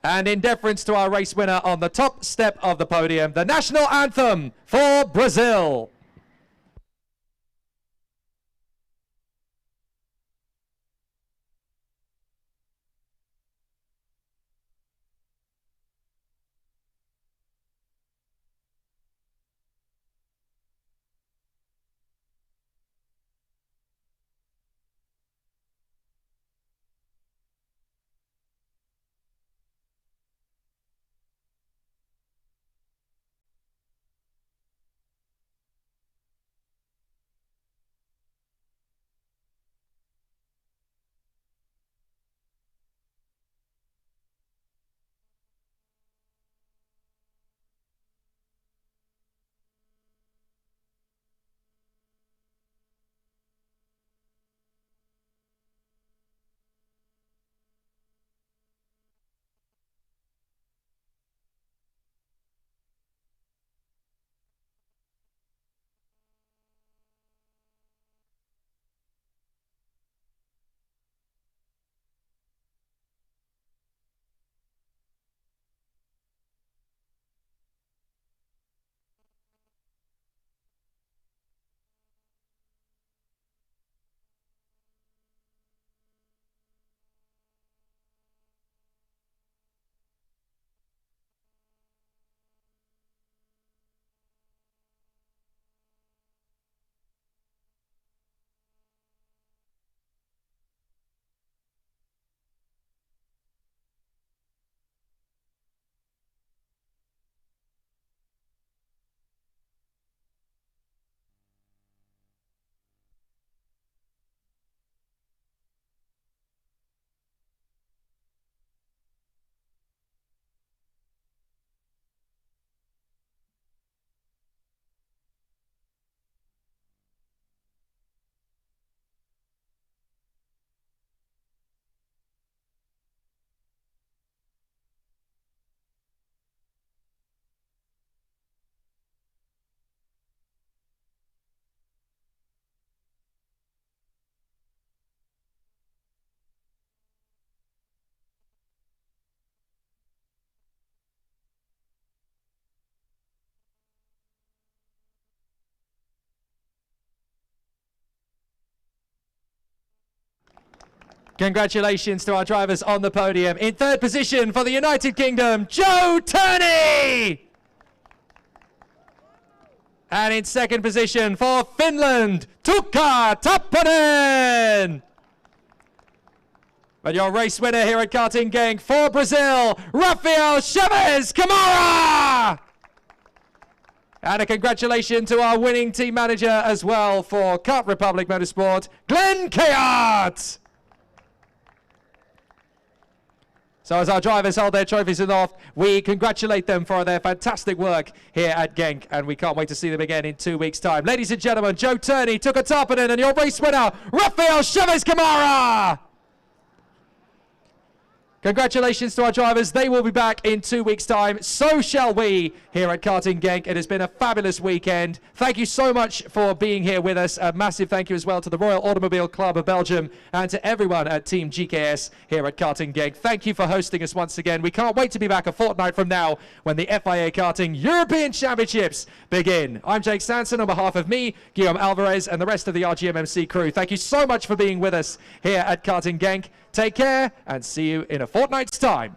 And in deference to our race winner on the top step of the podium, the national anthem for Brazil. Congratulations to our drivers on the podium. In third position for the United Kingdom, Joe Turney. And in second position for Finland, Tuukka Tappanen. But your race winner here at Karting Genk for Brazil, Rafael Chaves Camara. And a congratulations to our winning team manager as well for Kart Republic Motorsport, Glenn Kayart. So as our drivers hold their trophies aloft, we congratulate them for their fantastic work here at Genk, and we can't wait to see them again in 2 weeks' time. Ladies and gentlemen, Joe Turney, Tuukka Tappanen, and your race winner, Rafael Chaves Camara. Congratulations to our drivers. They will be back in 2 weeks' time. So shall we here at Karting Genk. It has been a fabulous weekend. Thank you so much for being here with us. A massive thank you as well to the Royal Automobile Club of Belgium and to everyone at Team GKS here at Karting Genk. Thank you for hosting us once again. We can't wait to be back a fortnight from now when the FIA Karting European Championships begin. I'm Jake Sanson on behalf of me, Guillaume Alvarez, and the rest of the RGMMC crew. Thank you so much for being with us here at Karting Genk. Take care and see you in a fortnight's time.